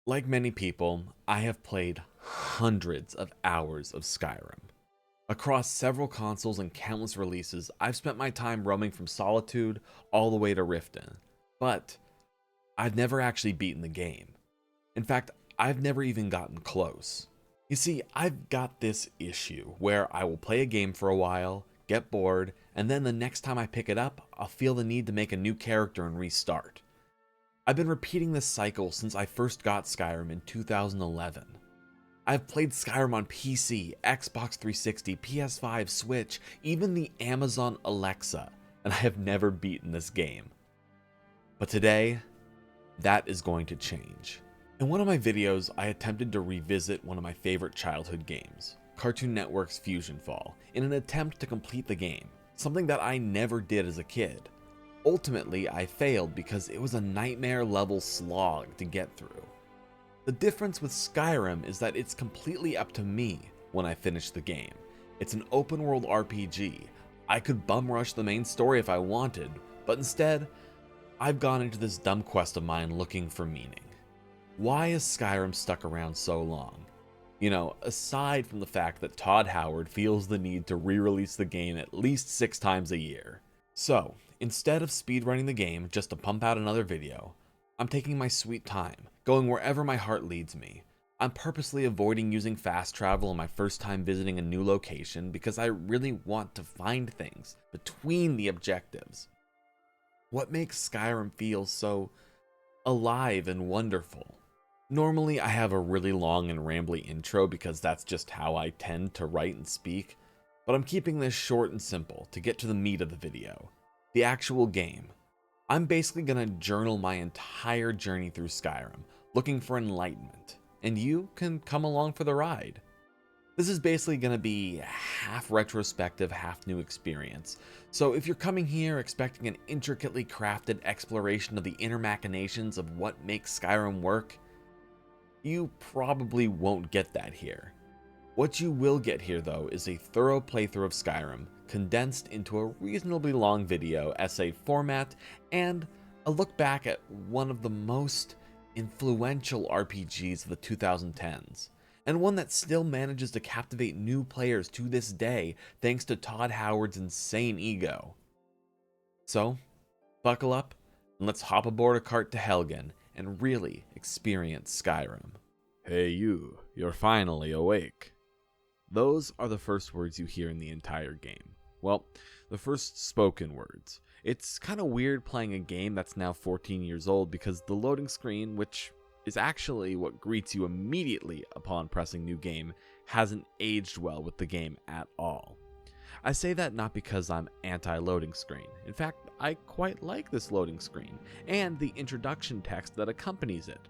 Like many people, I have played hundreds of hours of Skyrim. Across several consoles and countless releases, I've spent my time roaming from Solitude all the way to Riften. But I've never actually beaten the game. In fact, I've never even gotten close. You see, I've got this issue where I will play a game for a while, get bored, and then the next time I pick it up, I'll feel the need to make a new character and restart. I've been repeating this cycle since I first got Skyrim in 2011. I've played Skyrim on PC, Xbox 360, PS5, Switch, even the Amazon Alexa, and I have never beaten this game. But today, that is going to change. In one of my videos, I attempted to revisit one of my favorite childhood games, Cartoon Network's Fusion Fall, in an attempt to complete the game, something that I never did as a kid. Ultimately, I failed because it was a nightmare-level slog to get through. The difference with Skyrim is that it's completely up to me when I finish the game. It's an open-world RPG. I could bum rush the main story if I wanted, but instead, I've gone into this dumb quest of mine looking for meaning. Why is Skyrim stuck around so long? You know, aside from the fact that Todd Howard feels the need to re-release the game at least 6 times a year. So, instead of speedrunning the game just to pump out another video, I'm taking my sweet time, going wherever my heart leads me. I'm purposely avoiding using fast travel on my first time visiting a new location because I really want to find things between the objectives. What makes Skyrim feel so alive and wonderful? Normally I have a really long and rambly intro because that's just how I tend to write and speak, but I'm keeping this short and simple to get to the meat of the video, the actual game. I'm basically gonna journal my entire journey through Skyrim, looking for enlightenment, and you can come along for the ride. This is basically gonna be half retrospective, half new experience, so if you're coming here expecting an intricately crafted exploration of the inner machinations of what makes Skyrim work, you probably won't get that here. What you will get here though is a thorough playthrough of Skyrim, condensed into a reasonably long video essay format, and a look back at one of the most influential RPGs of the 2010s, and one that still manages to captivate new players to this day thanks to Todd Howard's insane ego. So, buckle up and let's hop aboard a cart to Helgen and really experience Skyrim. Hey you, you're finally awake. Those are the first words you hear in the entire game. Well, the first spoken words. It's kind of weird playing a game that's now 14 years old because the loading screen, which is actually what greets you immediately upon pressing new game, hasn't aged well with the game at all. I say that not because I'm anti-loading screen. In fact, I quite like this loading screen and the introduction text that accompanies it.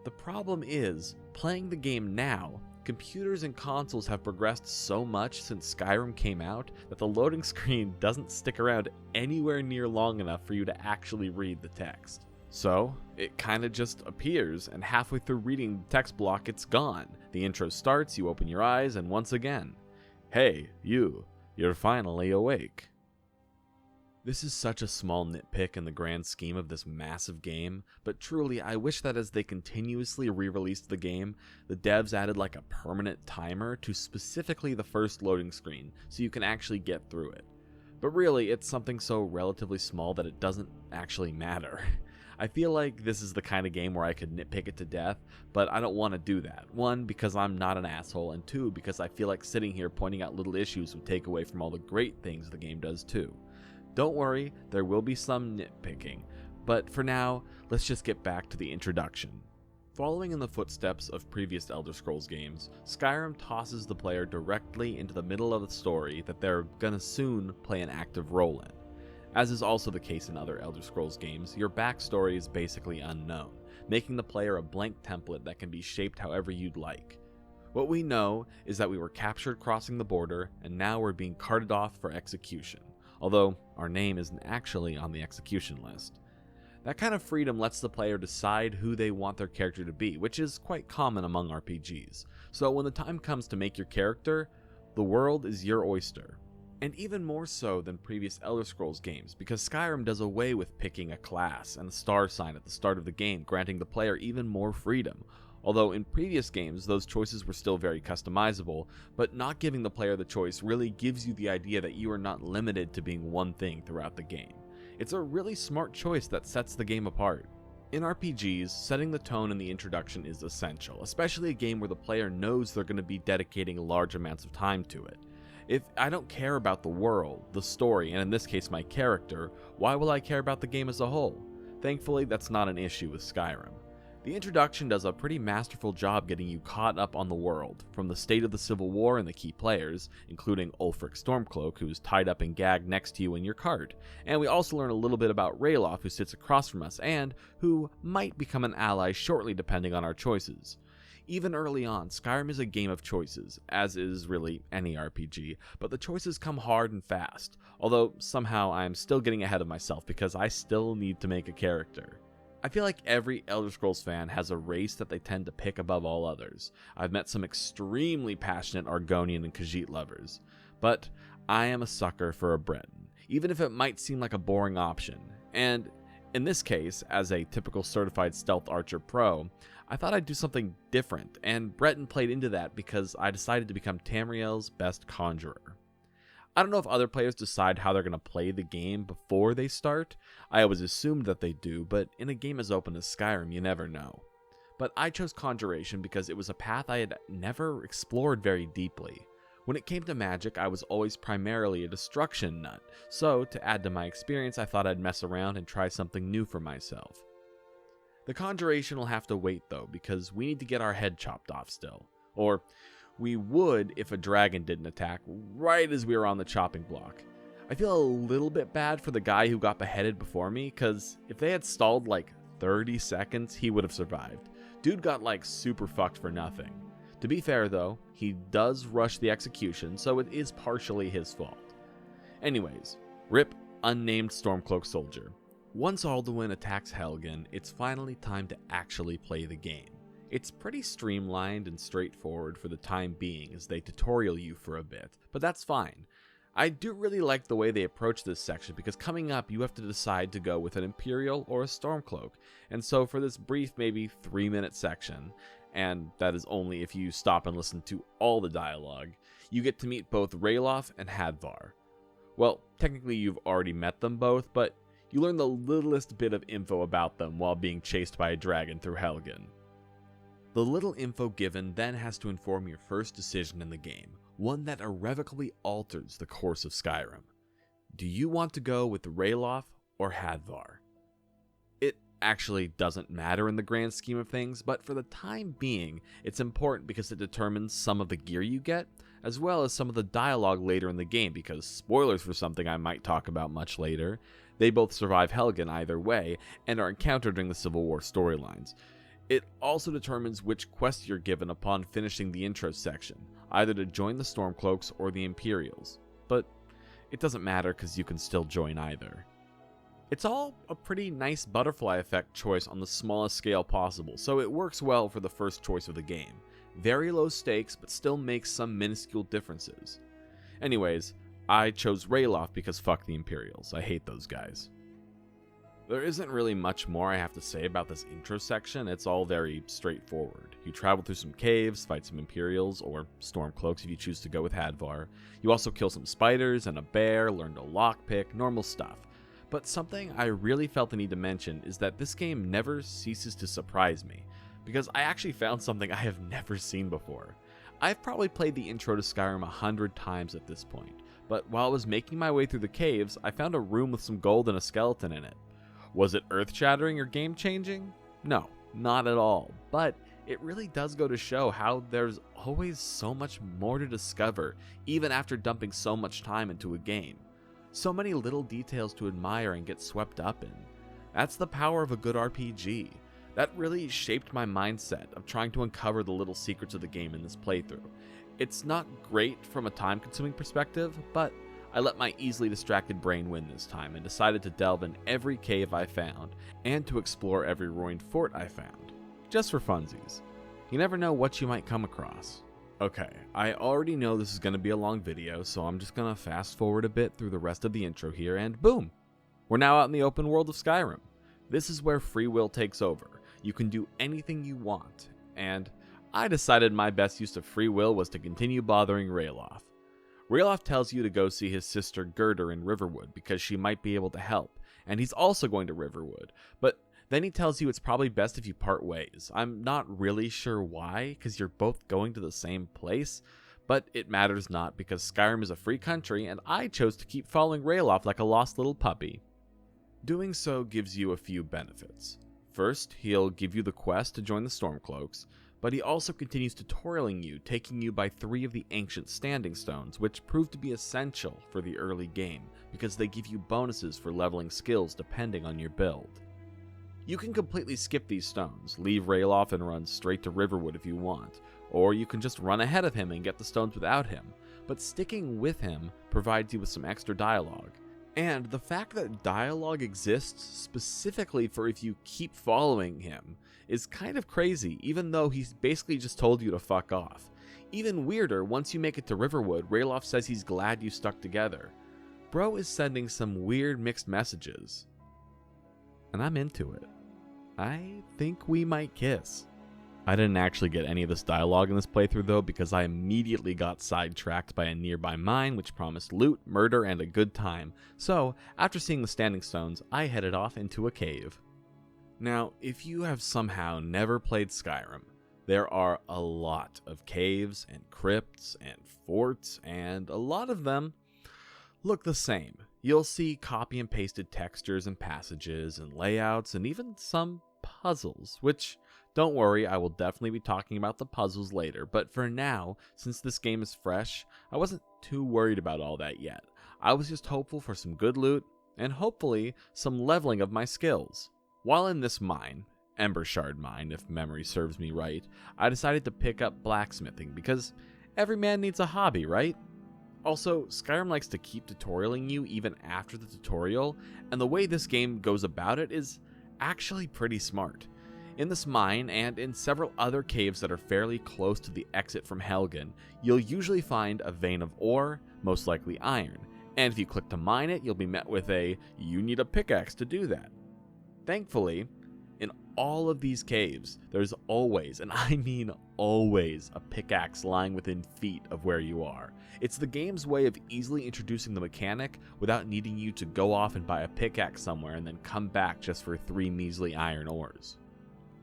The problem is, playing the game now, computers and consoles have progressed so much since Skyrim came out that the loading screen doesn't stick around anywhere near long enough for you to actually read the text. So, it kinda just appears, and halfway through reading the text block it's gone. The intro starts, you open your eyes, and once again, hey, you're finally awake. This is such a small nitpick in the grand scheme of this massive game, but truly I wish that as they continuously re-released the game, the devs added like a permanent timer to specifically the first loading screen so you can actually get through it. But really, it's something so relatively small that it doesn't actually matter. I feel like this is the kind of game where I could nitpick it to death, but I don't want to do that. 1, because I'm not an asshole, and 2, because I feel like sitting here pointing out little issues would take away from all the great things the game does too. Don't worry, there will be some nitpicking, but for now, let's just get back to the introduction. Following in the footsteps of previous Elder Scrolls games, Skyrim tosses the player directly into the middle of the story that they're gonna soon play an active role in. As is also the case in other Elder Scrolls games, your backstory is basically unknown, making the player a blank template that can be shaped however you'd like. What we know is that we were captured crossing the border, and now we're being carted off for execution. Although our name isn't actually on the execution list. That kind of freedom lets the player decide who they want their character to be, which is quite common among RPGs. So when the time comes to make your character, the world is your oyster. And even more so than previous Elder Scrolls games, because Skyrim does away with picking a class and a star sign at the start of the game, granting the player even more freedom. although in previous games those choices were still very customizable, but not giving the player the choice really gives you the idea that you are not limited to being one thing throughout the game. It's a really smart choice that sets the game apart. In RPGs, setting the tone in the introduction is essential, especially a game where the player knows they're going to be dedicating large amounts of time to it. If I don't care about the world, the story, and in this case my character, why will I care about the game as a whole? Thankfully, that's not an issue with Skyrim. The introduction does a pretty masterful job getting you caught up on the world, from the state of the Civil War and the key players, including Ulfric Stormcloak, who's tied up and gagged next to you in your cart, and we also learn a little bit about Ralof, who sits across from us, and who might become an ally shortly depending on our choices. Even early on, Skyrim is a game of choices, as is really any RPG, but the choices come hard and fast, although somehow I'm still getting ahead of myself because I still need to make a character. I feel like every Elder Scrolls fan has a race that they tend to pick above all others. I've met some extremely passionate Argonian and Khajiit lovers, but I am a sucker for a Breton, even if it might seem like a boring option. And in this case, as a typical certified stealth archer pro, I thought I'd do something different, and Breton played into that because I decided to become Tamriel's best conjurer. I don't know if other players decide how they're going to play the game before they start. I always assumed that they do, but in a game as open as Skyrim, you never know. But I chose Conjuration because it was a path I had never explored very deeply. When it came to magic, I was always primarily a destruction nut, so to add to my experience, I thought I'd mess around and try something new for myself. The Conjuration will have to wait though, because we need to get our head chopped off still. Or we would if a dragon didn't attack right as we were on the chopping block. I feel a little bit bad for the guy who got beheaded before me, because if they had stalled like 30 seconds, he would have survived. Dude got like super fucked for nothing. To be fair though, he does rush the execution, so it is partially his fault. Anyways, rip unnamed Stormcloak soldier. Once Alduin attacks Helgen, it's finally time to actually play the game. It's pretty streamlined and straightforward for the time being as they tutorial you for a bit, but that's fine. I do really like the way they approach this section because coming up you have to decide to go with an Imperial or a Stormcloak, and so for this brief maybe 3-minute section, and that is only if you stop and listen to all the dialogue, you get to meet both Ralof and Hadvar. Well, technically you've already met them both, but you learn the littlest bit of info about them while being chased by a dragon through Helgen. The little info given then has to inform your first decision in the game, one that irrevocably alters the course of Skyrim. Do you want to go with Ralof or Hadvar? It actually doesn't matter in the grand scheme of things, but for the time being, it's important because it determines some of the gear you get, as well as some of the dialogue later in the game, because spoilers for something I might talk about much later, they both survive Helgen either way, and are encountered during the Civil War storylines. It also determines which quest you're given upon finishing the intro section, either to join the Stormcloaks or the Imperials, but it doesn't matter because you can still join either. It's all a pretty nice butterfly effect choice on the smallest scale possible, so it works well for the first choice of the game. Very low stakes, but still makes some minuscule differences. Anyways, I chose Ralof because fuck the Imperials, I hate those guys. There isn't really much more I have to say about this intro section, it's all very straightforward. You travel through some caves, fight some Imperials, or Stormcloaks if you choose to go with Hadvar. You also kill some spiders and a bear, learn to lockpick, normal stuff. But something I really felt the need to mention is that this game never ceases to surprise me, because I actually found something I have never seen before. I've probably played the intro to Skyrim 100 times at this point, but while I was making my way through the caves, I found a room with some gold and a skeleton in it. Was it earth-shattering or game-changing? No, not at all, but it really does go to show how there's always so much more to discover, even after dumping so much time into a game. So many little details to admire and get swept up in. That's the power of a good RPG. That really shaped my mindset of trying to uncover the little secrets of the game in this playthrough. It's not great from a time-consuming perspective, but I let my easily distracted brain win this time and decided to delve in every cave I found and to explore every ruined fort I found, just for funsies. You never know what you might come across. Okay, I already know this is going to be a long video, so I'm just going to fast forward a bit through the rest of the intro here, and boom! We're now out in the open world of Skyrim. This is where free will takes over. You can do anything you want, and I decided my best use of free will was to continue bothering Ralof. Ralof tells you to go see his sister Gerder in Riverwood because she might be able to help, and he's also going to Riverwood, but then he tells you it's probably best if you part ways. I'm not really sure why, because you're both going to the same place, but it matters not because Skyrim is a free country and I chose to keep following Ralof like a lost little puppy. Doing so gives you a few benefits. First, he'll give you the quest to join the Stormcloaks, but he also continues tutorialing you, taking you by 3 of the ancient standing stones, which prove to be essential for the early game, because they give you bonuses for leveling skills depending on your build. You can completely skip these stones, leave Ralof and run straight to Riverwood if you want, or you can just run ahead of him and get the stones without him, but sticking with him provides you with some extra dialogue. And the fact that dialogue exists specifically for if you keep following him is kind of crazy, even though he's basically just told you to fuck off. Even weirder, once you make it to Riverwood, Ralof says he's glad you stuck together. Bro is sending some weird mixed messages. And I'm into it. I think we might kiss. I didn't actually get any of this dialogue in this playthrough though, because I immediately got sidetracked by a nearby mine which promised loot, murder, and a good time. So, after seeing the standing stones, I headed off into a cave. Now, if you have somehow never played Skyrim, there are a lot of caves and crypts and forts, and a lot of them look the same. You'll see copy and pasted textures and passages and layouts and even some puzzles, which, don't worry, I will definitely be talking about the puzzles later, but for now, since this game is fresh, I wasn't too worried about all that yet. I was just hopeful for some good loot, and hopefully some leveling of my skills. While in this mine, Ember Shard mine if memory serves me right, I decided to pick up blacksmithing because every man needs a hobby, right? Also, Skyrim likes to keep tutorialing you even after the tutorial, and the way this game goes about it is actually pretty smart. In this mine, and in several other caves that are fairly close to the exit from Helgen, you'll usually find a vein of ore, most likely iron, and if you click to mine it, you'll be met with a, you need a pickaxe to do that. Thankfully, in all of these caves, there's always, and I mean always, a pickaxe lying within feet of where you are. It's the game's way of easily introducing the mechanic without needing you to go off and buy a pickaxe somewhere and then come back just for 3 measly iron ores.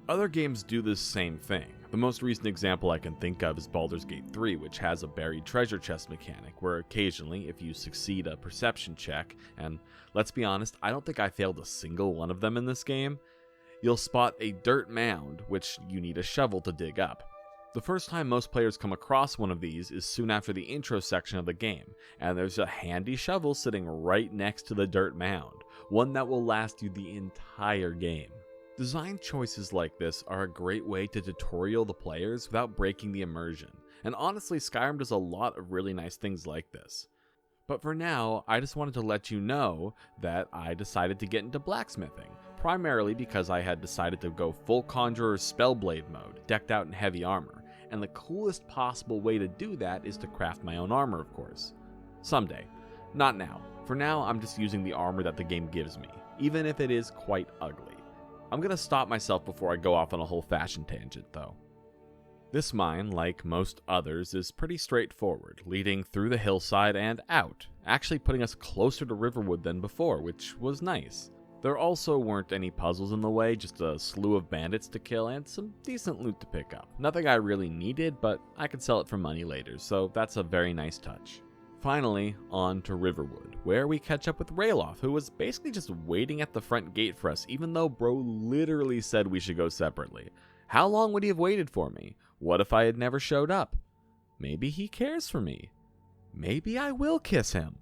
Other games do this same thing. The most recent example I can think of is Baldur's Gate 3, which has a buried treasure chest mechanic, where occasionally, if you succeed a perception check, and let's be honest, I don't think I failed a single one of them in this game, you'll spot a dirt mound, which you need a shovel to dig up. The first time most players come across one of these is soon after the intro section of the game, and there's a handy shovel sitting right next to the dirt mound, one that will last you the entire game. Design choices like this are a great way to tutorial the players without breaking the immersion, and honestly Skyrim does a lot of really nice things like this. But for now, I just wanted to let you know that I decided to get into blacksmithing, primarily because I had decided to go full Conjurer's Spellblade mode, decked out in heavy armor, and the coolest possible way to do that is to craft my own armor, of course. Someday. Not now. For now, I'm just using the armor that the game gives me, even if it is quite ugly. I'm gonna stop myself before I go off on a whole fashion tangent, though. This mine, like most others, is pretty straightforward, leading through the hillside and out, actually putting us closer to Riverwood than before, which was nice. There also weren't any puzzles in the way, just a slew of bandits to kill and some decent loot to pick up. Nothing I really needed, but I could sell it for money later, so that's a very nice touch. Finally, on to Riverwood, where we catch up with Ralof, who was basically just waiting at the front gate for us, even though bro literally said we should go separately. How long would he have waited for me? What if I had never showed up? Maybe he cares for me. Maybe I will kiss him.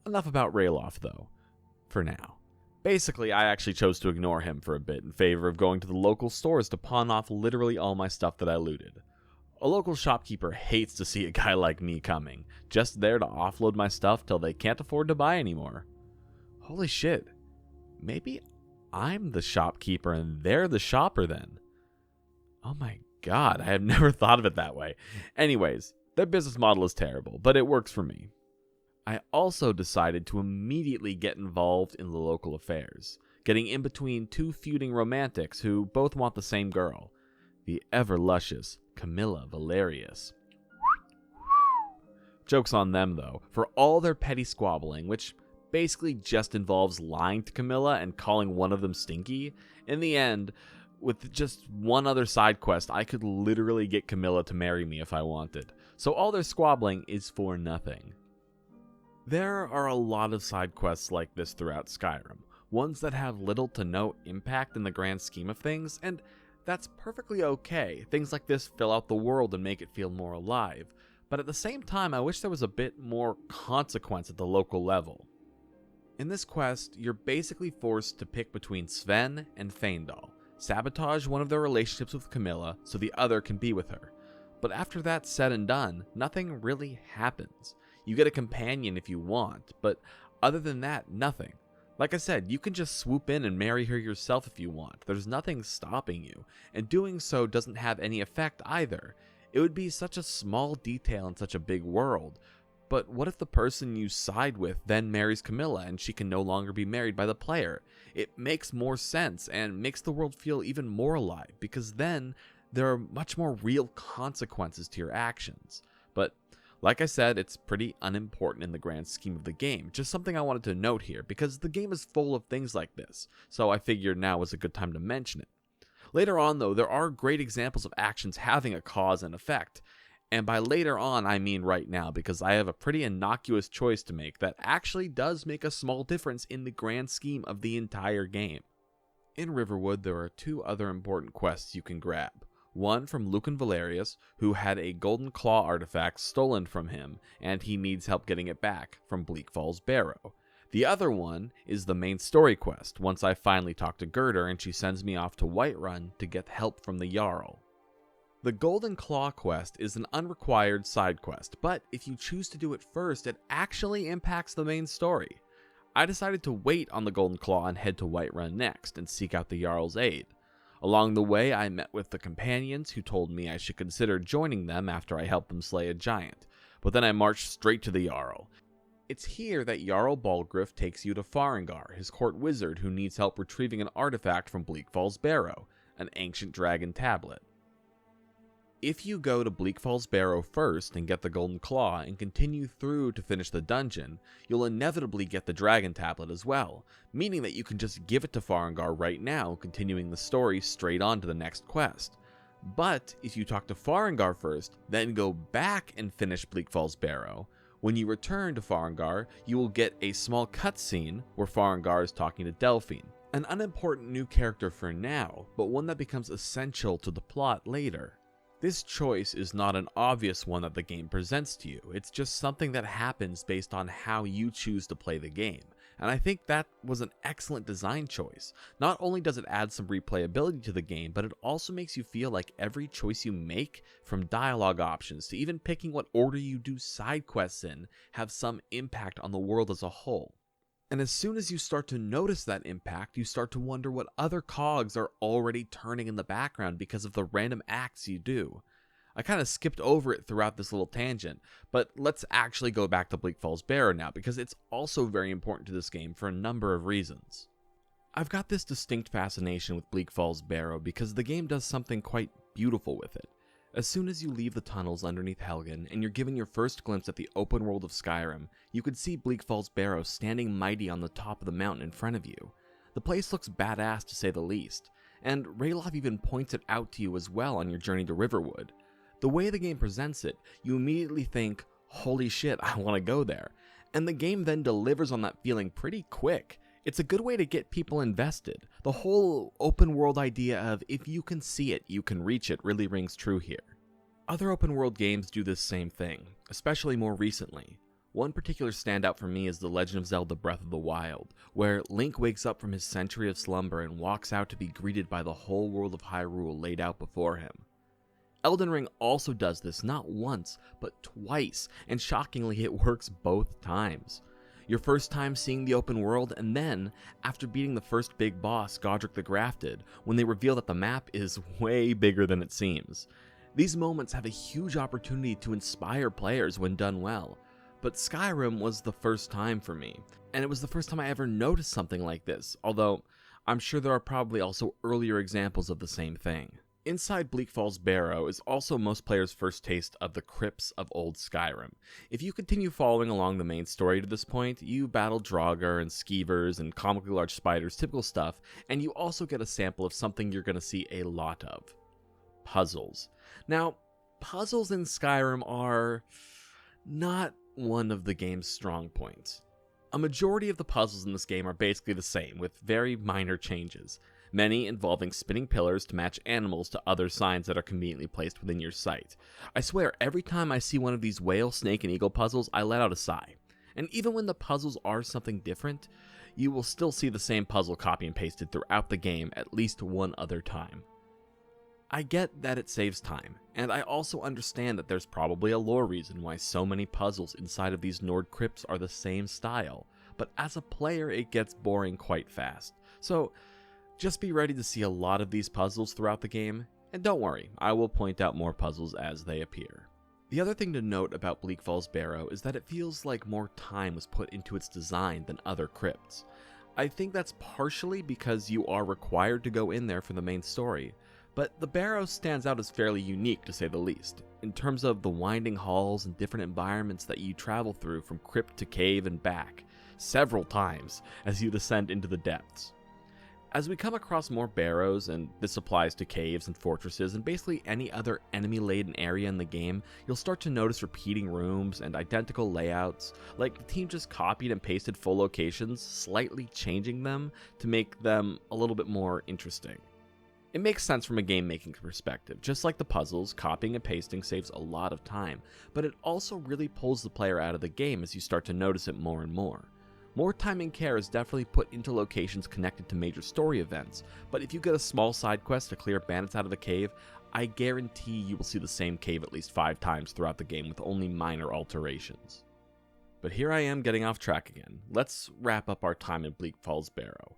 Enough about Ralof, though, for now. Basically, I actually chose to ignore him for a bit in favor of going to the local stores to pawn off literally all my stuff that I looted. A local shopkeeper hates to see a guy like me coming, just there to offload my stuff till they can't afford to buy anymore. Holy shit, maybe I'm the shopkeeper and they're the shopper then. Oh my god, I have never thought of it that way. Anyways, their business model is terrible, but it works for me. I also decided to immediately get involved in the local affairs, getting in between 2 feuding romantics who both want the same girl. the ever-luscious Camilla Valerius. Joke's on them, though, for all their petty squabbling, which basically just involves lying to Camilla and calling one of them stinky. In the end, with just one other side quest, I could literally get Camilla to marry me if I wanted. So all their squabbling is for nothing. There are a lot of side quests like this throughout Skyrim, ones that have little to no impact in the grand scheme of things, and that's perfectly okay. Things like this fill out the world and make it feel more alive. But at the same time, I wish there was a bit more consequence at the local level. In this quest, you're basically forced to pick between Sven and Feindal, sabotage one of their relationships with Camilla so the other can be with her. But after that's said and done, nothing really happens. You get a companion if you want, but other than that, nothing. Like I said, you can just swoop in and marry her yourself if you want. There's nothing stopping you, and doing so doesn't have any effect either. It would be such a small detail in such a big world. But what if the person you side with then marries Camilla and she can no longer be married by the player? It makes more sense and makes the world feel even more alive, because then there are much more real consequences to your actions. But like I said, it's pretty unimportant in the grand scheme of the game. Just something I wanted to note here, because the game is full of things like this, so I figured now was a good time to mention it. Later on, though, there are great examples of actions having a cause and effect. And by later on, I mean right now, because I have a pretty innocuous choice to make that actually does make a small difference in the grand scheme of the entire game. In Riverwood, there are two other important quests you can grab. One from Lucan Valerius, who had a golden claw artifact stolen from him, and he needs help getting it back from Bleak Falls Barrow. The other one is the main story quest, once I finally talk to Gerdur and she sends me off to Whiterun to get help from the Jarl. The Golden Claw quest is an unrequired side quest, but if you choose to do it first, it actually impacts the main story. I decided to wait on the Golden Claw and head to Whiterun next and seek out the Jarl's aid. Along the way, I met with the companions who told me I should consider joining them after I helped them slay a giant, but then I marched straight to the Jarl. It's here that Jarl Balgriff takes you to Farengar, his court wizard who needs help retrieving an artifact from Bleak Falls Barrow, an ancient dragon tablet. If you go to Bleak Falls Barrow first and get the Golden Claw and continue through to finish the dungeon, you'll inevitably get the dragon tablet as well, meaning that you can just give it to Farengar right now, continuing the story straight on to the next quest. But if you talk to Farengar first, then go back and finish Bleak Falls Barrow, when you return to Farengar, you will get a small cutscene where Farengar is talking to Delphine, an unimportant new character for now, but one that becomes essential to the plot later. This choice is not an obvious one that the game presents to you, it's just something that happens based on how you choose to play the game, and I think that was an excellent design choice. Not only does it add some replayability to the game, but it also makes you feel like every choice you make, from dialogue options to even picking what order you do side quests in, have some impact on the world as a whole. And as soon as you start to notice that impact, you start to wonder what other cogs are already turning in the background because of the random acts you do. I kind of skipped over it throughout this little tangent, but let's actually go back to Bleak Falls Barrow now, because it's also very important to this game for a number of reasons. I've got this distinct fascination with Bleak Falls Barrow because the game does something quite beautiful with it. As soon as you leave the tunnels underneath Helgen and you're given your first glimpse at the open world of Skyrim, you could see Bleak Falls Barrow standing mighty on the top of the mountain in front of you. The place looks badass to say the least, and Ralof even points it out to you as well on your journey to Riverwood. The way the game presents it, you immediately think, holy shit, I want to go there. And the game then delivers on that feeling pretty quick. It's a good way to get people invested. The whole open world idea of if you can see it, you can reach it really rings true here. Other open world games do this same thing, especially more recently. One particular standout for me is The Legend of Zelda Breath of the Wild, where Link wakes up from his century of slumber and walks out to be greeted by the whole world of Hyrule laid out before him. Elden Ring also does this not once, but twice, and shockingly it works both times. Your first time seeing the open world, and then, after beating the first big boss, Godric the Grafted, when they reveal that the map is way bigger than it seems. These moments have a huge opportunity to inspire players when done well, but Skyrim was the first time for me, and it was the first time I ever noticed something like this, although I'm sure there are probably also earlier examples of the same thing. Inside Bleak Falls Barrow is also most players' first taste of the crypts of old Skyrim. If you continue following along the main story to this point, you battle Draugr and Skeevers and comically large spiders, typical stuff, and you also get a sample of something you're going to see a lot of. Puzzles. Now, puzzles in Skyrim are not one of the game's strong points. A majority of the puzzles in this game are basically the same, with very minor changes. Many involving spinning pillars to match animals to other signs that are conveniently placed within your sight. I swear, every time I see one of these whale, snake, and eagle puzzles, I let out a sigh. And even when the puzzles are something different, you will still see the same puzzle copy and pasted throughout the game at least one other time. I get that it saves time, and I also understand that there's probably a lore reason why so many puzzles inside of these Nord crypts are the same style, but as a player it gets boring quite fast. So, just be ready to see a lot of these puzzles throughout the game, and don't worry, I will point out more puzzles as they appear. The other thing to note about Bleak Falls Barrow is that it feels like more time was put into its design than other crypts. I think that's partially because you are required to go in there for the main story, but the Barrow stands out as fairly unique to say the least, in terms of the winding halls and different environments that you travel through from crypt to cave and back, several times as you descend into the depths. As we come across more barrows, and this applies to caves and fortresses and basically any other enemy-laden area in the game, you'll start to notice repeating rooms and identical layouts, like the team just copied and pasted full locations, slightly changing them to make them a little bit more interesting. It makes sense from a game-making perspective. Just like the puzzles, copying and pasting saves a lot of time, but it also really pulls the player out of the game as you start to notice it more and more. More time and care is definitely put into locations connected to major story events, but if you get a small side quest to clear bandits out of a cave, I guarantee you will see the same cave at least 5 times throughout the game with only minor alterations. But here I am getting off track again. Let's wrap up our time in Bleak Falls Barrow.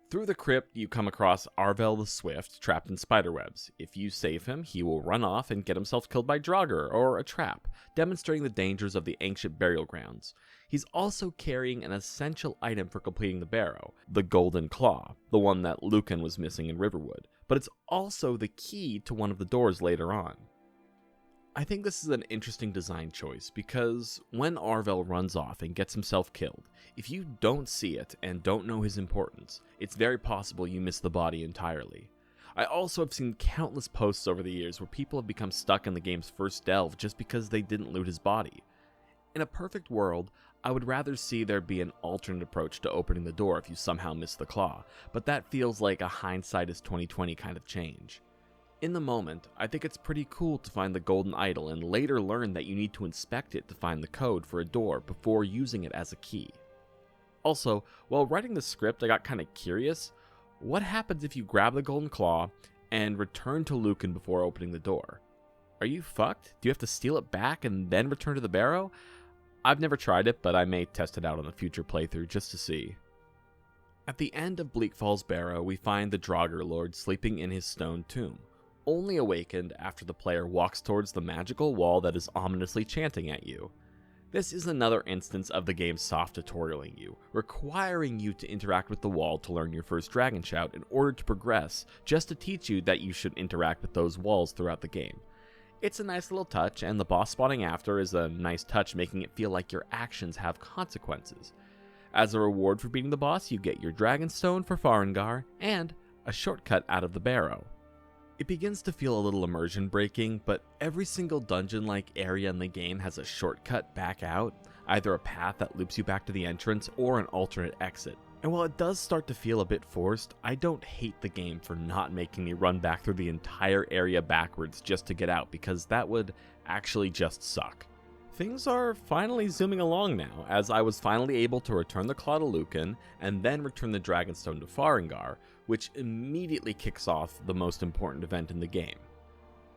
Through the crypt, you come across Arvel the Swift, trapped in spiderwebs. If you save him, he will run off and get himself killed by Draugr or a trap, demonstrating the dangers of the ancient burial grounds. He's also carrying an essential item for completing the Barrow, the Golden Claw, the one that Lucan was missing in Riverwood, but it's also the key to one of the doors later on. I think this is an interesting design choice because when Arvel runs off and gets himself killed, if you don't see it and don't know his importance, it's very possible you miss the body entirely. I also have seen countless posts over the years where people have become stuck in the game's first delve just because they didn't loot his body. In a perfect world, I would rather see there be an alternate approach to opening the door if you somehow miss the claw, but that feels like a hindsight is 2020 kind of change. In the moment, I think it's pretty cool to find the golden idol and later learn that you need to inspect it to find the code for a door before using it as a key. Also, while writing the script, I got kinda curious. What happens if you grab the golden claw and return to Lucan before opening the door? Are you fucked? Do you have to steal it back and then return to the Barrow? I've never tried it, but I may test it out on a future playthrough just to see. At the end of Bleak Falls Barrow, we find the Draugr Lord sleeping in his stone tomb, only awakened after the player walks towards the magical wall that is ominously chanting at you. This is another instance of the game soft tutorialing you, requiring you to interact with the wall to learn your first dragon shout in order to progress, just to teach you that you should interact with those walls throughout the game. It's a nice little touch, and the boss spawning after is a nice touch, making it feel like your actions have consequences. As a reward for beating the boss, you get your Dragonstone for Farengar, and a shortcut out of the Barrow. It begins to feel a little immersion breaking, but every single dungeon-like area in the game has a shortcut back out, either a path that loops you back to the entrance or an alternate exit. And while it does start to feel a bit forced, I don't hate the game for not making me run back through the entire area backwards just to get out, because that would actually just suck. Things are finally zooming along now, as I was finally able to return the Claw to Lucan, and then return the Dragonstone to Farengar, which immediately kicks off the most important event in the game: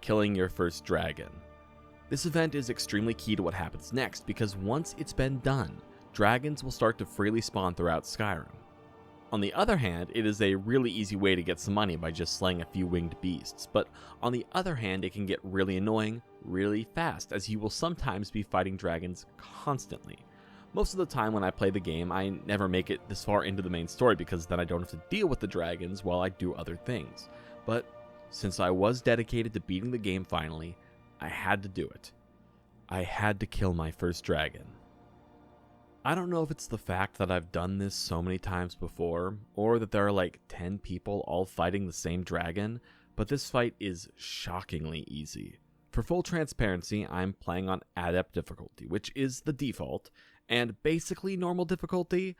killing your first dragon. This event is extremely key to what happens next, because once it's been done, dragons will start to freely spawn throughout Skyrim. On the other hand, it is a really easy way to get some money by just slaying a few winged beasts, but on the other hand, it can get really annoying really fast, as you will sometimes be fighting dragons constantly. Most of the time when I play the game, I never make it this far into the main story because then I don't have to deal with the dragons while I do other things. But Since I was dedicated to beating the game finally, I had to do it. I had to kill my first dragon. I don't know if it's the fact that I've done this so many times before, or that there are like 10 people all fighting the same dragon, but this fight is shockingly easy. For full transparency, I'm playing on Adept difficulty, which is the default, and basically normal difficulty,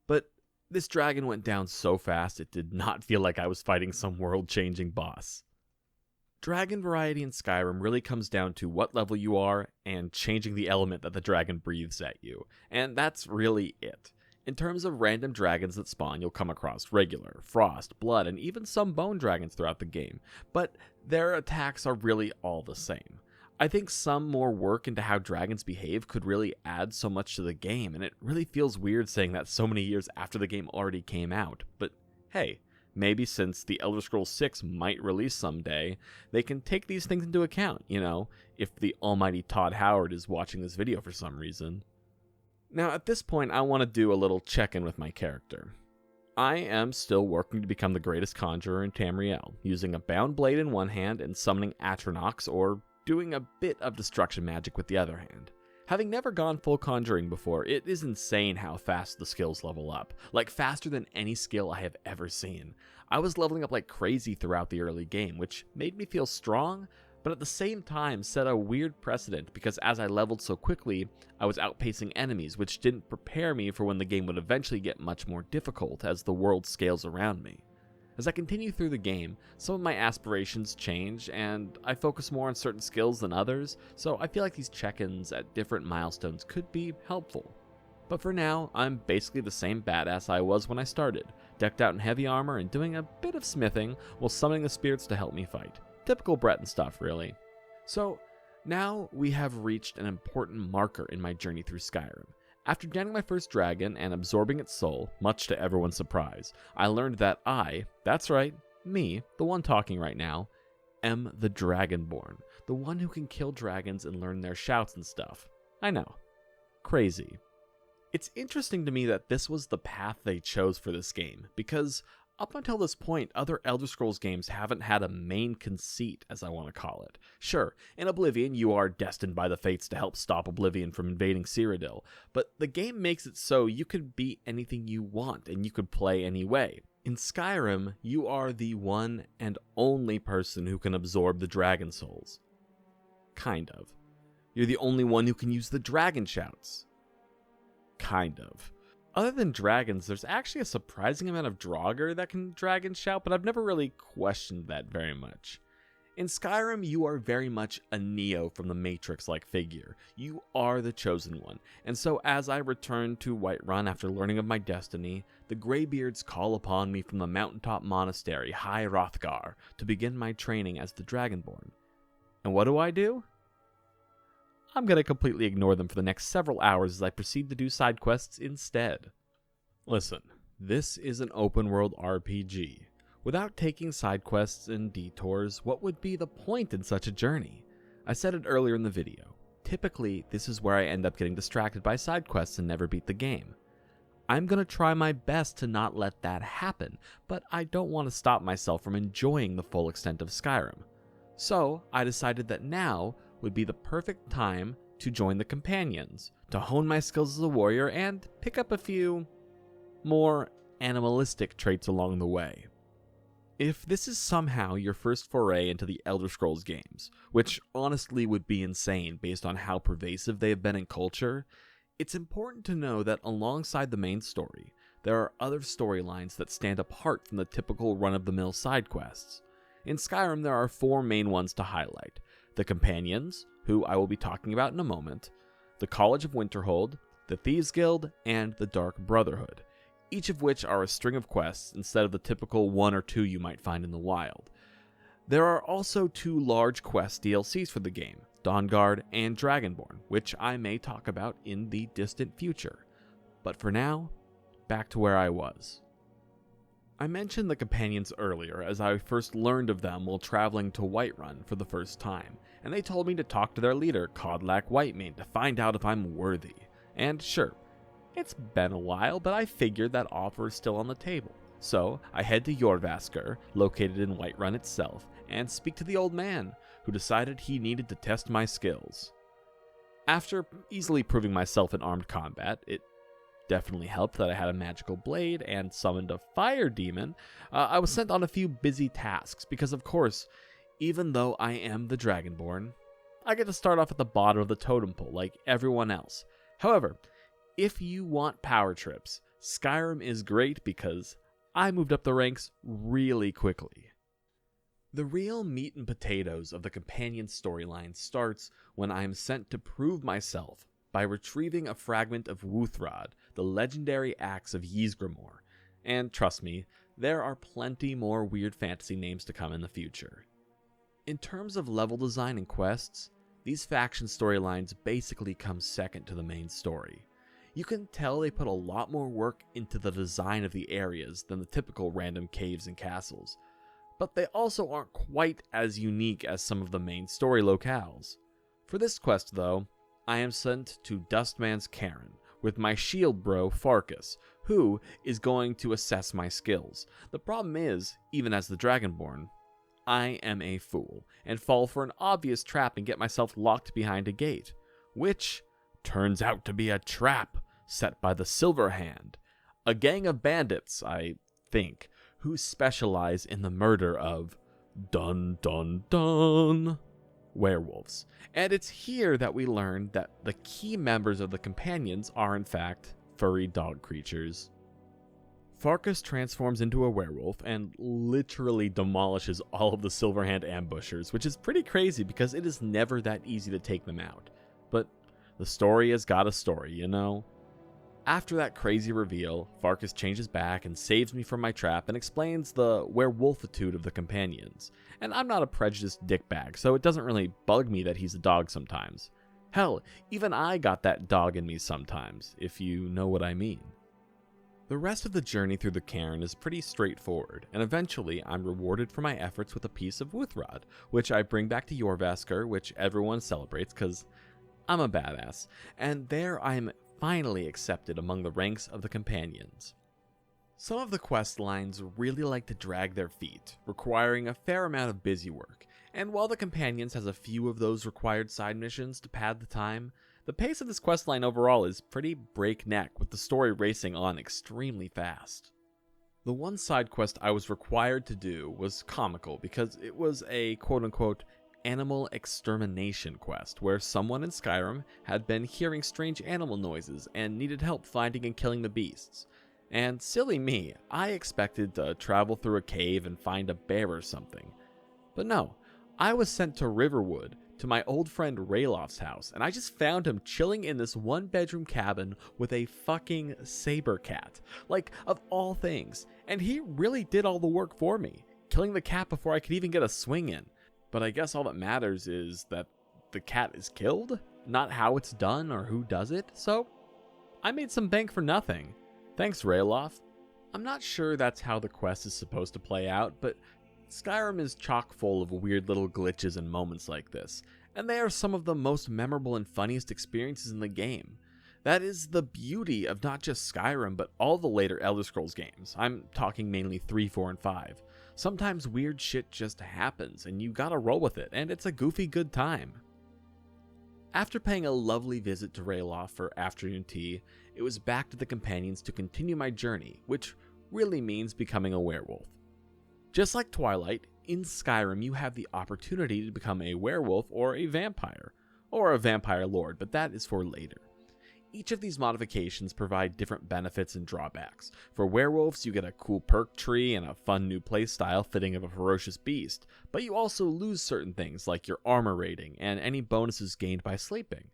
but this dragon went down so fast it did not feel like I was fighting some world-changing boss. Dragon variety in Skyrim really comes down to what level you are and changing the element that the dragon breathes at you, and that's really it. In terms of random dragons that spawn, you'll come across regular, frost, blood, and even some bone dragons throughout the game, but their attacks are really all the same. I think some more work into how dragons behave could really add so much to the game, and it really feels weird saying that so many years after the game already came out, but hey, maybe since The Elder Scrolls 6 might release someday, they can take these things into account, if the almighty Todd Howard is watching this video for some reason. Now, at this point, I want to do a little check-in with my character. I am still working to become the greatest conjurer in Tamriel, using a bound blade in one hand and summoning Atronachs, or doing a bit of destruction magic with the other hand. Having never gone full conjuring before, it is insane how fast the skills level up, like faster than any skill I have ever seen. I was leveling up like crazy throughout the early game, which made me feel strong, but at the same time set a weird precedent because as I leveled so quickly, I was outpacing enemies, which didn't prepare me for when the game would eventually get much more difficult as the world scales around me. As I continue through the game, some of my aspirations change, and I focus more on certain skills than others, so I feel like these check-ins at different milestones could be helpful. But for now, I'm basically the same badass I was when I started, decked out in heavy armor and doing a bit of smithing while summoning the spirits to help me fight. Typical Breton stuff, really. So, now we have reached an important marker in my journey through Skyrim. After getting my first dragon and absorbing its soul, much to everyone's surprise, I learned that that's right, me, the one talking right now, am the Dragonborn, the one who can kill dragons and learn their shouts and stuff. I know. Crazy. It's interesting to me that this was the path they chose for this game, because up until this point, other Elder Scrolls games haven't had a main conceit, as I want to call it. Sure, in Oblivion, you are destined by the fates to help stop Oblivion from invading Cyrodiil, but the game makes it so you could be anything you want, and you could play any way. In Skyrim, you are the one and only person who can absorb the dragon souls. Kind of. You're the only one who can use the dragon shouts. Kind of. Other than dragons, there's actually a surprising amount of Draugr that can dragon shout, but I've never really questioned that very much. In Skyrim, you are very much a Neo from the Matrix-like figure. You are the chosen one, and so as I return to Whiterun after learning of my destiny, the Greybeards call upon me from the mountaintop monastery, High Hrothgar, to begin my training as the Dragonborn. And what do? I'm going to completely ignore them for the next several hours as I proceed to do side quests instead. Listen, this is an open world RPG. Without taking side quests and detours, what would be the point in such a journey? I said it earlier in the video. Typically, this is where I end up getting distracted by side quests and never beat the game. I'm going to try my best to not let that happen, but I don't want to stop myself from enjoying the full extent of Skyrim. So, I decided that now would be the perfect time to join the companions, to hone my skills as a warrior and pick up a few more animalistic traits along the way. If this is somehow your first foray into the Elder Scrolls games, which honestly would be insane based on how pervasive they have been in culture, it's important to know that alongside the main story, there are other storylines that stand apart from the typical run-of-the-mill side quests. In Skyrim, there are 4 main ones to highlight: the Companions, who I will be talking about in a moment, the College of Winterhold, the Thieves Guild, and the Dark Brotherhood, each of which are a string of quests instead of the typical 1 or 2 you might find in the wild. There are also 2 large quest DLCs for the game, Dawnguard and Dragonborn, which I may talk about in the distant future. But for now, back to where I was. I mentioned the Companions earlier as I first learned of them while traveling to Whiterun for the first time, and they told me to talk to their leader, Codlac Whitemane, to find out if I'm worthy. And sure, it's been a while, but I figured that offer is still on the table. So I head to Jorvaskr, located in Whiterun itself, and speak to the old man, who decided he needed to test my skills. After easily proving myself in armed combat, it definitely helped that I had a magical blade and summoned a fire demon. I was sent on a few busy tasks because, of course, even though I am the Dragonborn, I get to start off at the bottom of the totem pole like everyone else. However, if you want power trips, Skyrim is great because I moved up the ranks really quickly. The real meat and potatoes of the companion storyline starts when I am sent to prove myself by retrieving a fragment of Wuthrad, the legendary axe of Ysgramor. And trust me, there are plenty more weird fantasy names to come in the future. In terms of level design and quests, these faction storylines basically come second to the main story. You can tell they put a lot more work into the design of the areas than the typical random caves and castles, but they also aren't quite as unique as some of the main story locales. For this quest though, I am sent to Dustman's Cairn with my shield bro Farkas, who is going to assess my skills. The problem is, even as the Dragonborn, I am a fool and fall for an obvious trap and get myself locked behind a gate, which turns out to be a trap set by the Silver Hand, a gang of bandits, I think, who specialize in the murder of dun dun dun werewolves. And it's here that we learn that the key members of the companions are in fact furry dog creatures. Farkas transforms into a werewolf and literally demolishes all of the Silverhand ambushers, which is pretty crazy because it is never that easy to take them out. But the story has got a story, you know? After that crazy reveal, Farkas changes back and saves me from my trap and explains the werewolfitude of the companions. And I'm not a prejudiced dickbag, so it doesn't really bug me that he's a dog sometimes. Hell, even I got that dog in me sometimes, if you know what I mean. The rest of the journey through the cairn is pretty straightforward, and eventually I'm rewarded for my efforts with a piece of Wuthrad, which I bring back to Jorvaskr, which everyone celebrates because I'm a badass, and there I'm finally accepted among the ranks of the companions. Some of the quest lines really like to drag their feet, requiring a fair amount of busy work, and while the companions has a few of those required side missions to pad the time, the pace of this questline overall is pretty breakneck, with the story racing on extremely fast. The one side quest I was required to do was comical because it was a quote-unquote animal extermination quest, where someone in Skyrim had been hearing strange animal noises and needed help finding and killing the beasts. And silly me, I expected to travel through a cave and find a bear or something. But no, I was sent to Riverwood, to my old friend Raylof's house, and I just found him chilling in this one-bedroom cabin with a fucking saber cat. Like, of all things. And he really did all the work for me, killing the cat before I could even get a swing in. But I guess all that matters is that the cat is killed, not how it's done or who does it, so I made some bank for nothing. Thanks, Rayloff. I'm not sure that's how the quest is supposed to play out, but Skyrim is chock full of weird little glitches and moments like this, and they are some of the most memorable and funniest experiences in the game. That is the beauty of not just Skyrim, but all the later Elder Scrolls games. I'm talking mainly 3, 4, and 5. Sometimes weird shit just happens, and you gotta roll with it, and it's a goofy good time. After paying a lovely visit to Rayloff for afternoon tea, it was back to the companions to continue my journey, which really means becoming a werewolf. Just like Twilight, in Skyrim you have the opportunity to become a werewolf or a vampire lord, but that is for later. Each of these modifications provide different benefits and drawbacks. For werewolves, you get a cool perk tree and a fun new playstyle fitting of a ferocious beast, but you also lose certain things like your armor rating and any bonuses gained by sleeping.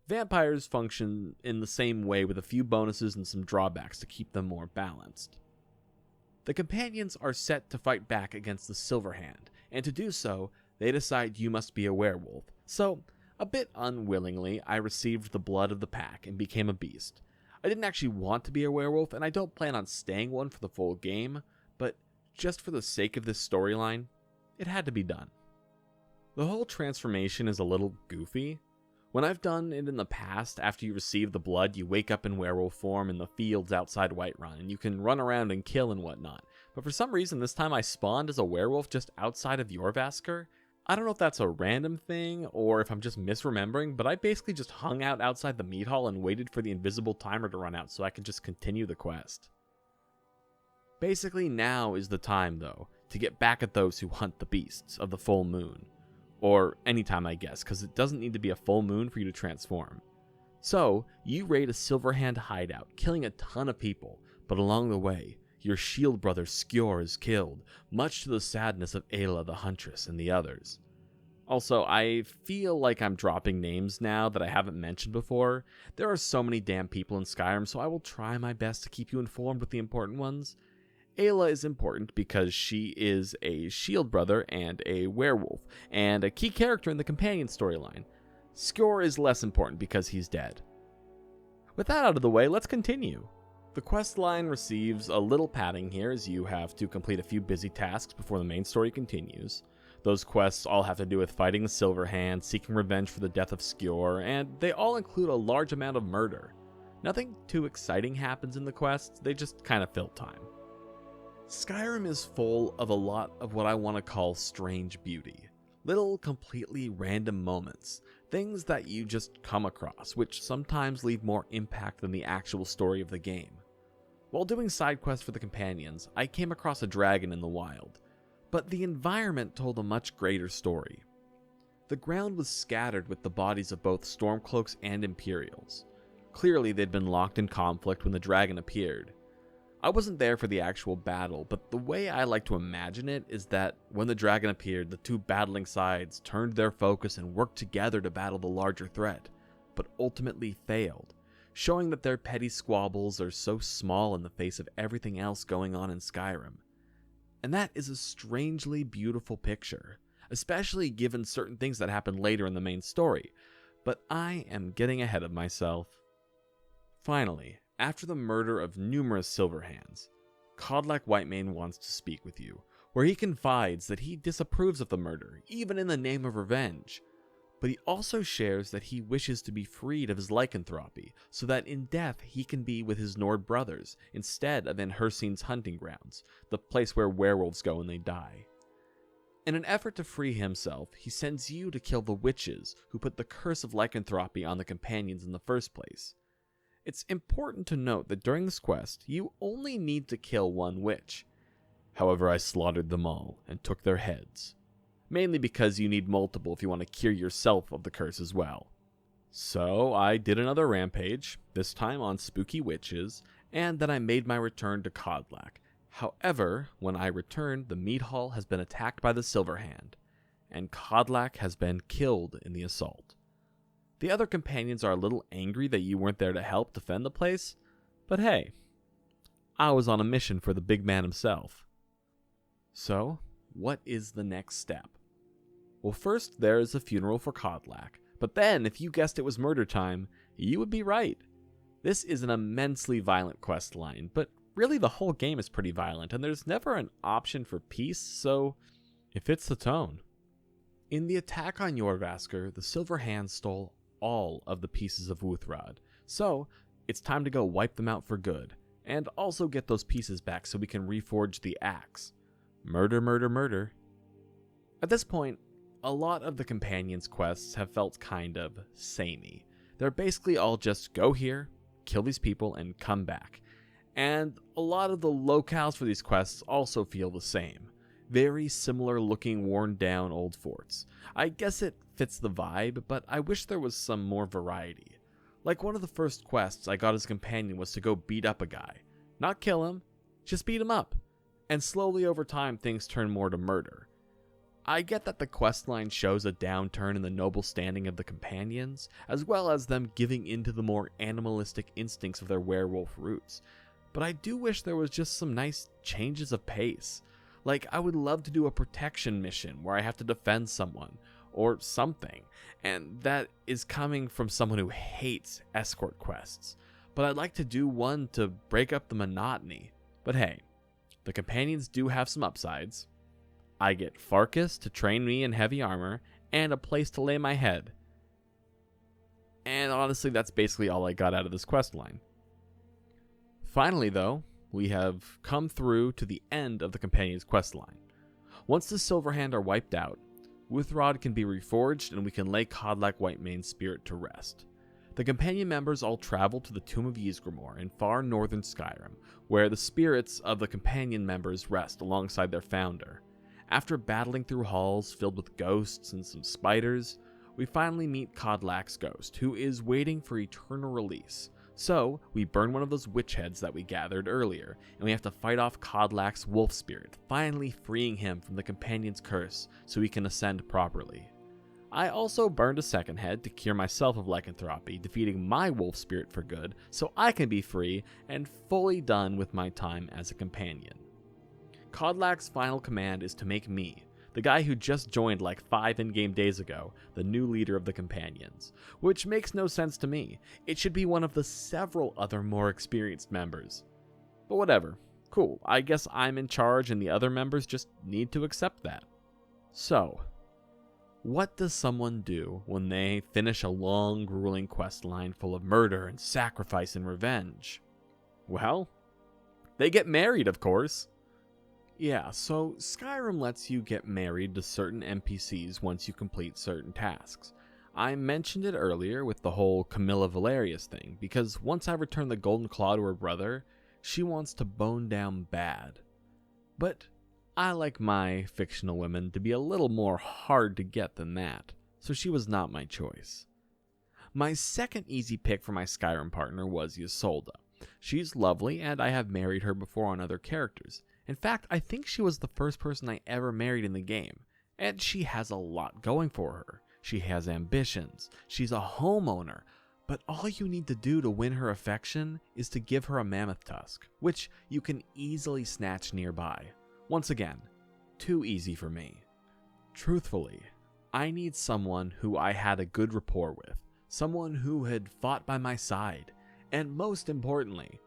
Vampires function in the same way with a few bonuses and some drawbacks to keep them more balanced. The companions are set to fight back against the Silverhand, and to do so, they decide you must be a werewolf. So, a bit unwillingly, I received the blood of the pack and became a beast. I didn't actually want to be a werewolf, and I don't plan on staying one for the full game, but just for the sake of this storyline, it had to be done. The whole transformation is a little goofy. When I've done it in the past, after you receive the blood, you wake up in werewolf form in the fields outside Whiterun, and you can run around and kill and whatnot. But for some reason, this time I spawned as a werewolf just outside of Jorrvaskr. I don't know if that's a random thing, or if I'm just misremembering, but I basically just hung out outside the meat hall and waited for the invisible timer to run out so I could just continue the quest. Basically, now is the time, though, to get back at those who hunt the beasts of the full moon. Or anytime, I guess, because it doesn't need to be a full moon for you to transform. So, you raid a Silverhand hideout, killing a ton of people, but along the way, your shield brother Skjor is killed, much to the sadness of Ayla the Huntress and the others. Also, I feel like I'm dropping names now that I haven't mentioned before. There are so many damn people in Skyrim, so I will try my best to keep you informed with the important ones. Ayla is important because she is a shield brother and a werewolf, and a key character in the companion storyline. Skjor is less important because he's dead. With that out of the way, let's continue. The quest line receives a little padding here as you have to complete a few busy tasks before the main story continues. Those quests all have to do with fighting the Silverhand, seeking revenge for the death of Skjor, and they all include a large amount of murder. Nothing too exciting happens in the quests, they just kind of fill time. Skyrim is full of a lot of what I want to call strange beauty. Little completely random moments, things that you just come across, which sometimes leave more impact than the actual story of the game. While doing side quests for the companions, I came across a dragon in the wild, but the environment told a much greater story. The ground was scattered with the bodies of both Stormcloaks and Imperials. Clearly they'd been locked in conflict when the dragon appeared. I wasn't there for the actual battle, but the way I like to imagine it is that when the dragon appeared, the two battling sides turned their focus and worked together to battle the larger threat, but ultimately failed, showing that their petty squabbles are so small in the face of everything else going on in Skyrim. And that is a strangely beautiful picture, especially given certain things that happen later in the main story, but I am getting ahead of myself. Finally, after the murder of numerous Silverhands, Kodlak Whitemane wants to speak with you, where he confides that he disapproves of the murder, even in the name of revenge. But he also shares that he wishes to be freed of his lycanthropy, so that in death he can be with his Nord brothers, instead of in Hircine's hunting grounds, the place where werewolves go when they die. In an effort to free himself, he sends you to kill the witches who put the curse of lycanthropy on the companions in the first place. It's important to note that during this quest, you only need to kill one witch. However, I slaughtered them all and took their heads. Mainly because you need multiple if you want to cure yourself of the curse as well. So I did another rampage, this time on spooky witches, and then I made my return to Kodlak. However, when I returned, the meat hall has been attacked by the Silverhand, and Kodlak has been killed in the assault. The other companions are a little angry that you weren't there to help defend the place, but hey, I was on a mission for the big man himself. So, what is the next step? Well, first there is a funeral for Kodlak, but then, if you guessed it was murder time, you would be right. This is an immensely violent quest line, but really the whole game is pretty violent, and there's never an option for peace, so it fits the tone. In the attack on Jorrvaskr, the Silverhands stole all of the pieces of Wuthrad, so it's time to go wipe them out for good, and also get those pieces back so we can reforge the axe. Murder, murder, murder. At this point, a lot of the companions' quests have felt kind of samey. They're basically all just go here, kill these people, and come back. And a lot of the locales for these quests also feel the same. Very similar looking worn down old forts. I guess it fits the vibe, but I wish there was some more variety. Like one of the first quests I got as a companion was to go beat up a guy. Not kill him, just beat him up. And slowly over time things turn more to murder. I get that the questline shows a downturn in the noble standing of the companions, as well as them giving into the more animalistic instincts of their werewolf roots. But I do wish there was just some nice changes of pace. Like, I would love to do a protection mission where I have to defend someone, or something, and that is coming from someone who hates escort quests. But I'd like to do one to break up the monotony. But hey, the companions do have some upsides. I get Farkas to train me in heavy armor, and a place to lay my head. And honestly, that's basically all I got out of this quest line. Finally, though, we have come through to the end of the companion's quest line. Once the Silverhand are wiped out, Withrod can be reforged and we can lay Kodlak Whitemane's spirit to rest. The companion members all travel to the Tomb of Ysgramor in far northern Skyrim, where the spirits of the companion members rest alongside their founder. After battling through halls filled with ghosts and some spiders, we finally meet Kodlak's ghost, who is waiting for eternal release. So, we burn one of those witch heads that we gathered earlier, and we have to fight off Kodlak's wolf spirit, finally freeing him from the companion's curse so he can ascend properly. I also burned a second head to cure myself of lycanthropy, defeating my wolf spirit for good, so I can be free and fully done with my time as a companion. Kodlak's final command is to make me, the guy who just joined like 5 in-game days ago, the new leader of the companions, which makes no sense to me. It should be one of the several other more experienced members. But whatever, cool, I guess I'm in charge and the other members just need to accept that. So, what does someone do when they finish a long, grueling quest line full of murder and sacrifice and revenge? Well, they get married, of course. Yeah, so Skyrim lets you get married to certain NPCs once you complete certain tasks. I mentioned it earlier with the whole Camilla Valerius thing, because once I return the Golden Claw to her brother, she wants to bone down bad. But I like my fictional women to be a little more hard to get than that, so she was not my choice. My second easy pick for my Skyrim partner was Ysolda. She's lovely, and I have married her before on other characters. In fact, I think she was the first person I ever married in the game, and she has a lot going for her. She has ambitions, she's a homeowner, but all you need to do to win her affection is to give her a mammoth tusk, which you can easily snatch nearby. Once again, too easy for me. Truthfully, I need someone who I had a good rapport with, someone who had fought by my side, and most importantly,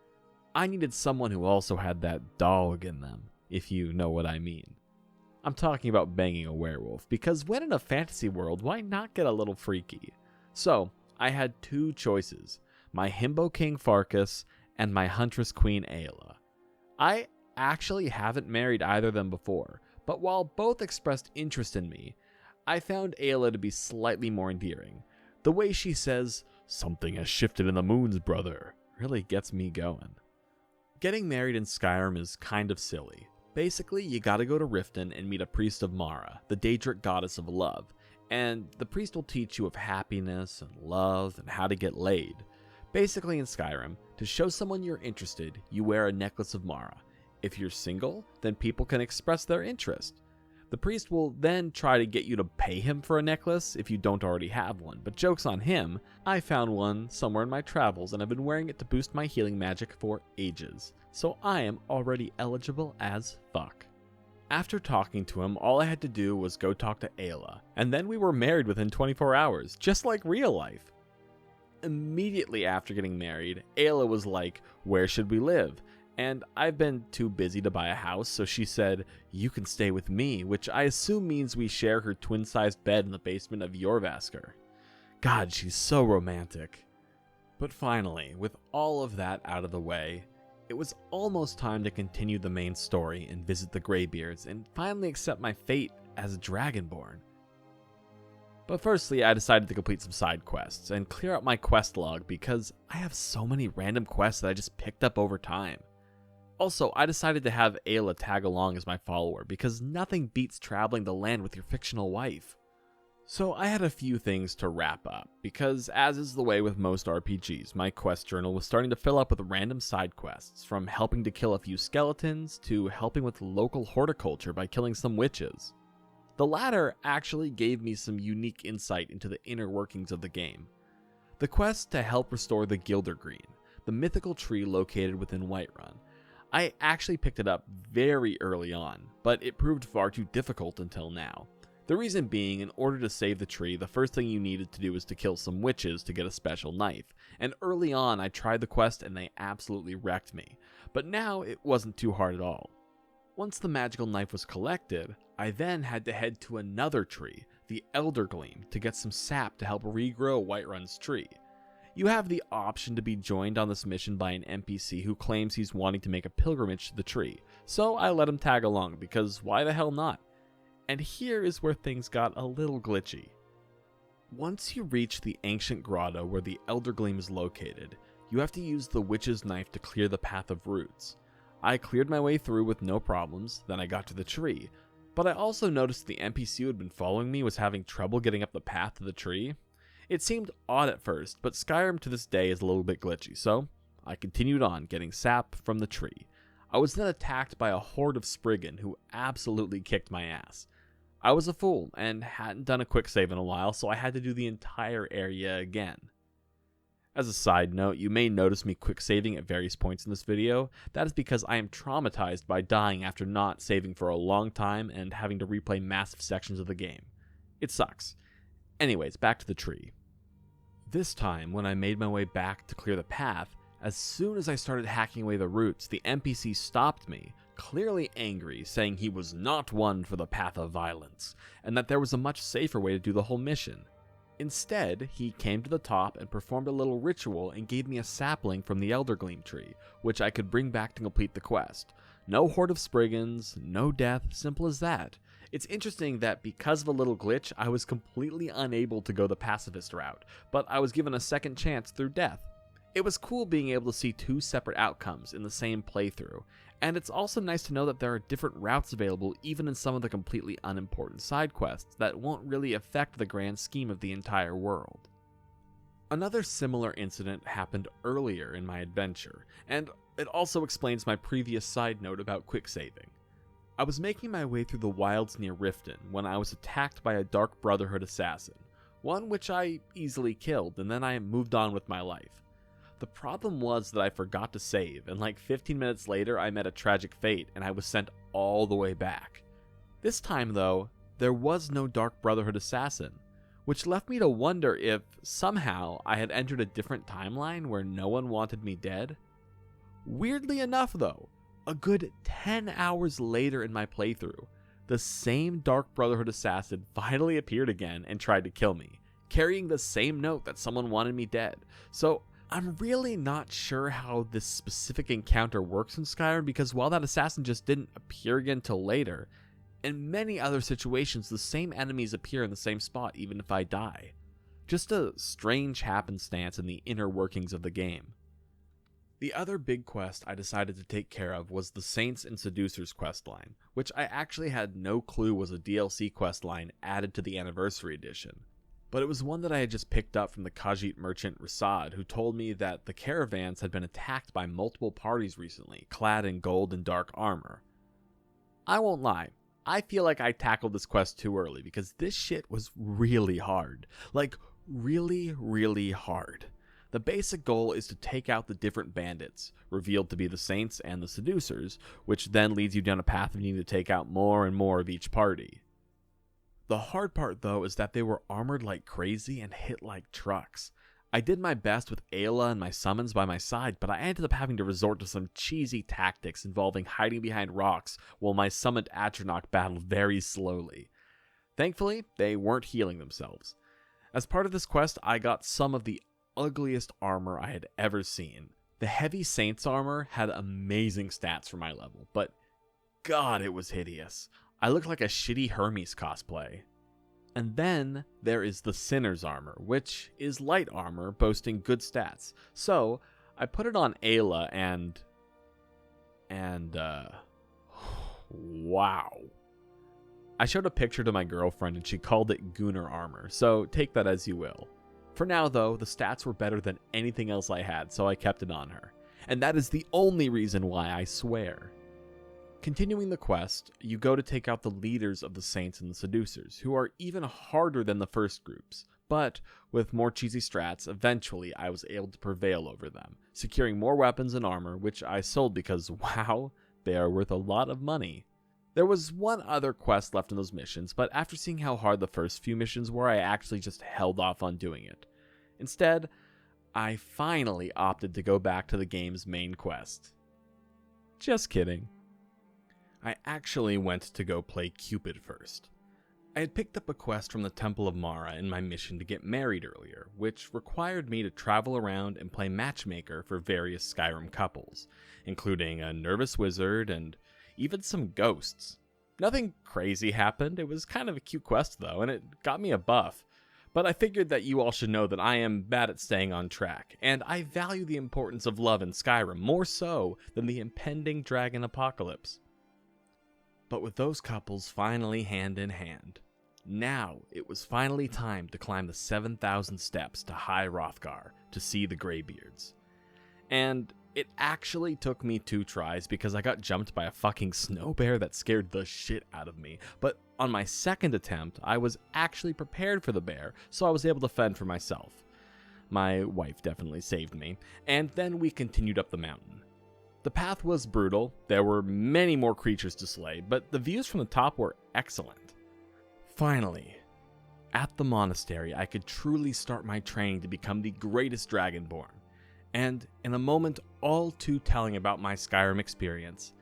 I needed someone who also had that dog in them, if you know what I mean. I'm talking about banging a werewolf, because when in a fantasy world, why not get a little freaky? So, I had 2 choices, my Himbo King Farkas and my Huntress Queen Aela. I actually haven't married either of them before, but while both expressed interest in me, I found Aela to be slightly more endearing. The way she says, "Something has shifted in the moons, brother," really gets me going. Getting married in Skyrim is kind of silly. Basically, you gotta go to Riften and meet a priest of Mara, the Daedric goddess of love, and the priest will teach you of happiness and love and how to get laid. Basically in Skyrim, to show someone you're interested, you wear a necklace of Mara. If you're single, then people can express their interest. The priest will then try to get you to pay him for a necklace if you don't already have one, but joke's on him, I found one somewhere in my travels and I've been wearing it to boost my healing magic for ages, so I am already eligible as fuck. After talking to him, all I had to do was go talk to Aela, and then we were married within 24 hours, just like real life. Immediately after getting married, Aela was like, "Where should we live?" And I've been too busy to buy a house, so she said, "You can stay with me," which I assume means we share her twin-sized bed in the basement of Jorvaskr. God, she's so romantic. But finally, with all of that out of the way, it was almost time to continue the main story and visit the Greybeards and finally accept my fate as a Dragonborn. But firstly, I decided to complete some side quests and clear out my quest log because I have so many random quests that I just picked up over time. Also, I decided to have Aela tag along as my follower because nothing beats traveling the land with your fictional wife. So I had a few things to wrap up because, as is the way with most RPGs, my quest journal was starting to fill up with random side quests, from helping to kill a few skeletons to helping with local horticulture by killing some witches. The latter actually gave me some unique insight into the inner workings of the game. The quest to help restore the Gildergreen, the mythical tree located within Whiterun. I actually picked it up very early on, but it proved far too difficult until now. The reason being, in order to save the tree, the first thing you needed to do was to kill some witches to get a special knife, and early on I tried the quest and they absolutely wrecked me, but now it wasn't too hard at all. Once the magical knife was collected, I then had to head to another tree, the Eldergleam, to get some sap to help regrow Whiterun's tree. You have the option to be joined on this mission by an NPC who claims he's wanting to make a pilgrimage to the tree, so I let him tag along because why the hell not? And here is where things got a little glitchy. Once you reach the ancient grotto where the Elder Gleam is located, you have to use the witch's knife to clear the path of roots. I cleared my way through with no problems, then I got to the tree, but I also noticed the NPC who had been following me was having trouble getting up the path to the tree. It seemed odd at first, but Skyrim to this day is a little bit glitchy, so I continued on getting sap from the tree. I was then attacked by a horde of Spriggan who absolutely kicked my ass. I was a fool and hadn't done a quick save in a while, so I had to do the entire area again. As a side note, you may notice me quick saving at various points in this video. That is because I am traumatized by dying after not saving for a long time and having to replay massive sections of the game. It sucks. Anyways, back to the tree. This time, when I made my way back to clear the path, as soon as I started hacking away the roots, the NPC stopped me, clearly angry, saying he was not one for the path of violence, and that there was a much safer way to do the whole mission. Instead, he came to the top and performed a little ritual and gave me a sapling from the Elder Gleam tree, which I could bring back to complete the quest. No horde of Spriggans, no death, simple as that. It's interesting that because of a little glitch, I was completely unable to go the pacifist route, but I was given a second chance through death. It was cool being able to see two separate outcomes in the same playthrough, and it's also nice to know that there are different routes available even in some of the completely unimportant side quests that won't really affect the grand scheme of the entire world. Another similar incident happened earlier in my adventure, and it also explains my previous side note about quick saving. I was making my way through the wilds near Riften when I was attacked by a Dark Brotherhood assassin, one which I easily killed, and then I moved on with my life. The problem was that I forgot to save, and like 15 minutes later I met a tragic fate and I was sent all the way back. This time though, there was no Dark Brotherhood assassin, which left me to wonder if somehow I had entered a different timeline where no one wanted me dead. Weirdly enough though, a good 10 hours later in my playthrough, the same Dark Brotherhood assassin finally appeared again and tried to kill me, carrying the same note that someone wanted me dead. So I'm really not sure how this specific encounter works in Skyrim, because while that assassin just didn't appear again till later, in many other situations the same enemies appear in the same spot even if I die. Just a strange happenstance in the inner workings of the game. The other big quest I decided to take care of was the Saints and Seducers questline, which I actually had no clue was a DLC questline added to the Anniversary Edition. But it was one that I had just picked up from the Khajiit merchant Rasad, who told me that the caravans had been attacked by multiple parties recently, clad in gold and dark armor. I won't lie, I feel like I tackled this quest too early, because this shit was really hard. Like, really, really hard. The basic goal is to take out the different bandits, revealed to be the Saints and the Seducers, which then leads you down a path of needing to take out more and more of each party. The hard part though is that they were armored like crazy and hit like trucks. I did my best with Ayla and my summons by my side, but I ended up having to resort to some cheesy tactics involving hiding behind rocks while my summoned Atronach battled very slowly. Thankfully, they weren't healing themselves. As part of this quest, I got some of the ugliest armor I had ever seen. The heavy Saints armor had amazing stats for my level, but god, it was hideous. I looked like a shitty Hermes cosplay. And then there is the Sinner's armor, which is light armor boasting good stats. So I put it on Ayla and wow. I showed a picture to my girlfriend and she called it Gunnar armor, so take that as you will. For now though, the stats were better than anything else I had, so I kept it on her. And that is the only reason why, I swear. Continuing the quest, you go to take out the leaders of the Saints and the Seducers, who are even harder than the first groups, but with more cheesy strats, eventually I was able to prevail over them, securing more weapons and armor, which I sold because, wow, they are worth a lot of money. There was one other quest left in those missions, but after seeing how hard the first few missions were, I actually just held off on doing it. Instead, I finally opted to go back to the game's main quest. Just kidding. I actually went to go play Cupid first. I had picked up a quest from the Temple of Mara in my mission to get married earlier, which required me to travel around and play matchmaker for various Skyrim couples, including a nervous wizard and even some ghosts. Nothing crazy happened, it was kind of a cute quest though, and it got me a buff. But I figured that you all should know that I am bad at staying on track, and I value the importance of love in Skyrim more so than the impending dragon apocalypse. But with those couples finally hand in hand, now it was finally time to climb the 7,000 steps to High Hrothgar to see the Greybeards. And it actually took me 2 tries because I got jumped by a fucking snow bear that scared the shit out of me. But on my second attempt, I was actually prepared for the bear, so I was able to fend for myself. My wife definitely saved me, and then we continued up the mountain. The path was brutal, there were many more creatures to slay, but the views from the top were excellent. Finally, at the monastery, I could truly start my training to become the greatest Dragonborn. And in a moment all too telling about my Skyrim experience,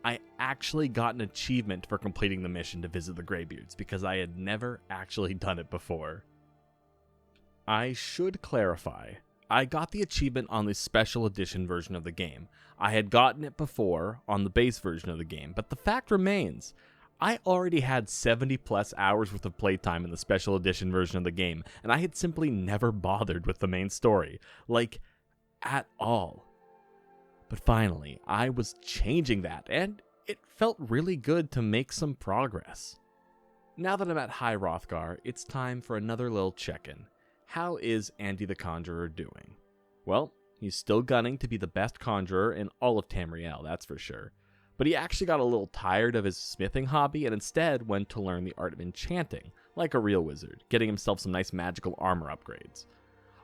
I actually got an achievement for completing the mission to visit the Greybeards because I had never actually done it before. I should clarify, I got the achievement on the special edition version of the game. I had gotten it before on the base version of the game, but the fact remains, I already had 70 plus hours worth of playtime in the special edition version of the game, and I had simply never bothered with the main story, like, at all. But finally, I was changing that, and it felt really good to make some progress. Now that I'm at High Hrothgar, it's time for another little check-in. How is Andy the Conjurer doing? Well, he's still gunning to be the best conjurer in all of Tamriel, that's for sure. But he actually got a little tired of his smithing hobby and instead went to learn the art of enchanting, like a real wizard, getting himself some nice magical armor upgrades.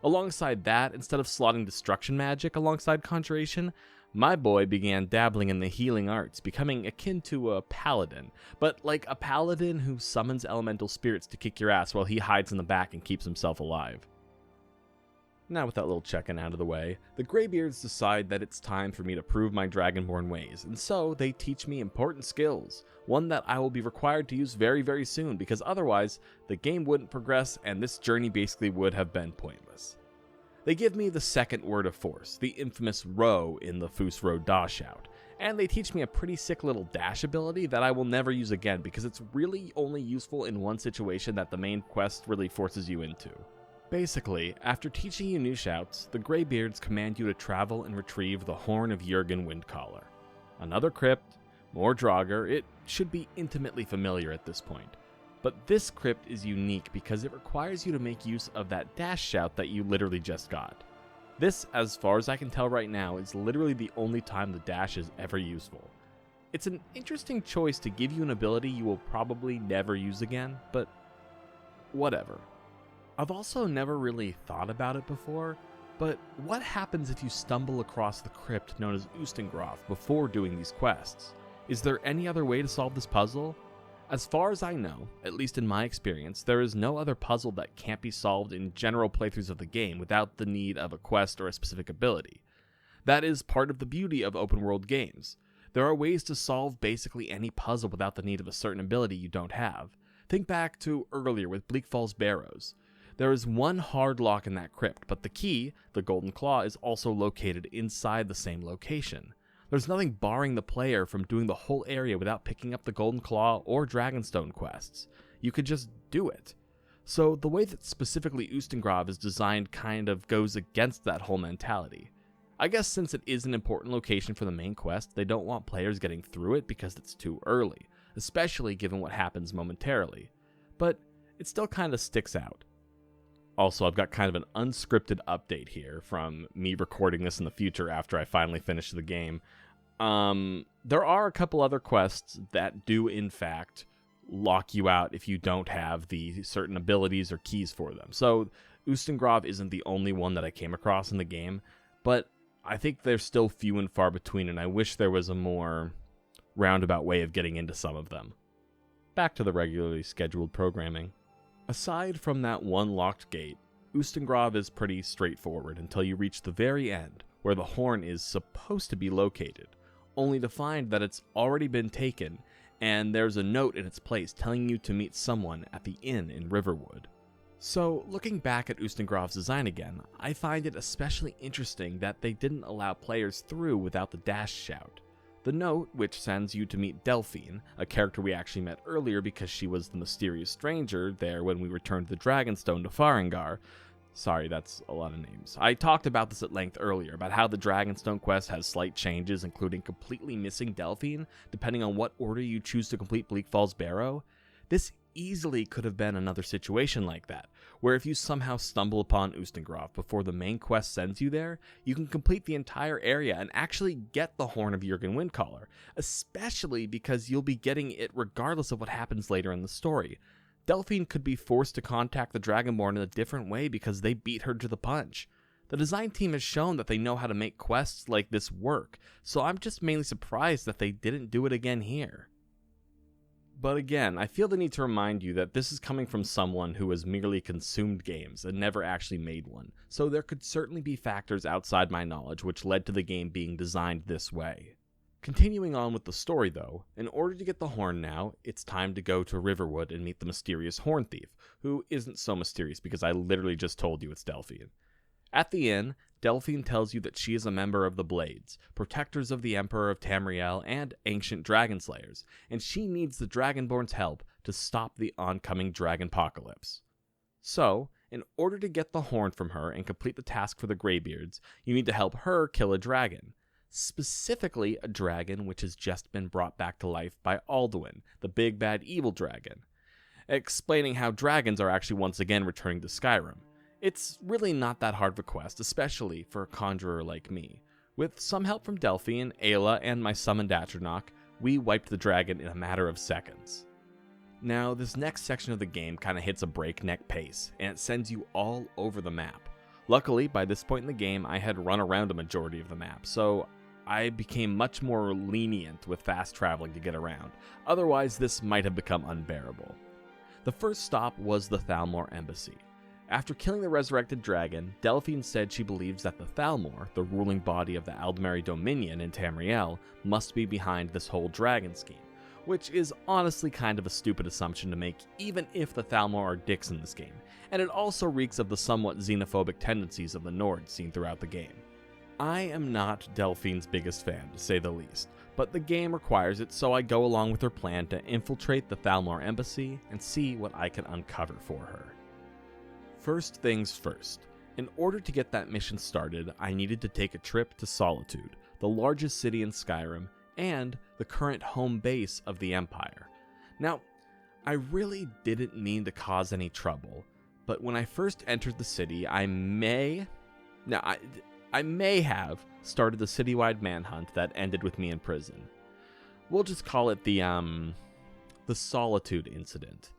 Alongside that, instead of slotting destruction magic alongside conjuration, my boy began dabbling in the healing arts, becoming akin to a paladin, but like a paladin who summons elemental spirits to kick your ass while he hides in the back and keeps himself alive. Now with that little check-in out of the way, the Greybeards decide that it's time for me to prove my Dragonborn ways, and so they teach me important skills, one that I will be required to use very, very soon, because otherwise, the game wouldn't progress and this journey basically would have been pointless. They give me the second word of force, the infamous row in the Fus Row dash out, and they teach me a pretty sick little dash ability that I will never use again because it's really only useful in one situation that the main quest really forces you into. Basically, after teaching you new shouts, the Greybeards command you to travel and retrieve the Horn of Jurgen Windcaller. Another crypt, more Draugr, it should be intimately familiar at this point. But this crypt is unique because it requires you to make use of that dash shout that you literally just got. This, as far as I can tell right now, is literally the only time the dash is ever useful. It's an interesting choice to give you an ability you will probably never use again, but whatever. I've also never really thought about it before, but what happens if you stumble across the crypt known as Ustengrav before doing these quests? Is there any other way to solve this puzzle? As far as I know, at least in my experience, there is no other puzzle that can't be solved in general playthroughs of the game without the need of a quest or a specific ability. That is part of the beauty of open world games. There are ways to solve basically any puzzle without the need of a certain ability you don't have. Think back to earlier with Bleak Falls Barrows. There is one hard lock in that crypt, but the key, the Golden Claw, is also located inside the same location. There's nothing barring the player from doing the whole area without picking up the Golden Claw or Dragonstone quests. You could just do it. So the way that specifically Ustengrav is designed kind of goes against that whole mentality. I guess since it is an important location for the main quest, they don't want players getting through it because it's too early, especially given what happens momentarily. But it still kind of sticks out. Also, I've got kind of an unscripted update here from me recording this in the future after I finally finish the game. There are a couple other quests that do, in fact, lock you out if you don't have the certain abilities or keys for them. So, Ustengrav isn't the only one that I came across in the game, but I think they're still few and far between, and I wish there was a more roundabout way of getting into some of them. Back to the regularly scheduled programming. Aside from that one locked gate, Ustengrav is pretty straightforward until you reach the very end, where the horn is supposed to be located, only to find that it's already been taken, and there's a note in its place telling you to meet someone at the inn in Riverwood. So, looking back at Ustengrav's design again, I find it especially interesting that they didn't allow players through without the dash shout. The note, which sends you to meet Delphine, a character we actually met earlier because she was the mysterious stranger there when we returned the Dragonstone to Farengar. Sorry, that's a lot of names. I talked about this at length earlier, about how the Dragonstone quest has slight changes, including completely missing Delphine, depending on what order you choose to complete Bleak Falls Barrow. This easily could have been another situation like that, where if you somehow stumble upon Ustengrav before the main quest sends you there, you can complete the entire area and actually get the Horn of Jurgen Windcaller, especially because you'll be getting it regardless of what happens later in the story. Delphine could be forced to contact the Dragonborn in a different way because they beat her to the punch. The design team has shown that they know how to make quests like this work, so I'm just mainly surprised that they didn't do it again here. But again, I feel the need to remind you that this is coming from someone who has merely consumed games and never actually made one, so there could certainly be factors outside my knowledge which led to the game being designed this way. Continuing on with the story though, in order to get the horn now, it's time to go to Riverwood and meet the mysterious horn thief, who isn't so mysterious because I literally just told you it's Delphine. At the inn, Delphine tells you that she is a member of the Blades, protectors of the Emperor of Tamriel and ancient dragon slayers, and she needs the Dragonborn's help to stop the oncoming dragonpocalypse. So, in order to get the horn from her and complete the task for the Greybeards, you need to help her kill a dragon. Specifically, a dragon which has just been brought back to life by Alduin, the big bad evil dragon, explaining how dragons are actually once again returning to Skyrim. It's really not that hard of a quest, especially for a conjurer like me. With some help from Delphine, Ayla, and my summoned Atronach, we wiped the dragon in a matter of seconds. Now, this next section of the game kinda hits a breakneck pace, and it sends you all over the map. Luckily, by this point in the game, I had run around a majority of the map, so I became much more lenient with fast traveling to get around. Otherwise, this might have become unbearable. The first stop was the Thalmor Embassy. After killing the resurrected dragon, Delphine said she believes that the Thalmor, the ruling body of the Aldmeri Dominion in Tamriel, must be behind this whole dragon scheme, which is honestly kind of a stupid assumption to make even if the Thalmor are dicks in this game, and it also reeks of the somewhat xenophobic tendencies of the Nords seen throughout the game. I am not Delphine's biggest fan, to say the least, but the game requires it, so I go along with her plan to infiltrate the Thalmor Embassy and see what I can uncover for her. First things first, in order to get that mission started, I needed to take a trip to Solitude, the largest city in Skyrim, and the current home base of the Empire. Now, I really didn't mean to cause any trouble, but when I first entered the city, I may have started the citywide manhunt that ended with me in prison. We'll just call it the Solitude incident.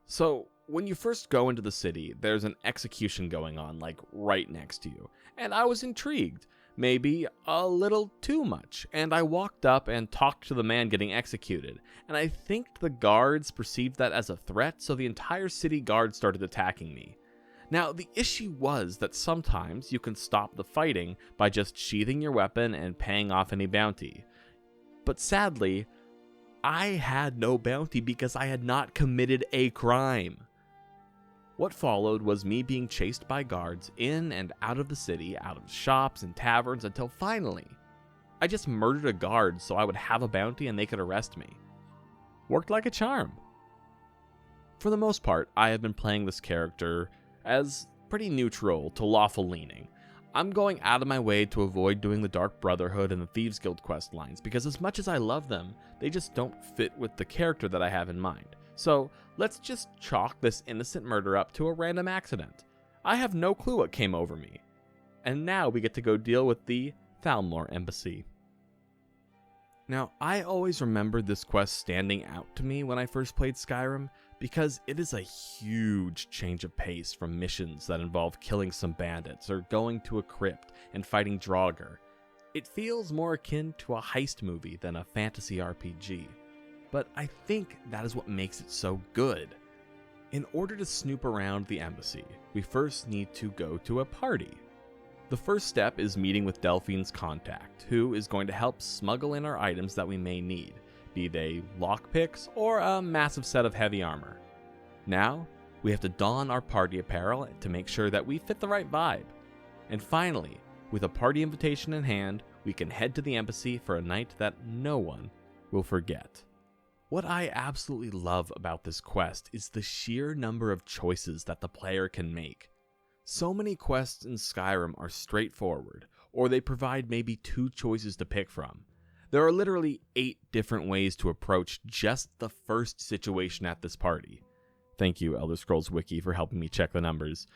So, when you first go into the city, there's an execution going on, like, right next to you. And I was intrigued. Maybe a little too much. And I walked up and talked to the man getting executed. And I think the guards perceived that as a threat, so the entire city guard started attacking me. Now, the issue was that sometimes you can stop the fighting by just sheathing your weapon and paying off any bounty. But sadly, I had no bounty because I had not committed a crime. What followed was me being chased by guards in and out of the city, out of shops and taverns, until finally, I just murdered a guard so I would have a bounty and they could arrest me. Worked like a charm. For the most part, I have been playing this character as pretty neutral to lawful leaning. I'm going out of my way to avoid doing the Dark Brotherhood and the Thieves Guild quest lines, because as much as I love them, they just don't fit with the character that I have in mind. So, let's just chalk this innocent murder up to a random accident. I have no clue what came over me. And now we get to go deal with the Thalmor Embassy. Now, I always remembered this quest standing out to me when I first played Skyrim, because it is a huge change of pace from missions that involve killing some bandits or going to a crypt and fighting Draugr. It feels more akin to a heist movie than a fantasy RPG. But I think that is what makes it so good. In order to snoop around the embassy, we first need to go to a party. The first step is meeting with Delphine's contact, who is going to help smuggle in our items that we may need. be they lockpicks or a massive set of heavy armor. Now, we have to don our party apparel to make sure that we fit the right vibe. And finally, with a party invitation in hand, we can head to the embassy for a night that no one will forget. What I absolutely love about this quest is the sheer number of choices that the player can make. So many quests in Skyrim are straightforward, or they provide maybe 2 choices to pick from. There are literally 8 different ways to approach just the first situation at this party. Thank you, Elder Scrolls Wiki, for helping me check the numbers.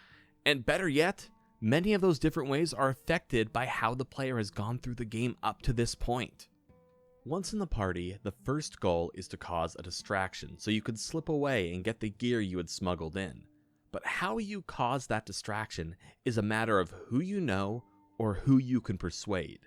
And better yet, many of those different ways are affected by how the player has gone through the game up to this point. Once in the party, the first goal is to cause a distraction so you could slip away and get the gear you had smuggled in. But how you cause that distraction is a matter of who you know or who you can persuade.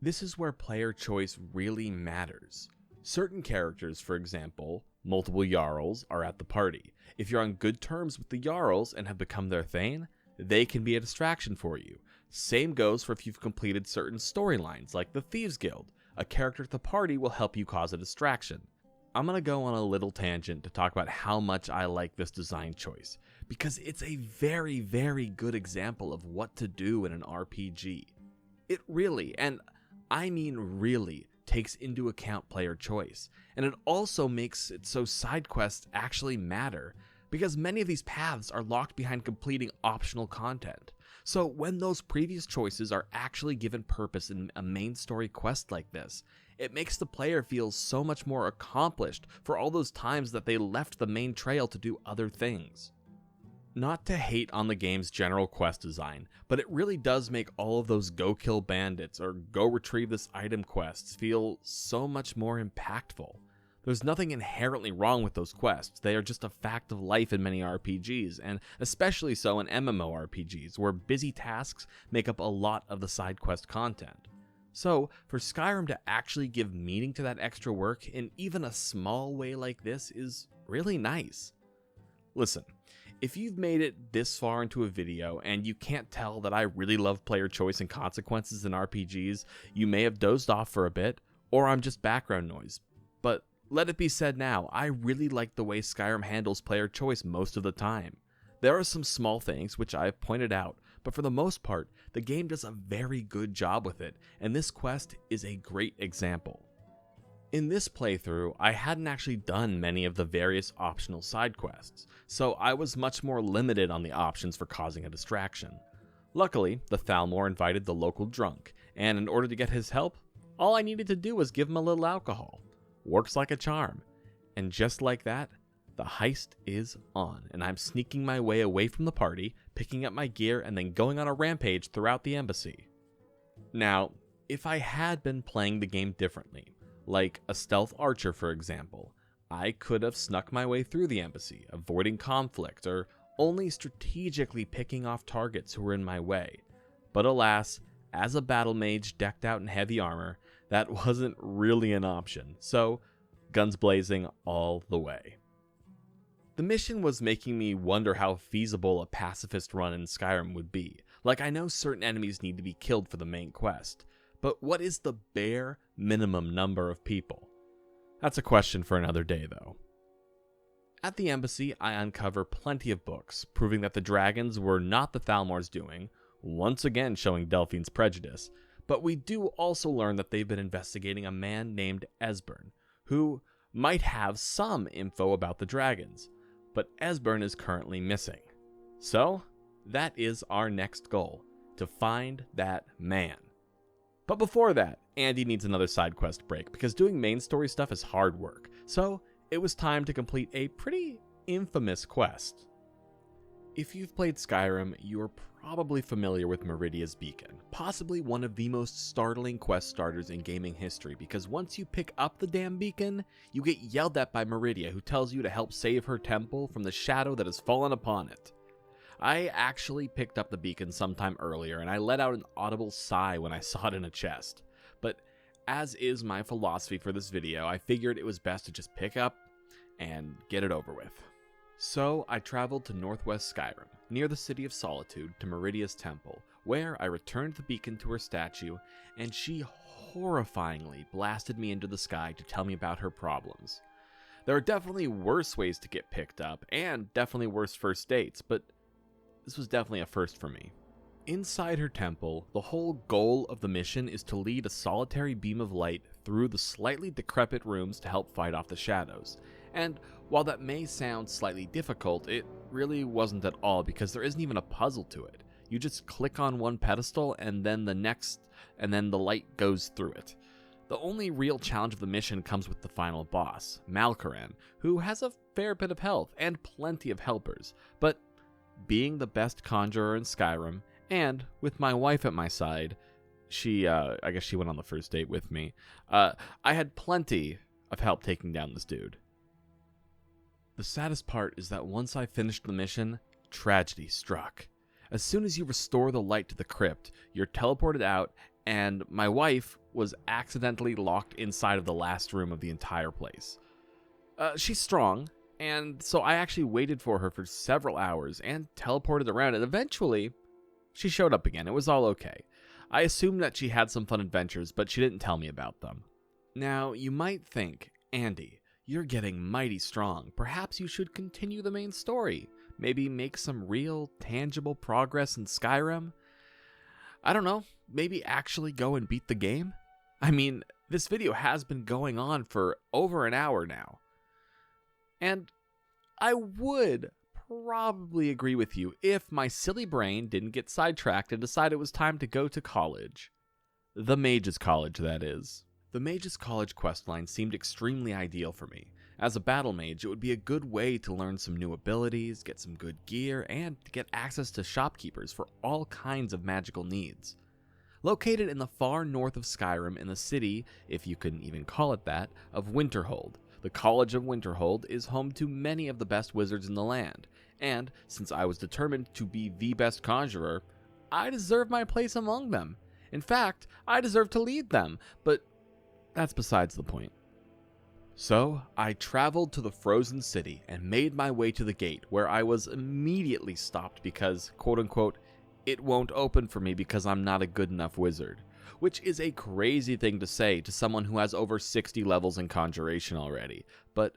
This is where player choice really matters. Certain characters, for example, multiple Jarls, are at the party. If you're on good terms with the Jarls and have become their Thane, they can be a distraction for you. Same goes for if you've completed certain storylines, like the Thieves Guild. A character at the party will help you cause a distraction. I'm going to go on a little tangent to talk about how much I like this design choice, because it's a very, very good example of what to do in an RPG. It really, and I mean really, takes into account player choice, and it also makes it so side quests actually matter, because many of these paths are locked behind completing optional content. So when those previous choices are actually given purpose in a main story quest like this, it makes the player feel so much more accomplished for all those times that they left the main trail to do other things. Not to hate on the game's general quest design, but it really does make all of those go kill bandits or go retrieve this item quests feel so much more impactful. There's nothing inherently wrong with those quests, they are just a fact of life in many RPGs, and especially so in MMORPGs, where busy tasks make up a lot of the side quest content. So, for Skyrim to actually give meaning to that extra work in even a small way like this is really nice. Listen, if you've made it this far into a video and you can't tell that I really love player choice and consequences in RPGs, you may have dozed off for a bit, or I'm just background noise. But let it be said now, I really like the way Skyrim handles player choice most of the time. There are some small things which I have pointed out, but for the most part, the game does a very good job with it, and this quest is a great example. In this playthrough, I hadn't actually done many of the various optional side quests, so I was much more limited on the options for causing a distraction. Luckily, the Thalmor invited the local drunk, and in order to get his help, all I needed to do was give him a little alcohol. Works like a charm. And just like that, the heist is on, and I'm sneaking my way away from the party, picking up my gear, and then going on a rampage throughout the embassy. Now, if I had been playing the game differently, like a stealth archer for example, I could have snuck my way through the embassy, avoiding conflict, or only strategically picking off targets who were in my way. But alas, as a battle mage decked out in heavy armor, that wasn't really an option, so guns blazing all the way. The mission was making me wonder how feasible a pacifist run in Skyrim would be. Like, I know certain enemies need to be killed for the main quest, but what is the bare minimum number of people? That's a question for another day, though. At the embassy, I uncover plenty of books, proving that the dragons were not the Thalmor's doing, once again showing Delphine's prejudice, but we do also learn that they've been investigating a man named Esbern, who might have some info about the dragons, but Esbern is currently missing. So, that is our next goal, to find that man. But before that, Andy needs another side quest break, because doing main story stuff is hard work, so it was time to complete a pretty infamous quest. If you've played Skyrim, you are probably familiar with Meridia's Beacon, possibly one of the most startling quest starters in gaming history, because once you pick up the damn beacon, you get yelled at by Meridia, who tells you to help save her temple from the shadow that has fallen upon it. I actually picked up the beacon sometime earlier, and I let out an audible sigh when I saw it in a chest. But as is my philosophy for this video, I figured it was best to just pick up and get it over with. So I traveled to northwest Skyrim, near the City of Solitude, to Meridia's temple, where I returned the beacon to her statue, and she horrifyingly blasted me into the sky to tell me about her problems. There are definitely worse ways to get picked up, and definitely worse first dates, but this was definitely a first for me. Inside her temple, the whole goal of the mission is to lead a solitary beam of light through the slightly decrepit rooms to help fight off the shadows. And while that may sound slightly difficult, it really wasn't at all because there isn't even a puzzle to it. You just click on one pedestal and then the next, and then the light goes through it. The only real challenge of the mission comes with the final boss, Malkaran, who has a fair bit of health and plenty of helpers, but being the best conjurer in Skyrim, and with my wife at my side, I guess she went on the first date with me, I had plenty of help taking down this dude. The saddest part is that once I finished the mission, tragedy struck. As soon as you restore the light to the crypt, you're teleported out, and my wife was accidentally locked inside of the last room of the entire place. She's strong, and so I actually waited for her for several hours and teleported around, and eventually she showed up again. It was all okay. I assumed that she had some fun adventures, but she didn't tell me about them. Now, you might think, Andy, you're getting mighty strong. Perhaps you should continue the main story. Maybe make some real, tangible progress in Skyrim? I don't know. Maybe actually go and beat the game? I mean, this video has been going on for over an hour now. And I would probably agree with you if my silly brain didn't get sidetracked and decide it was time to go to college. The Mage's College, that is. The Mage's College questline seemed extremely ideal for me. As a battle mage, it would be a good way to learn some new abilities, get some good gear, and to get access to shopkeepers for all kinds of magical needs. Located in the far north of Skyrim in the city, if you can even call it that, of Winterhold, the College of Winterhold is home to many of the best wizards in the land, and since I was determined to be the best conjurer, I deserve my place among them. In fact, I deserve to lead them, but that's besides the point. So, I traveled to the frozen city and made my way to the gate, where I was immediately stopped because, quote-unquote, it won't open for me because I'm not a good enough wizard. Which is a crazy thing to say to someone who has over 60 levels in conjuration already, but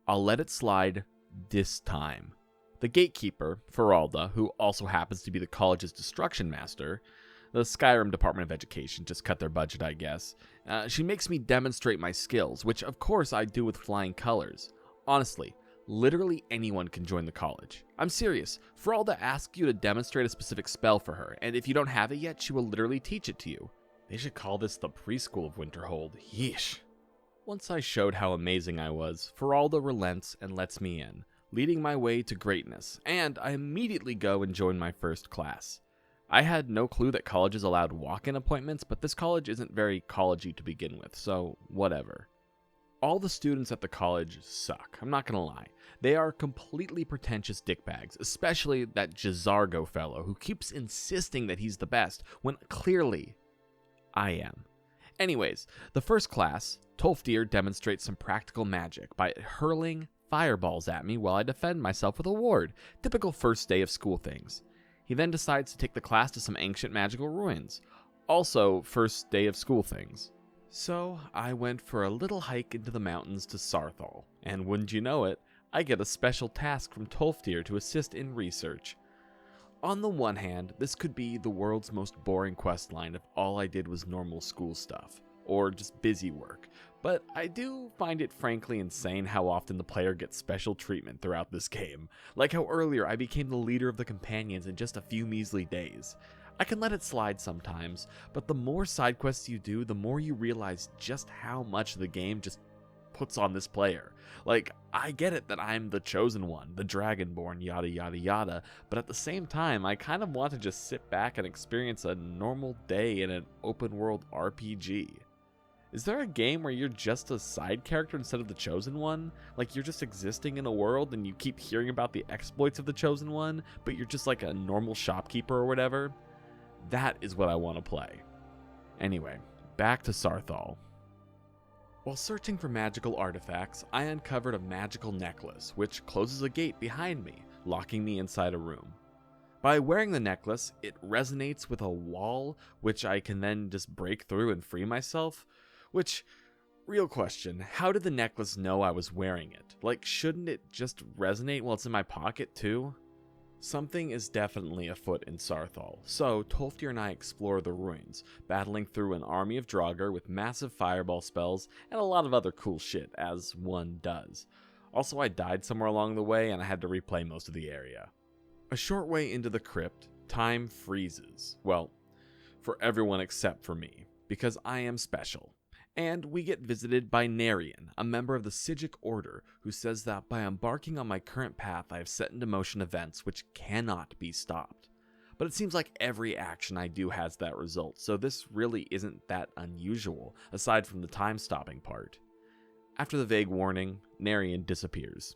I'll let it slide this time. The gatekeeper, Feralda, who also happens to be the college's destruction master, the Skyrim Department of Education just cut their budget, I guess. She makes me demonstrate my skills, which of course I do with flying colors. Honestly, literally anyone can join the college. I'm serious. Feralda asks you to demonstrate a specific spell for her, and if you don't have it yet, she will literally teach it to you. They should call this the preschool of Winterhold. Yeesh. Once I showed how amazing I was, Feralda relents and lets me in, leading my way to greatness, and I immediately go and join my first class. I had no clue that colleges allowed walk-in appointments, but this college isn't very college-y to begin with, so whatever. All the students at the college suck, I'm not gonna lie. They are completely pretentious dickbags, especially that Jazargo fellow who keeps insisting that he's the best, when clearly I am. Anyways, the first class, Tolfdir demonstrates some practical magic by hurling fireballs at me while I defend myself with a ward, typical first day of school things. He then decides to take the class to some ancient magical ruins, also first day of school things. So I went for a little hike into the mountains to Sarthal, and wouldn't you know it, I get a special task from Tolfdir to assist in research. On the one hand, this could be the world's most boring questline if all I did was normal school stuff, or just busy work, but I do find it frankly insane how often the player gets special treatment throughout this game, like how earlier I became the leader of the companions in just a few measly days. I can let it slide sometimes, but the more side quests you do, the more you realize just how much the game just puts on this player. Like, I get it that I'm the chosen one, the Dragonborn, yada yada yada, but at the same time, I kind of want to just sit back and experience a normal day in an open world RPG. Is there a game where you're just a side character instead of the chosen one? Like you're just existing in a world and you keep hearing about the exploits of the chosen one, but you're just like a normal shopkeeper or whatever? That is what I want to play. Anyway, back to Sarthal. While searching for magical artifacts, I uncovered a magical necklace, which closes a gate behind me, locking me inside a room. By wearing the necklace, it resonates with a wall, which I can then just break through and free myself. Which, real question, how did the necklace know I was wearing it? Like, shouldn't it just resonate while it's in my pocket too? Something is definitely afoot in Saarthal, so Tolfdir and I explore the ruins, battling through an army of Draugr with massive fireball spells and a lot of other cool shit, as one does. Also, I died somewhere along the way and I had to replay most of the area. A short way into the crypt, time freezes. Well, for everyone except for me, because I am special. And we get visited by Narian, a member of the Psijic Order, who says that by embarking on my current path I have set into motion events which cannot be stopped. But it seems like every action I do has that result, so this really isn't that unusual, aside from the time-stopping part. After the vague warning, Narian disappears.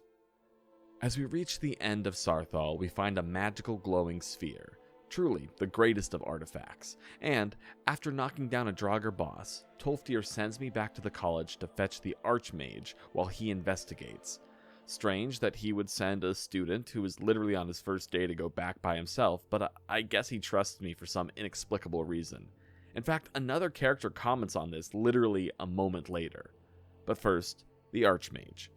As we reach the end of Saarthal, we find a magical glowing sphere. Truly, the greatest of artifacts. And, after knocking down a Draugr boss, Tolfdir sends me back to the college to fetch the Archmage while he investigates. Strange that he would send a student who is literally on his first day to go back by himself, but I guess he trusts me for some inexplicable reason. In fact, another character comments on this literally a moment later. But first, the Archmage.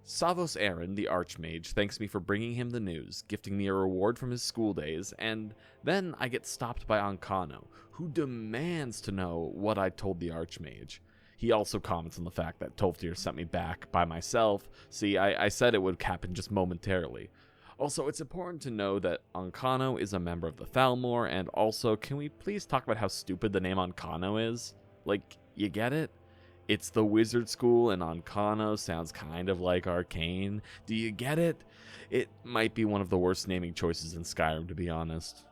Savos Aaron, the Archmage, thanks me for bringing him the news, gifting me a reward from his school days, and then I get stopped by Ancano, who demands to know what I told the Archmage. He also comments on the fact that Tolfdir sent me back by myself. See, I said it would happen just momentarily. Also, it's important to know that Ancano is a member of the Thalmor, and also, can we please talk about how stupid the name Ancano is? Like, you get it? It's the wizard school, and Ancano sounds kind of like arcane. Do you get it? It might be one of the worst naming choices in Skyrim, to be honest.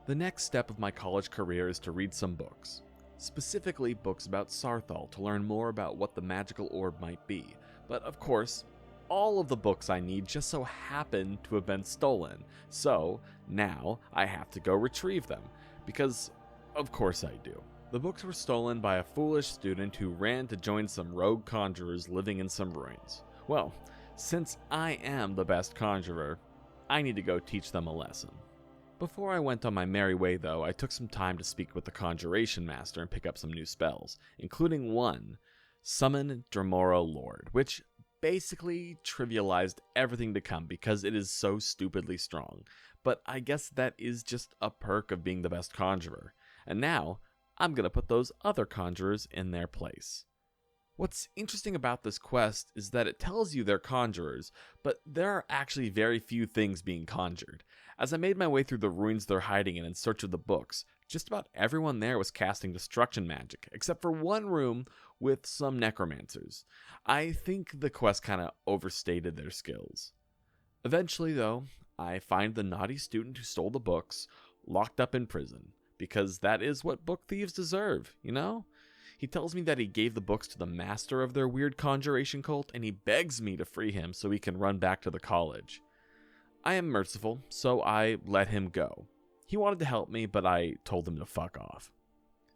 The next step of my college career is to read some books. Specifically, books about Saarthal to learn more about what the magical orb might be. But of course, all of the books I need just so happen to have been stolen. So, now I have to go retrieve them. Because, of course I do. The books were stolen by a foolish student who ran to join some rogue conjurers living in some ruins. Well, since I am the best conjurer, I need to go teach them a lesson. Before I went on my merry way though, I took some time to speak with the Conjuration Master and pick up some new spells, including one, Summon Dremora Lord, which basically trivialized everything to come because it is so stupidly strong. But I guess that is just a perk of being the best conjurer. And now, I'm going to put those other conjurers in their place. What's interesting about this quest is that it tells you they're conjurers, but there are actually very few things being conjured. As I made my way through the ruins they're hiding in search of the books, just about everyone there was casting destruction magic, except for one room with some necromancers. I think the quest kind of overstated their skills. Eventually, though, I find the naughty student who stole the books locked up in prison. Because that is what book thieves deserve, you know? He tells me that he gave the books to the master of their weird conjuration cult, and he begs me to free him so he can run back to the college. I am merciful, so I let him go. He wanted to help me, but I told him to fuck off.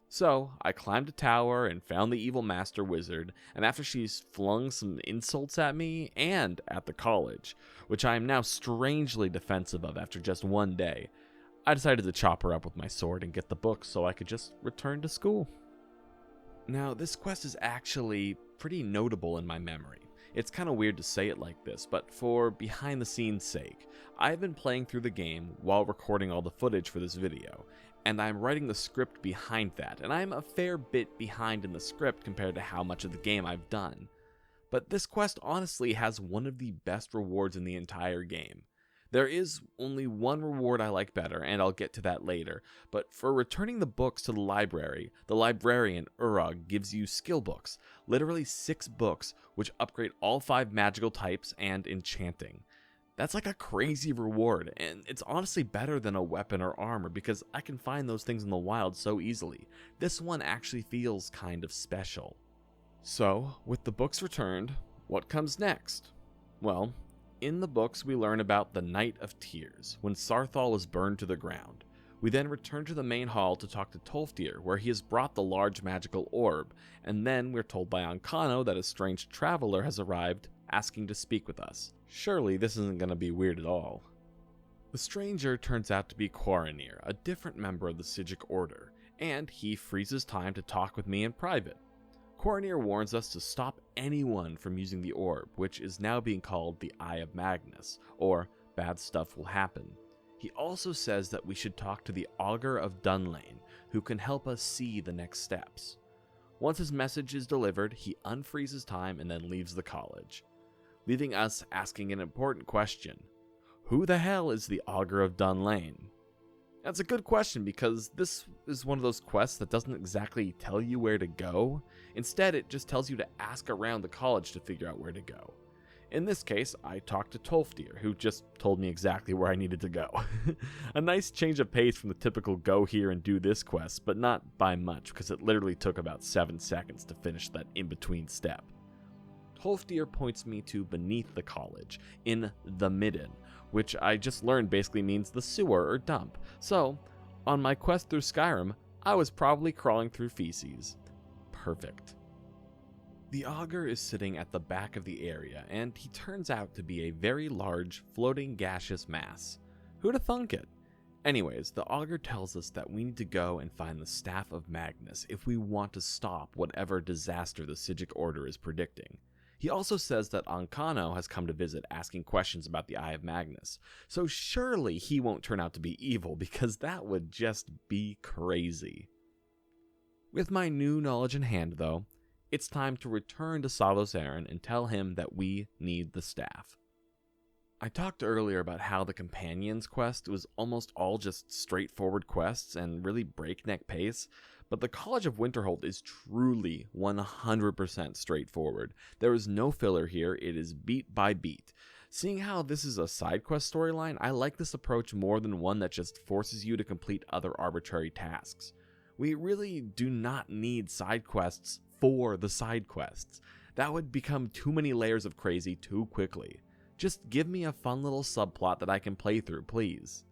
So, I climbed a tower and found the evil master wizard, and after she's flung some insults at me and at the college, which I am now strangely defensive of after just one day, I decided to chop her up with my sword and get the books so I could just return to school. Now, this quest is actually pretty notable in my memory. It's kind of weird to say it like this, but for behind the scenes sake, I've been playing through the game while recording all the footage for this video, and I'm writing the script behind that, and I'm a fair bit behind in the script compared to how much of the game I've done. But this quest honestly has one of the best rewards in the entire game. There is only one reward I like better, and I'll get to that later, but for returning the books to the library, the librarian, Urag, gives you skill books, literally 6 books, which upgrade all 5 magical types and enchanting. That's like a crazy reward, and it's honestly better than a weapon or armor because I can find those things in the wild so easily. This one actually feels kind of special. So, with the books returned, what comes next? Well, in the books, we learn about the Night of Tears, when Saarthal was burned to the ground. We then return to the main hall to talk to Tolfdir, where he has brought the large magical orb, and then we're told by Ancano that a strange traveler has arrived, asking to speak with us. Surely this isn't going to be weird at all. The stranger turns out to be Quaranir, a different member of the Psijic Order, and he freezes time to talk with me in private. Quaranir warns us to stop anyone from using the orb, which is now being called the Eye of Magnus, or bad stuff will happen. He also says that we should talk to the Augur of Dunlane, who can help us see the next steps. Once his message is delivered, he unfreezes time and then leaves the college, leaving us asking an important question. Who the hell is the Augur of Dunlane? That's a good question because this is one of those quests that doesn't exactly tell you where to go. Instead, it just tells you to ask around the college to figure out where to go. In this case, I talked to Tolfdir, who just told me exactly where I needed to go. A nice change of pace from the typical go here and do this quest, but not by much because it literally took about 7 seconds to finish that in-between step. Tolfdir points me to beneath the college, in the Midden, which I just learned basically means the sewer or dump. So, on my quest through Skyrim, I was probably crawling through feces. Perfect. The Augur is sitting at the back of the area, and he turns out to be a very large, floating gaseous mass. Who'da thunk it? Anyways, the Augur tells us that we need to go and find the Staff of Magnus if we want to stop whatever disaster the Psijic Order is predicting. He also says that Ancano has come to visit asking questions about the Eye of Magnus, so surely he won't turn out to be evil because that would just be crazy. With my new knowledge in hand though, it's time to return to Savos Aren and tell him that we need the staff. I talked earlier about how the Companions quest was almost all just straightforward quests and really breakneck pace, but the College of Winterhold is truly 100% straightforward. There is no filler here, it is beat by beat. Seeing how this is a side quest storyline, I like this approach more than one that just forces you to complete other arbitrary tasks. We really do not need side quests for the side quests. That would become too many layers of crazy too quickly. Just give me a fun little subplot that I can play through, please.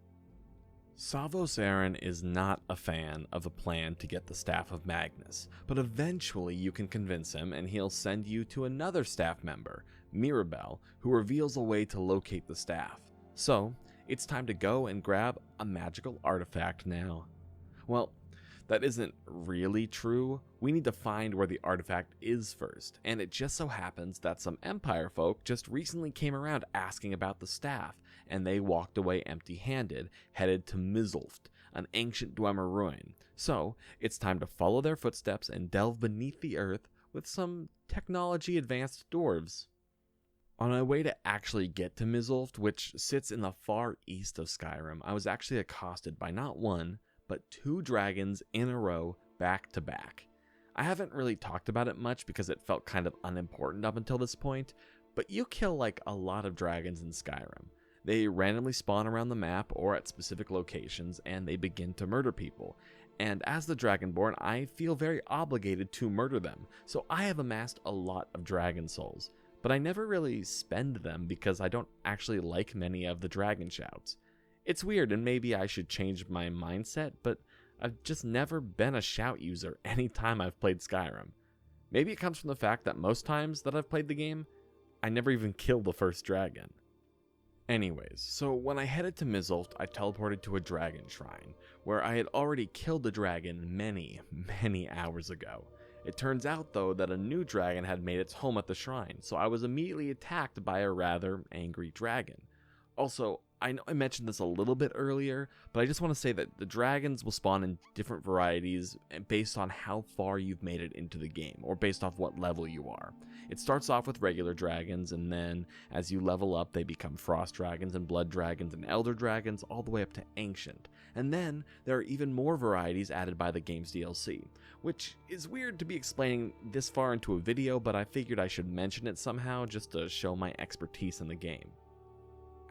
Savos Aren is not a fan of the plan to get the Staff of Magnus, but eventually you can convince him and he'll send you to another staff member, Mirabelle, who reveals a way to locate the staff. So, it's time to go and grab a magical artifact now. Well, that isn't really true. We need to find where the artifact is first, and it just so happens that some Empire folk just recently came around asking about the staff, and they walked away empty-handed, headed to Mizulft, an ancient Dwemer ruin. So, it's time to follow their footsteps and delve beneath the earth with some technology-advanced dwarves. On my way to actually get to Mizulft, which sits in the far east of Skyrim, I was actually accosted by not one, but 2 dragons in a row, back to back. I haven't really talked about it much because it felt kind of unimportant up until this point, but you kill like a lot of dragons in Skyrim. They randomly spawn around the map or at specific locations, and they begin to murder people. And as the Dragonborn, I feel very obligated to murder them, so I have amassed a lot of dragon souls. But I never really spend them because I don't actually like many of the dragon shouts. It's weird, and maybe I should change my mindset, but I've just never been a shout user any time I've played Skyrim. Maybe it comes from the fact that most times that I've played the game, I never even killed the first dragon. Anyways, so when I headed to Mizulft, I teleported to a dragon shrine, where I had already killed the dragon many hours ago. It turns out though that a new dragon had made its home at the shrine, so I was immediately attacked by a rather angry dragon. Also, I know I mentioned this a little bit earlier, but I just want to say that the dragons will spawn in different varieties based on how far you've made it into the game, or based off what level you are. It starts off with regular dragons, and then as you level up, they become frost dragons and blood dragons and elder dragons, all the way up to ancient. And then there are even more varieties added by the game's DLC, which is weird to be explaining this far into a video, but I figured I should mention it somehow just to show my expertise in the game.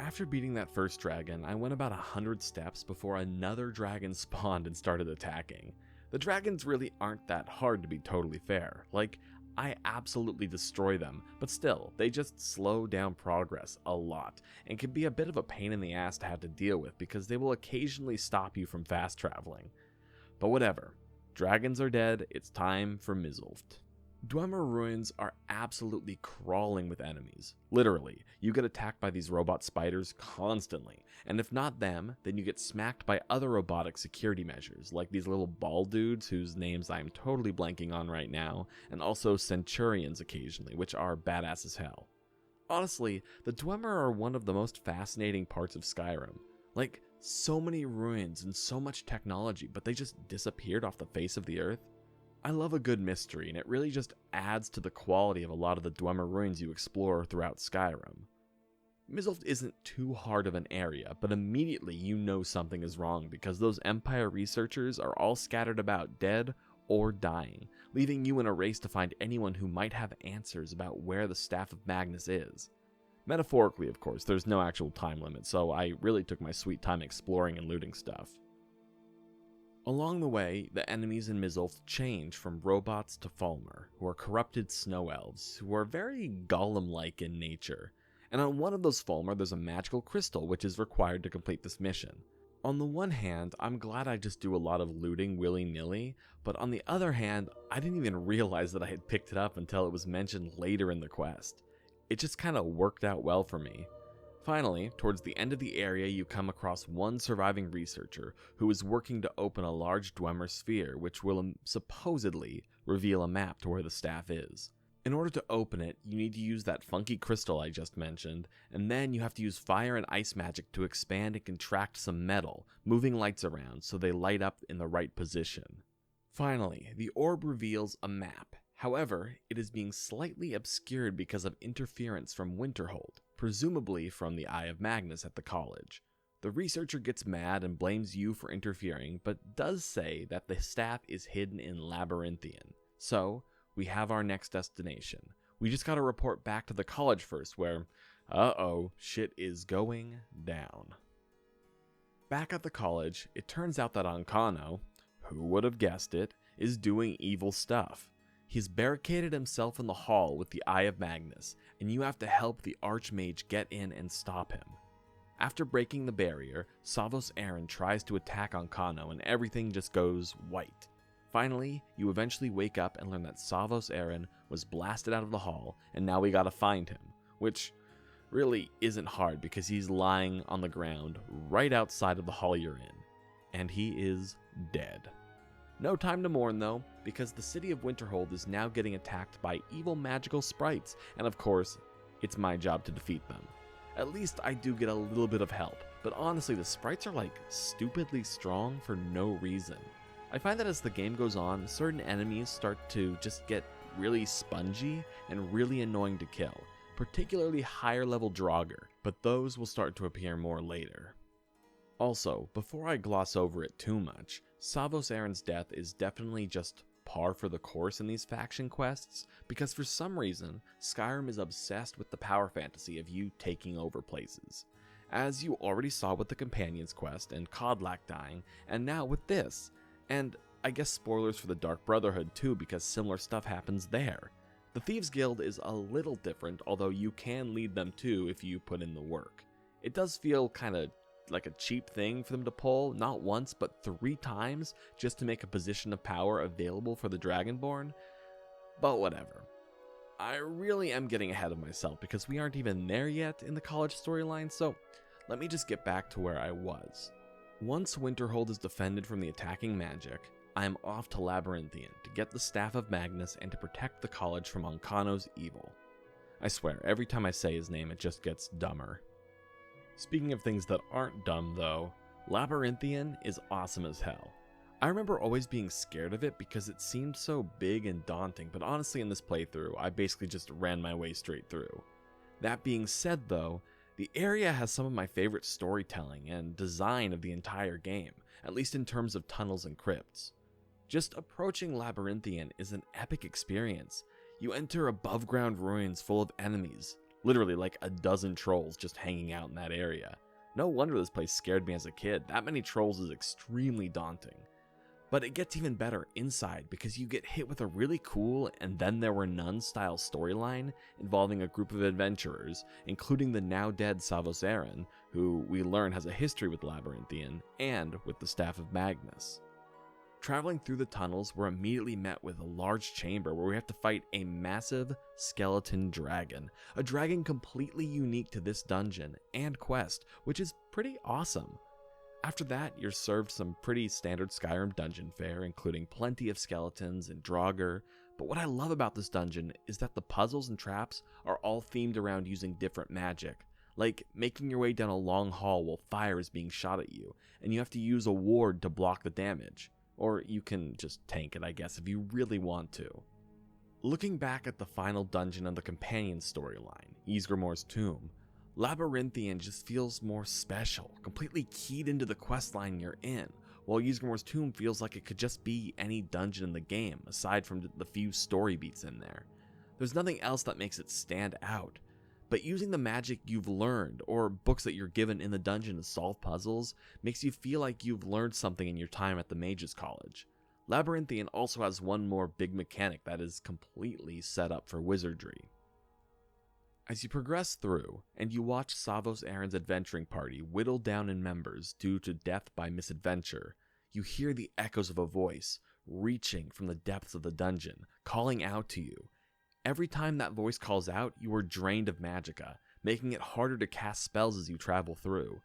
After beating that first dragon, I went about 100 steps before another dragon spawned and started attacking. The dragons really aren't that hard to be totally fair. Like, I absolutely destroy them, but still, they just slow down progress a lot, and can be a bit of a pain in the ass to have to deal with because they will occasionally stop you from fast traveling. But whatever. Dragons are dead, it's time for Mizulft. Dwemer ruins are absolutely crawling with enemies. Literally, you get attacked by these robot spiders constantly, and if not them, then you get smacked by other robotic security measures, like these little ball dudes whose names I'm totally blanking on right now, and also centurions occasionally, which are badass as hell. Honestly, the Dwemer are one of the most fascinating parts of Skyrim. Like, so many ruins and so much technology, but they just disappeared off the face of the earth. I love a good mystery, and it really just adds to the quality of a lot of the Dwemer ruins you explore throughout Skyrim. Mizulft isn't too hard of an area, but immediately you know something is wrong because those Empire researchers are all scattered about dead or dying, leaving you in a race to find anyone who might have answers about where the Staff of Magnus is. Metaphorically, of course, there's no actual time limit, so I really took my sweet time exploring and looting stuff. Along the way, the enemies in Mizulft change from robots to Falmer, who are corrupted snow elves, who are very golem-like in nature. And on one of those Falmer, there's a magical crystal which is required to complete this mission. On the one hand, I'm glad I just do a lot of looting willy-nilly, but on the other hand, I didn't even realize that I had picked it up until it was mentioned later in the quest. It just kinda worked out well for me. Finally, towards the end of the area, you come across one surviving researcher who is working to open a large Dwemer sphere, which will supposedly reveal a map to where the staff is. In order to open it, you need to use that funky crystal I just mentioned, and then you have to use fire and ice magic to expand and contract some metal, moving lights around so they light up in the right position. Finally, the orb reveals a map. However, it is being slightly obscured because of interference from Winterhold, presumably from the Eye of Magnus at the college. The researcher gets mad and blames you for interfering, but does say that the staff is hidden in Labyrinthian. So, we have our next destination. We just gotta report back to the college first, where, shit is going down. Back at the college, it turns out that Ancano, who would have guessed it, is doing evil stuff. He's barricaded himself in the hall with the Eye of Magnus, and you have to help the Archmage get in and stop him. After breaking the barrier, Savos Aren tries to attack Ancano and everything just goes white. Finally, you eventually wake up and learn that Savos Aren was blasted out of the hall, and now we gotta find him, which really isn't hard because he's lying on the ground right outside of the hall you're in, and he is dead. No time to mourn though, because the city of Winterhold is now getting attacked by evil magical sprites, and of course, it's my job to defeat them. At least I do get a little bit of help, but honestly the sprites are like stupidly strong for no reason. I find that as the game goes on, certain enemies start to just get really spongy and really annoying to kill, particularly higher level Draugr, but those will start to appear more later. Also, before I gloss over it too much, Savos Aren's death is definitely just par for the course in these faction quests, because for some reason, Skyrim is obsessed with the power fantasy of you taking over places. As you already saw with the Companions quest and Kodlak dying, and now with this. And I guess spoilers for the Dark Brotherhood too, because similar stuff happens there. The Thieves Guild is a little different, although you can lead them too if you put in the work. It does feel kinda like a cheap thing for them to pull, not once, but 3 times, just to make a position of power available for the Dragonborn. But whatever. I really am getting ahead of myself because we aren't even there yet in the college storyline, so let me just get back to where I was. Once Winterhold is defended from the attacking magic, I am off to Labyrinthian to get the Staff of Magnus and to protect the college from Ancano's evil. I swear, every time I say his name it just gets dumber. Speaking of things that aren't dumb though, Labyrinthian is awesome as hell. I remember always being scared of it because it seemed so big and daunting, but honestly in this playthrough, I basically just ran my way straight through. That being said though, the area has some of my favorite storytelling and design of the entire game, at least in terms of tunnels and crypts. Just approaching Labyrinthian is an epic experience. You enter above ground ruins full of enemies, literally like a dozen trolls just hanging out in that area. No wonder this place scared me as a kid, that many trolls is extremely daunting. But it gets even better inside because you get hit with a really cool and then there were none style storyline involving a group of adventurers, including the now dead Savos Aren, who we learn has a history with Labyrinthian and with the Staff of Magnus. Traveling through the tunnels, we're immediately met with a large chamber where we have to fight a massive skeleton dragon. A dragon completely unique to this dungeon and quest, which is pretty awesome. After that, you're served some pretty standard Skyrim dungeon fare, including plenty of skeletons and Draugr, but what I love about this dungeon is that the puzzles and traps are all themed around using different magic, like making your way down a long hall while fire is being shot at you, and you have to use a ward to block the damage. Or you can just tank it, I guess, if you really want to. Looking back at the final dungeon of the companion storyline, Ysgramor's Tomb, Labyrinthian just feels more special, completely keyed into the questline you're in, while Ysgramor's Tomb feels like it could just be any dungeon in the game, aside from the few story beats in there. There's nothing else that makes it stand out, but using the magic you've learned, or books that you're given in the dungeon to solve puzzles, makes you feel like you've learned something in your time at the Mage's College. Labyrinthian also has one more big mechanic that is completely set up for wizardry. As you progress through, and you watch Savos Aran's adventuring party whittle down in members due to death by misadventure, you hear the echoes of a voice, reaching from the depths of the dungeon, calling out to you. Every time that voice calls out, you are drained of magicka, making it harder to cast spells as you travel through.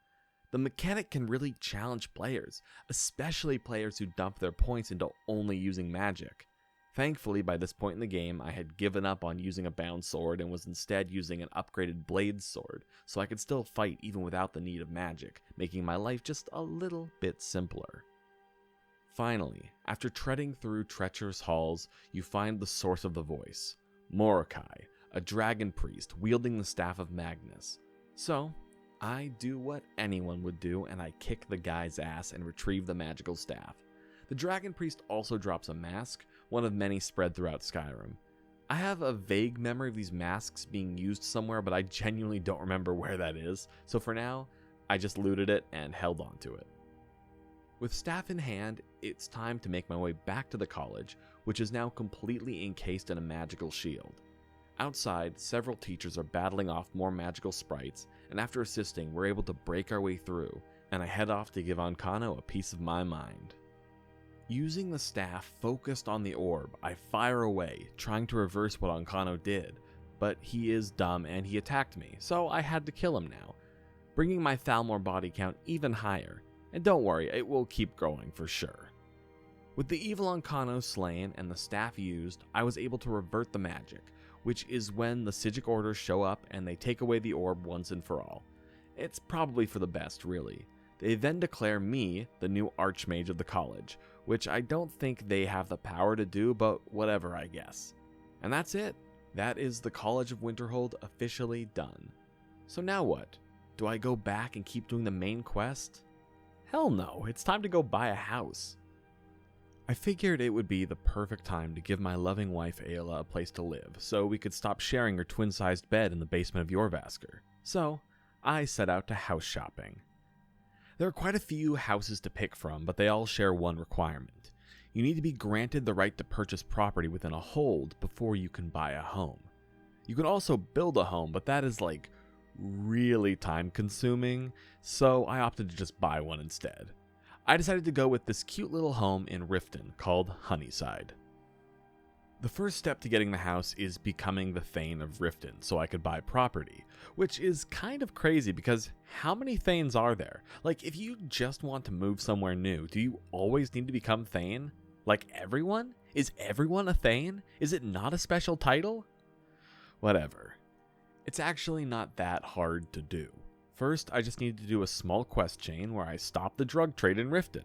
The mechanic can really challenge players, especially players who dump their points into only using magic. Thankfully, by this point in the game, I had given up on using a bound sword and was instead using an upgraded blade sword, so I could still fight even without the need of magic, making my life just a little bit simpler. Finally, after treading through treacherous halls, you find the source of the voice, Morikai, a dragon priest wielding the Staff of Magnus. So, I do what anyone would do and I kick the guy's ass and retrieve the magical staff. The dragon priest also drops a mask, one of many spread throughout Skyrim. I have a vague memory of these masks being used somewhere, but I genuinely don't remember where that is, so for now, I just looted it and held on to it. With staff in hand, it's time to make my way back to the college, which is now completely encased in a magical shield. Outside, several teachers are battling off more magical sprites, and after assisting, we're able to break our way through, and I head off to give Ancano a piece of my mind. Using the staff focused on the orb, I fire away, trying to reverse what Ancano did, but he is dumb and he attacked me, so I had to kill him now, bringing my Thalmor body count even higher, and don't worry, it will keep growing for sure. With the evil Ancano slain and the staff used, I was able to revert the magic, which is when the Psijic orders show up and they take away the orb once and for all. It's probably for the best, really. They then declare me the new Archmage of the college, which I don't think they have the power to do, but whatever, I guess. And that's it. That is the College of Winterhold officially done. So now what? Do I go back and keep doing the main quest? Hell no, it's time to go buy a house. I figured it would be the perfect time to give my loving wife Ayla a place to live, so we could stop sharing her twin-sized bed in the basement of Jorvaskr. So, I set out to house shopping. There are quite a few houses to pick from, but they all share one requirement. You need to be granted the right to purchase property within a hold before you can buy a home. You can also build a home, but that is like really time consuming, so I opted to just buy one instead. I decided to go with this cute little home in Riften called Honeyside. The first step to getting the house is becoming the Thane of Riften so I could buy property, which is kind of crazy because how many Thanes are there? Like, if you just want to move somewhere new, do you always need to become Thane? Like everyone? Is everyone a Thane? Is it not a special title? Whatever. It's actually not that hard to do. First, I just needed to do a small quest chain where I stopped the drug trade in Riften.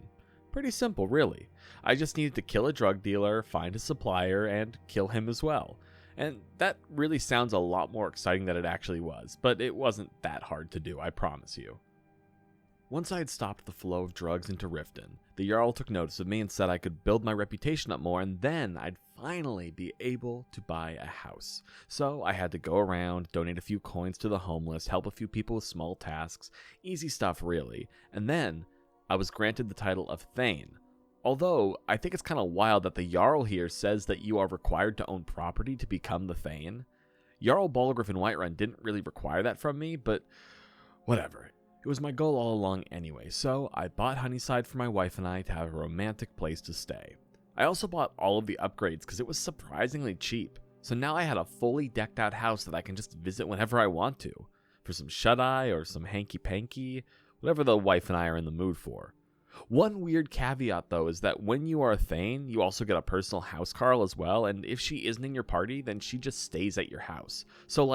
Pretty simple, really. I just needed to kill a drug dealer, find a supplier, and kill him as well. And that really sounds a lot more exciting than it actually was, but it wasn't that hard to do, I promise you. Once I had stopped the flow of drugs into Riften, the Jarl took notice of me and said I could build my reputation up more, and then I'd finally be able to buy a house. So I had to go around, donate a few coins to the homeless, help a few people with small tasks, easy stuff really, and then I was granted the title of Thane. Although, I think it's kind of wild that the Jarl here says that you are required to own property to become the Thane. Jarl Balgriff in Whiterun didn't really require that from me, but whatever. It It was my goal all along anyway, so I bought Honeyside for my wife and I to have a romantic place to stay. I also bought all of the upgrades because it was surprisingly cheap, so now I had a fully decked out house that I can just visit whenever I want to, for some shut-eye or some hanky-panky, whatever the wife and I are in the mood for. One weird caveat though is that when you are a Thane, you also get a personal housecarl as well, and if she isn't in your party, then she just stays at your house. So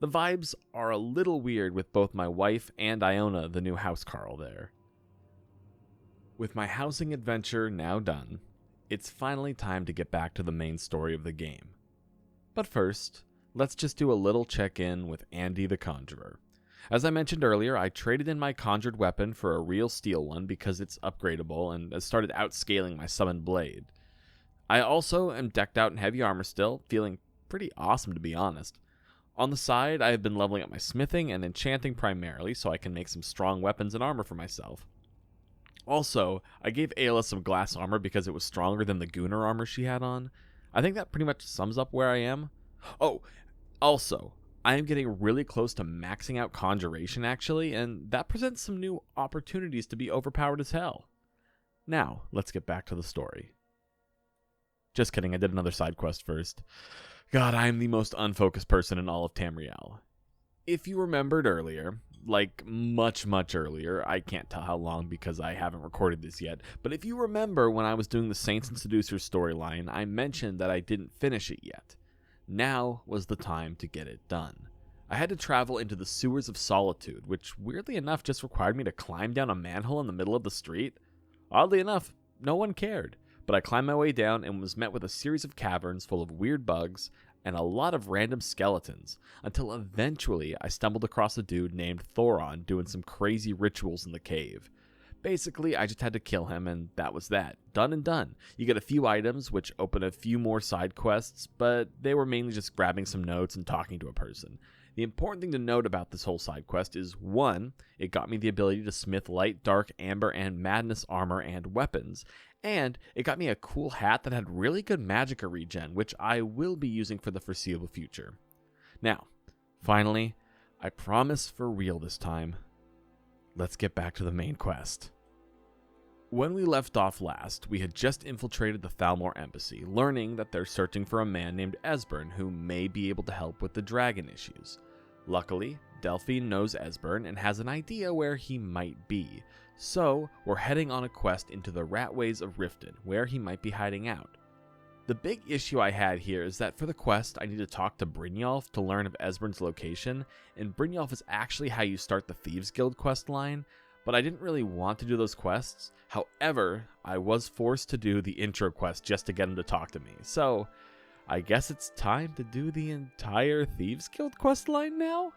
the vibes are a little weird with both my wife and Iona, the new housecarl there. With my housing adventure now done, it's finally time to get back to the main story of the game. But first, let's just do a little check-in with Andy the Conjurer. As I mentioned earlier, I traded in my conjured weapon for a real steel one because it's upgradable and has started outscaling my summoned blade. I also am decked out in heavy armor still, feeling pretty awesome to be honest. On the side, I have been leveling up my smithing and enchanting primarily so I can make some strong weapons and armor for myself. Also, I gave Ayla some glass armor because it was stronger than the Gunnar armor she had on. I think that pretty much sums up where I am. Oh, also, I am getting really close to maxing out Conjuration actually, and that presents some new opportunities to be overpowered as hell. Now, let's get back to the story. Just kidding, I did another side quest first. God, I am the most unfocused person in all of Tamriel. If you remembered earlier, much earlier, I can't tell how long because I haven't recorded this yet, but if you remember when I was doing the Saints and Seducers storyline, I mentioned that I didn't finish it yet. Now was the time to get it done. I had to travel into the Sewers of Solitude, which weirdly enough just required me to climb down a manhole in the middle of the street. Oddly enough, no one cared, but I climbed my way down and was met with a series of caverns full of weird bugs and a lot of random skeletons, until eventually I stumbled across a dude named Thoron doing some crazy rituals in the cave. Basically, I just had to kill him, and that was that. Done and done. You get a few items, which open a few more side quests, but they were mainly just grabbing some notes and talking to a person. The important thing to note about this whole side quest is, 1, it got me the ability to smith light, dark, amber, and madness armor and weapons, and it got me a cool hat that had really good magicka regen, which I will be using for the foreseeable future. Now, finally, I promise for real this time, let's get back to the main quest. When we left off last, we had just infiltrated the Thalmor embassy, learning that they're searching for a man named Esbern who may be able to help with the dragon issues. Luckily, Delphine knows Esbern and has an idea where he might be, so we're heading on a quest into the Ratways of Riften, where he might be hiding out. The big issue I had here is that for the quest, I need to talk to Brynjolf to learn of Esbern's location, and Brynjolf is actually how you start the Thieves Guild quest line, but I didn't really want to do those quests. However, I was forced to do the intro quest just to get him to talk to me, so I guess it's time to do the entire Thieves Guild quest line now?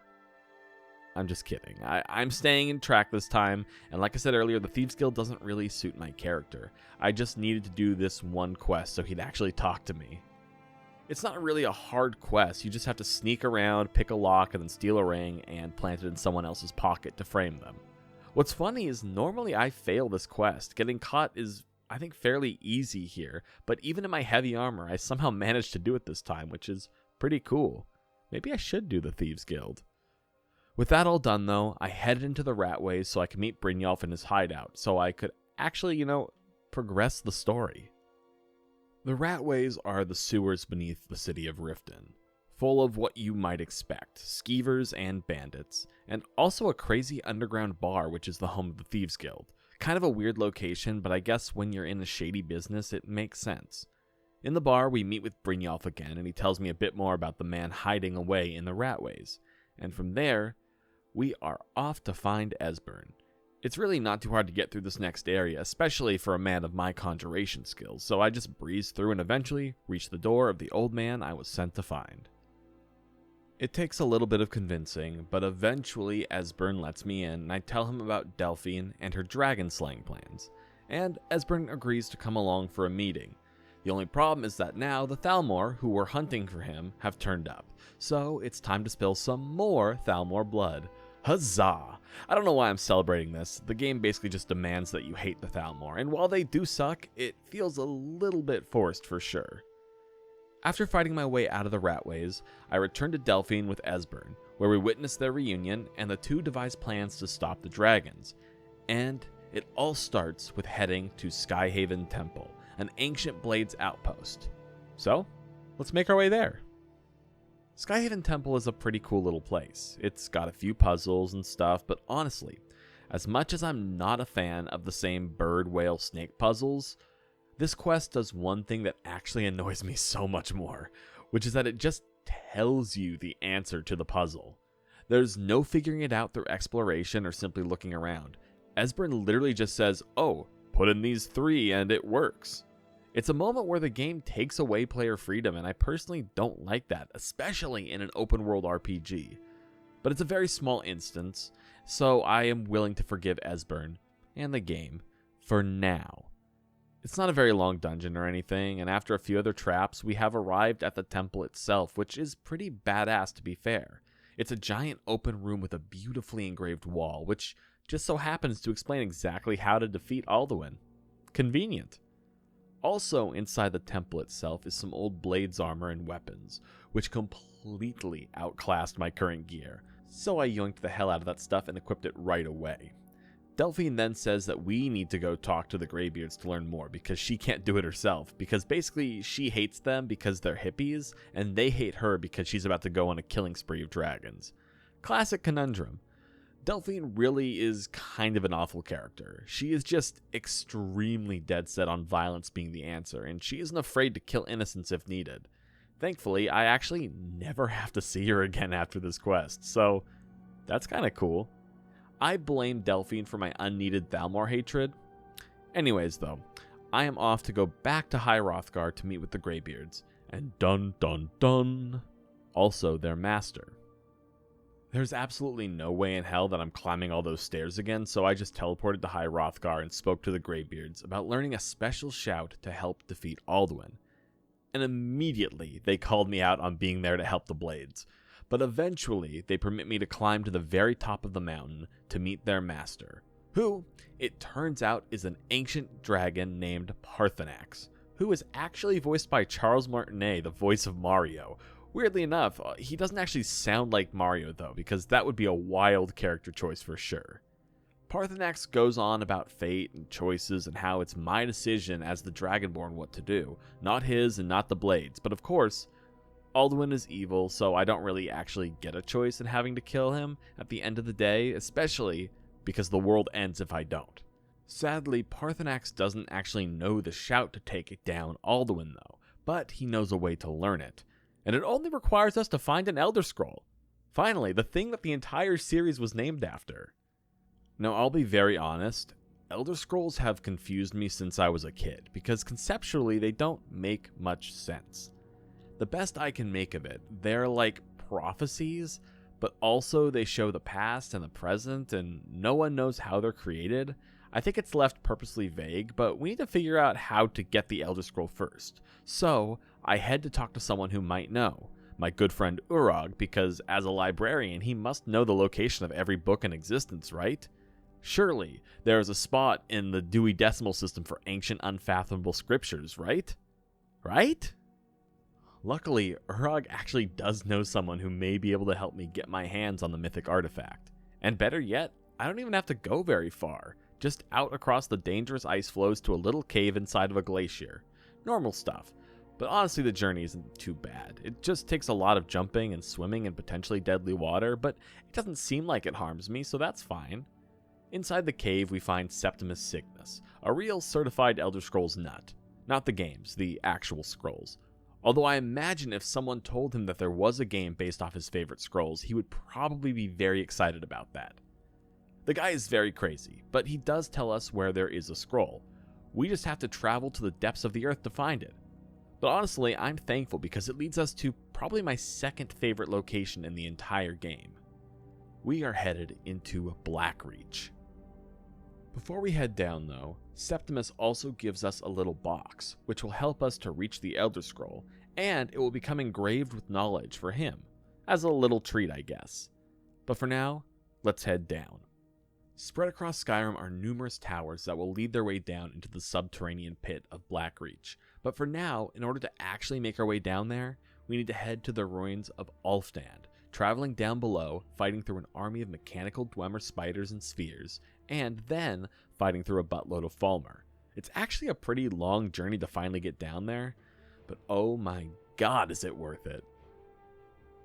I'm just kidding. I'm staying in track this time, and like I said earlier, the Thieves Guild doesn't really suit my character. I just needed to do this one quest so he'd actually talk to me. It's not really a hard quest, you just have to sneak around, pick a lock, and then steal a ring, and plant it in someone else's pocket to frame them. What's funny is normally I fail this quest. Getting caught is, I think, fairly easy here, but even in my heavy armor, I somehow managed to do it this time, which is pretty cool. Maybe I should do the Thieves Guild. With that all done though, I headed into the Ratways so I could meet Brynjolf in his hideout, so I could actually, progress the story. The Ratways are the sewers beneath the city of Riften, full of what you might expect, skeevers and bandits, and also a crazy underground bar which is the home of the Thieves Guild. Kind of a weird location, but I guess when you're in a shady business it makes sense. In the bar we meet with Brynjolf again, and he tells me a bit more about the man hiding away in the Ratways, and from there, we are off to find Esbern. It's really not too hard to get through this next area, especially for a man of my conjuration skills, so I just breezed through and eventually reached the door of the old man I was sent to find. It takes a little bit of convincing, but eventually Esbern lets me in and I tell him about Delphine and her dragon slaying plans, and Esbern agrees to come along for a meeting. The only problem is that now the Thalmor, who were hunting for him, have turned up, so it's time to spill some more Thalmor blood. Huzzah! I don't know why I'm celebrating this. The game basically just demands that you hate the Thalmor, and while they do suck, it feels a little bit forced for sure. After fighting my way out of the Ratways, I returned to Delphine with Esbern, where we witnessed their reunion and the two devise plans to stop the dragons. And it all starts with heading to Skyhaven Temple, an ancient Blades outpost. So, let's make our way there. Skyhaven Temple is a pretty cool little place. It's got a few puzzles and stuff, but honestly, as much as I'm not a fan of the same bird, whale, snake puzzles, this quest does one thing that actually annoys me so much more, which is that it just tells you the answer to the puzzle. There's no figuring it out through exploration or simply looking around. Esbern literally just says, "Oh, put in these 3 and it works." It's a moment where the game takes away player freedom, and I personally don't like that, especially in an open world RPG. But it's a very small instance, so I am willing to forgive Esbern and the game for now. It's not a very long dungeon or anything, and after a few other traps, we have arrived at the temple itself, which is pretty badass to be fair. It's a giant open room with a beautifully engraved wall, which just so happens to explain exactly how to defeat Alduin. Convenient. Also inside the temple itself is some old Blades armor and weapons, which completely outclassed my current gear, so I yoinked the hell out of that stuff and equipped it right away. Delphine then says that we need to go talk to the Greybeards to learn more because she can't do it herself, because basically she hates them because they're hippies, and they hate her because she's about to go on a killing spree of dragons. Classic conundrum. Delphine really is kind of an awful character. She is just extremely dead set on violence being the answer, and she isn't afraid to kill innocents if needed. Thankfully, I actually never have to see her again after this quest, so that's kinda cool. I blame Delphine for my unneeded Thalmor hatred. Anyways though, I am off to go back to High Hrothgar to meet with the Greybeards, and dun dun dun, also their master. There's absolutely no way in hell that I'm climbing all those stairs again, so I just teleported to High Hrothgar and spoke to the Greybeards about learning a special shout to help defeat Alduin. And immediately they called me out on being there to help the Blades. But eventually, they permit me to climb to the very top of the mountain to meet their master, who, it turns out, is an ancient dragon named Parthenax, who is actually voiced by Charles Martinet, the voice of Mario. Weirdly enough, he doesn't actually sound like Mario though, because that would be a wild character choice for sure. Parthenax goes on about fate and choices and how it's my decision as the Dragonborn what to do, not his and not the Blades, but of course, Alduin is evil, so I don't really actually get a choice in having to kill him at the end of the day, especially because the world ends if I don't. Sadly, Parthenax doesn't actually know the shout to take it down Alduin though, but he knows a way to learn it. And it only requires us to find an Elder Scroll. Finally, the thing that the entire series was named after. Now, I'll be very honest, Elder Scrolls have confused me since I was a kid, because conceptually they don't make much sense. The best I can make of it, they're like prophecies, but also they show the past and the present, and no one knows how they're created. I think it's left purposely vague, but we need to figure out how to get the Elder Scroll first. So, I head to talk to someone who might know, my good friend Urag, because as a librarian, he must know the location of every book in existence, right? Surely, there is a spot in the Dewey Decimal System for ancient unfathomable scriptures, right? Right? Luckily, Urag actually does know someone who may be able to help me get my hands on the mythic artifact. And better yet, I don't even have to go very far, just out across the dangerous ice floes to a little cave inside of a glacier. Normal stuff, but honestly the journey isn't too bad. It just takes a lot of jumping and swimming in potentially deadly water, but it doesn't seem like it harms me, so that's fine. Inside the cave we find Septimus Cygnus, a real certified Elder Scrolls nut. Not the games, the actual scrolls. Although I imagine if someone told him that there was a game based off his favorite scrolls, he would probably be very excited about that. The guy is very crazy, but he does tell us where there is a scroll. We just have to travel to the depths of the earth to find it. But honestly, I'm thankful because it leads us to probably my second favorite location in the entire game. We are headed into Blackreach. Before we head down though, Septimus also gives us a little box, which will help us to reach the Elder Scroll, and it will become engraved with knowledge for him, as a little treat I guess. But for now, let's head down. Spread across Skyrim are numerous towers that will lead their way down into the subterranean pit of Blackreach, but for now, in order to actually make our way down there, we need to head to the ruins of Ulfdand, traveling down below, fighting through an army of mechanical Dwemer spiders and spheres, and then fighting through a buttload of Falmer. It's actually a pretty long journey to finally get down there, but oh my god is it worth it.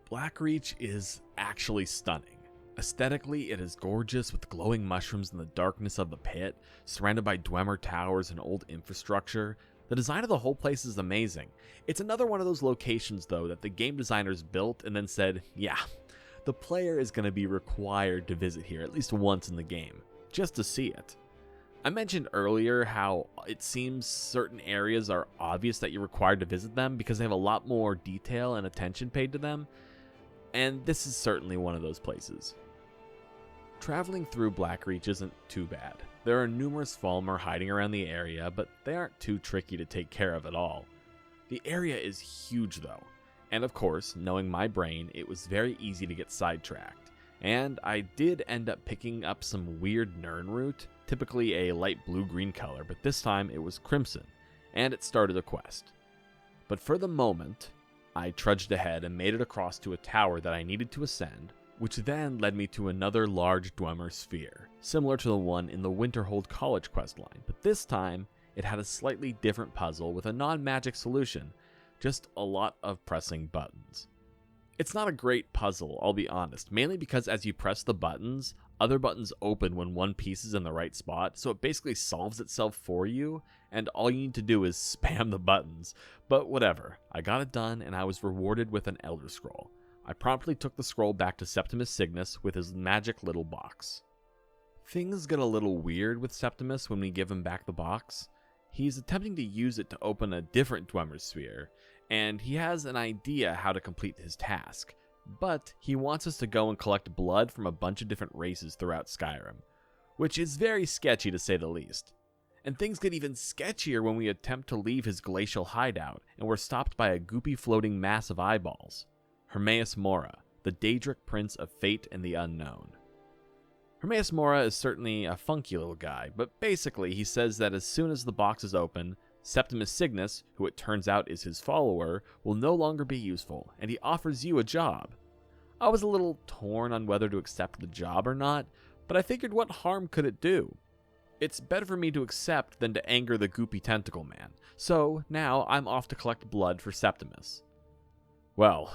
Blackreach is actually stunning. Aesthetically, it is gorgeous with glowing mushrooms in the darkness of the pit, surrounded by Dwemer towers and old infrastructure. The design of the whole place is amazing. It's another one of those locations, though, that the game designers built and then said, yeah, the player is going to be required to visit here at least once in the game, just to see it. I mentioned earlier how it seems certain areas are obvious that you're required to visit them because they have a lot more detail and attention paid to them, and this is certainly one of those places. Traveling through Blackreach isn't too bad. There are numerous Falmer hiding around the area, but they aren't too tricky to take care of at all. The area is huge though, and of course, knowing my brain, it was very easy to get sidetracked, and I did end up picking up some weird Nirnroot, typically a light blue-green color, but this time it was crimson, and it started a quest. But for the moment, I trudged ahead and made it across to a tower that I needed to ascend, which then led me to another large Dwemer sphere, similar to the one in the Winterhold College questline, but this time it had a slightly different puzzle with a non-magic solution, just a lot of pressing buttons. It's not a great puzzle, I'll be honest, mainly because as you press the buttons, other buttons open when one piece is in the right spot, so it basically solves itself for you, and all you need to do is spam the buttons. But whatever, I got it done and I was rewarded with an Elder Scroll. I promptly took the scroll back to Septimus Cygnus with his magic little box. Things get a little weird with Septimus when we give him back the box. He's attempting to use it to open a different Dwemer sphere, and he has an idea how to complete his task, but he wants us to go and collect blood from a bunch of different races throughout Skyrim, which is very sketchy to say the least. And things get even sketchier when we attempt to leave his glacial hideout, and we're stopped by a goopy floating mass of eyeballs. Hermaeus Mora, the Daedric Prince of Fate and the Unknown. Hermaeus Mora is certainly a funky little guy, but basically he says that as soon as the box is open, Septimus Cygnus, who it turns out is his follower, will no longer be useful, and he offers you a job. I was a little torn on whether to accept the job or not, but I figured what harm could it do? It's better for me to accept than to anger the goopy tentacle man, so now I'm off to collect blood for Septimus. Well,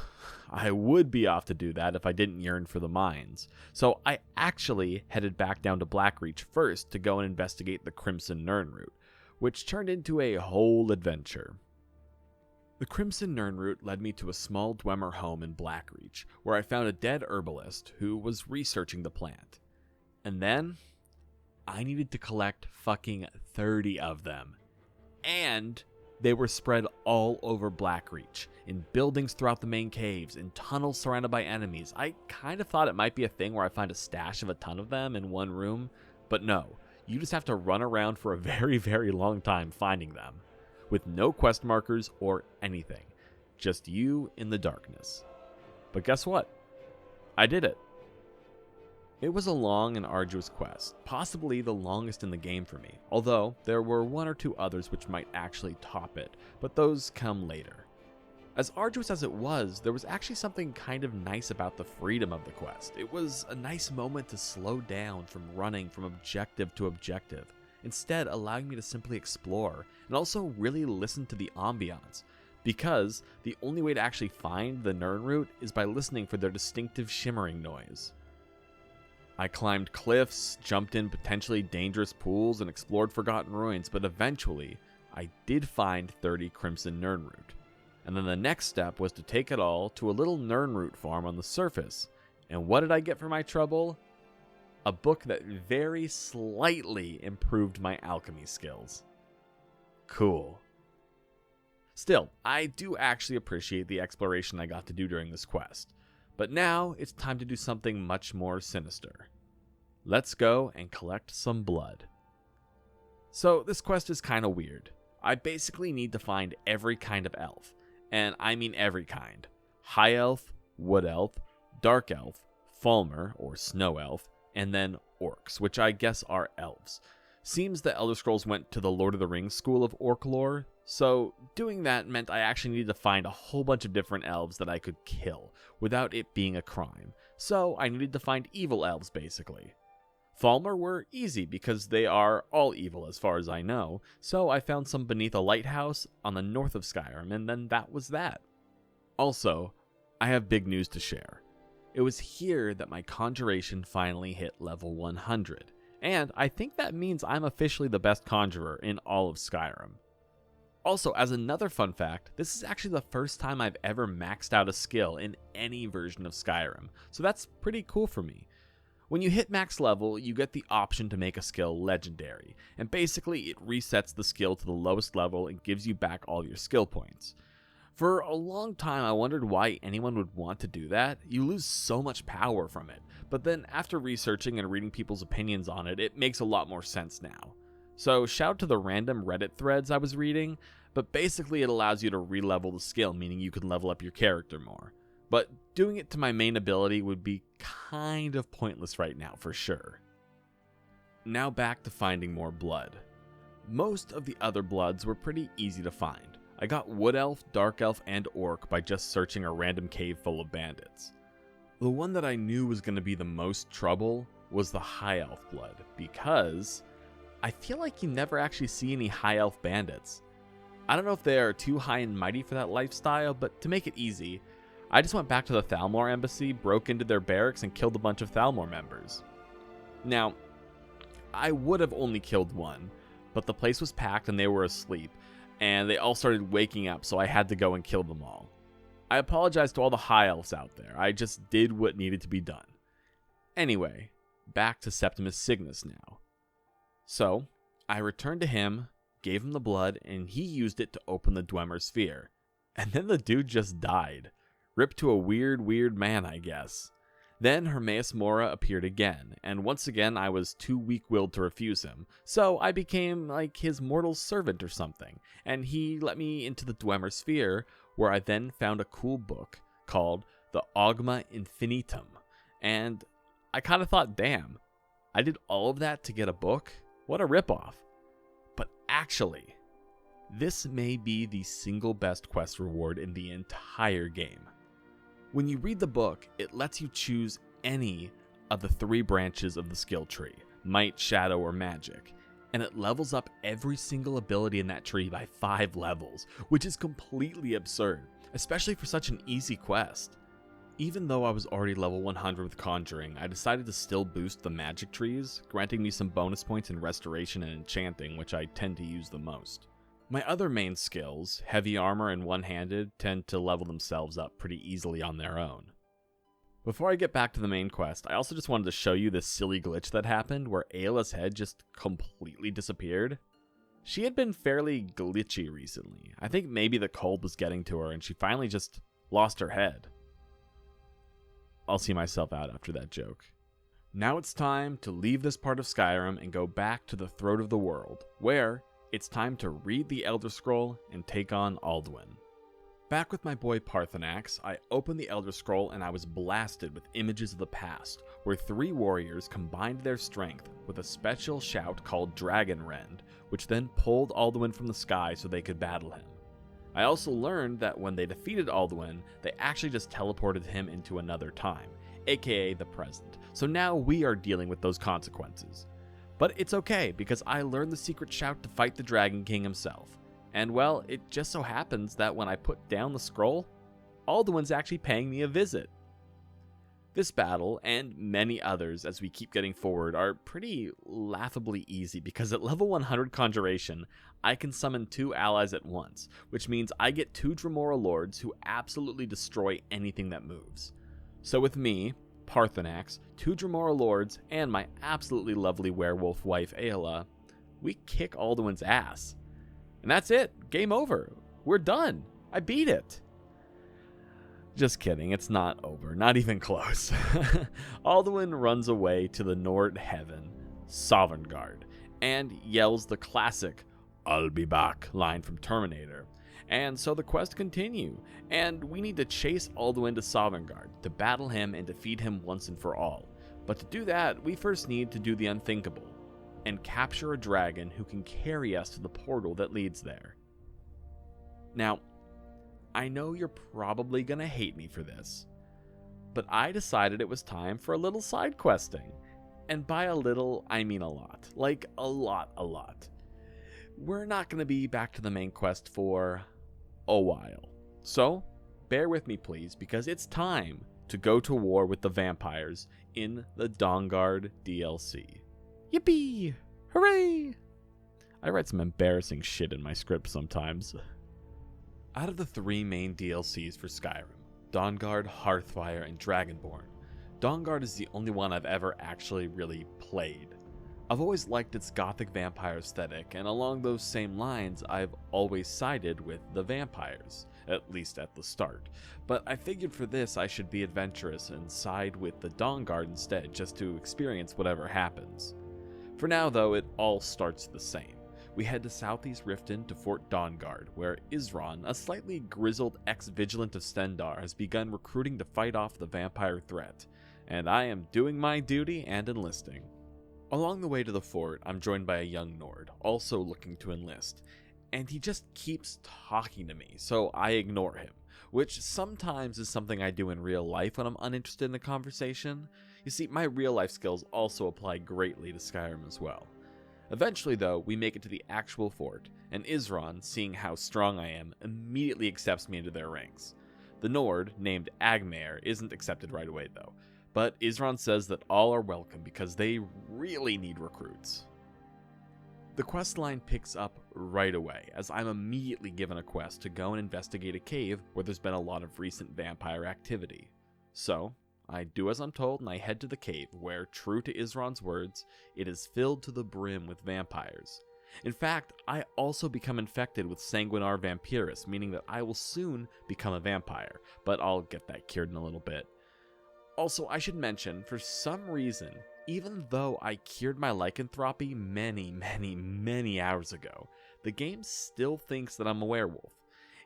I would be off to do that if I didn't yearn for the mines, so I actually headed back down to Blackreach first to go and investigate the Crimson Nirnroot, which turned into a whole adventure. The Crimson Nirnroot led me to a small Dwemer home in Blackreach, where I found a dead herbalist who was researching the plant. And then, I needed to collect fucking 30 of them. And they were spread all over Blackreach, in buildings throughout the main caves, in tunnels surrounded by enemies. I kind of thought it might be a thing where I find a stash of a ton of them in one room, but no, you just have to run around for a very, very long time finding them, with no quest markers or anything, just you in the darkness. But guess what? I did it. It was a long and arduous quest, possibly the longest in the game for me, although there were one or two others which might actually top it, but those come later. As arduous as it was, there was actually something kind of nice about the freedom of the quest. It was a nice moment to slow down from running from objective to objective, instead allowing me to simply explore and also really listen to the ambiance, because the only way to actually find the Nirnroot is by listening for their distinctive shimmering noise. I climbed cliffs, jumped in potentially dangerous pools, and explored forgotten ruins, but eventually, I did find 30 Crimson Nirnroot. And then the next step was to take it all to a little Nirnroot farm on the surface. And what did I get for my trouble? A book that very slightly improved my alchemy skills. Cool. Still, I do actually appreciate the exploration I got to do during this quest. But now, it's time to do something much more sinister. Let's go and collect some blood. So, this quest is kinda weird. I basically need to find every kind of elf. And I mean every kind. High elf, wood elf, dark elf, Falmer, or snow elf, and then orcs, which I guess are elves. Seems the Elder Scrolls went to the Lord of the Rings school of orc lore, so doing that meant I actually needed to find a whole bunch of different elves that I could kill without it being a crime. So I needed to find evil elves, basically. Falmer were easy because they are all evil as far as I know, so I found some beneath a lighthouse on the north of Skyrim, and then that was that. Also, I have big news to share. It was here that my conjuration finally hit level 100, and I think that means I'm officially the best conjurer in all of Skyrim. Also, as another fun fact, this is actually the first time I've ever maxed out a skill in any version of Skyrim, so that's pretty cool for me. When you hit max level, you get the option to make a skill legendary, and basically it resets the skill to the lowest level and gives you back all your skill points. For a long time I wondered why anyone would want to do that. You lose so much power from it, but then after researching and reading people's opinions on it, it makes a lot more sense now. So shout out to the random Reddit threads I was reading, but basically it allows you to re-level the skill, meaning you can level up your character more. But doing it to my main ability would be kind of pointless right now for sure. Now back to finding more blood. Most of the other bloods were pretty easy to find. I got Wood Elf, Dark Elf, and Orc by just searching a random cave full of bandits. The one that I knew was going to be the most trouble was the High Elf blood, because I feel like you never actually see any High Elf bandits. I don't know if they are too high and mighty for that lifestyle, but to make it easy, I just went back to the Thalmor embassy, broke into their barracks, and killed a bunch of Thalmor members. Now, I would have only killed one, but the place was packed and they were asleep, and they all started waking up, so I had to go and kill them all. I apologize to all the High Elves out there, I just did what needed to be done. Anyway, back to Septimus Cygnus now. So, I returned to him, gave him the blood, and he used it to open the Dwemer Sphere. And then the dude just died. Ripped to a weird man, I guess. Then Hermaeus Mora appeared again, and once again I was too weak-willed to refuse him, so I became like his mortal servant or something, and he let me into the Dwemer Sphere, where I then found a cool book called the Augma Infinitum, and I kind of thought, damn, I did all of that to get a book? What a ripoff. But actually, this may be the single best quest reward in the entire game. When you read the book, it lets you choose any of the 3 branches of the skill tree, Might, Shadow, or Magic, and it levels up every single ability in that tree by 5 levels, which is completely absurd, especially for such an easy quest. Even though I was already level 100 with Conjuring, I decided to still boost the magic trees, granting me some bonus points in Restoration and Enchanting, which I tend to use the most. My other main skills, Heavy Armor and One-Handed, tend to level themselves up pretty easily on their own. Before I get back to the main quest, I also just wanted to show you this silly glitch that happened where Ayla's head just completely disappeared. She had been fairly glitchy recently. I think maybe the cold was getting to her and she finally just lost her head. I'll see myself out after that joke. Now it's time to leave this part of Skyrim and go back to the Throat of the World, where it's time to read the Elder Scroll and take on Alduin. Back with my boy Parthenax, I opened the Elder Scroll and I was blasted with images of the past, where 3 warriors combined their strength with a special shout called Dragon Rend, which then pulled Alduin from the sky so they could battle him. I also learned that when they defeated Alduin, they actually just teleported him into another time, aka the present, so now we are dealing with those consequences. But it's okay, because I learned the secret shout to fight the Dragon King himself. And well, it just so happens that when I put down the scroll, Alduin's actually paying me a visit. This battle, and many others as we keep getting forward, are pretty laughably easy, because at level 100 Conjuration, I can summon 2 allies at once, which means I get 2 Dremora Lords who absolutely destroy anything that moves. So with me, Parthenax, 2 Dremora Lords, and my absolutely lovely werewolf wife Ayla, we kick Alduin's ass. And that's it. Game over. We're done. I beat it. Just kidding. It's not over. Not even close. Alduin runs away to the Nord Heaven, Sovngarde, and yells the classic "I'll be back" line from Terminator. And so the quest continue, and we need to chase Alduin to Sovngarde to battle him and defeat him once and for all. But to do that, we first need to do the unthinkable, and capture a dragon who can carry us to the portal that leads there. Now, I know you're probably gonna hate me for this, but I decided it was time for a little side questing. And by a little, I mean a lot. Like, a lot. We're not gonna be back to the main quest for a while. So, bear with me please, because it's time to go to war with the vampires in the Dawnguard DLC. Yippee! Hooray! I write some embarrassing shit in my script sometimes. Out of the 3 main DLCs for Skyrim, Dawnguard, Hearthfire, and Dragonborn, Dawnguard is the only one I've ever actually really played. I've always liked its gothic vampire aesthetic, and along those same lines, I've always sided with the vampires, at least at the start. But I figured for this I should be adventurous and side with the Dawnguard instead, just to experience whatever happens. For now though, it all starts the same. We head to Southeast Riften to Fort Dawnguard, where Isran, a slightly grizzled ex-vigilant of Stendarr, has begun recruiting to fight off the vampire threat, and I am doing my duty and enlisting. Along the way to the fort, I'm joined by a young Nord, also looking to enlist, and he just keeps talking to me, so I ignore him, which sometimes is something I do in real life when I'm uninterested in the conversation. You see, my real life skills also apply greatly to Skyrim as well. Eventually though, we make it to the actual fort, and Isran, seeing how strong I am, immediately accepts me into their ranks. The Nord, named Agmaer, isn't accepted right away though, but Isran says that all are welcome because they really need recruits. The quest line picks up right away, as I'm immediately given a quest to go and investigate a cave where there's been a lot of recent vampire activity. So, I do as I'm told and I head to the cave where, true to Isran's words, it is filled to the brim with vampires. In fact, I also become infected with Sanguinar Vampiris, meaning that I will soon become a vampire, but I'll get that cured in a little bit. Also, I should mention, for some reason, even though I cured my lycanthropy many hours ago, the game still thinks that I'm a werewolf.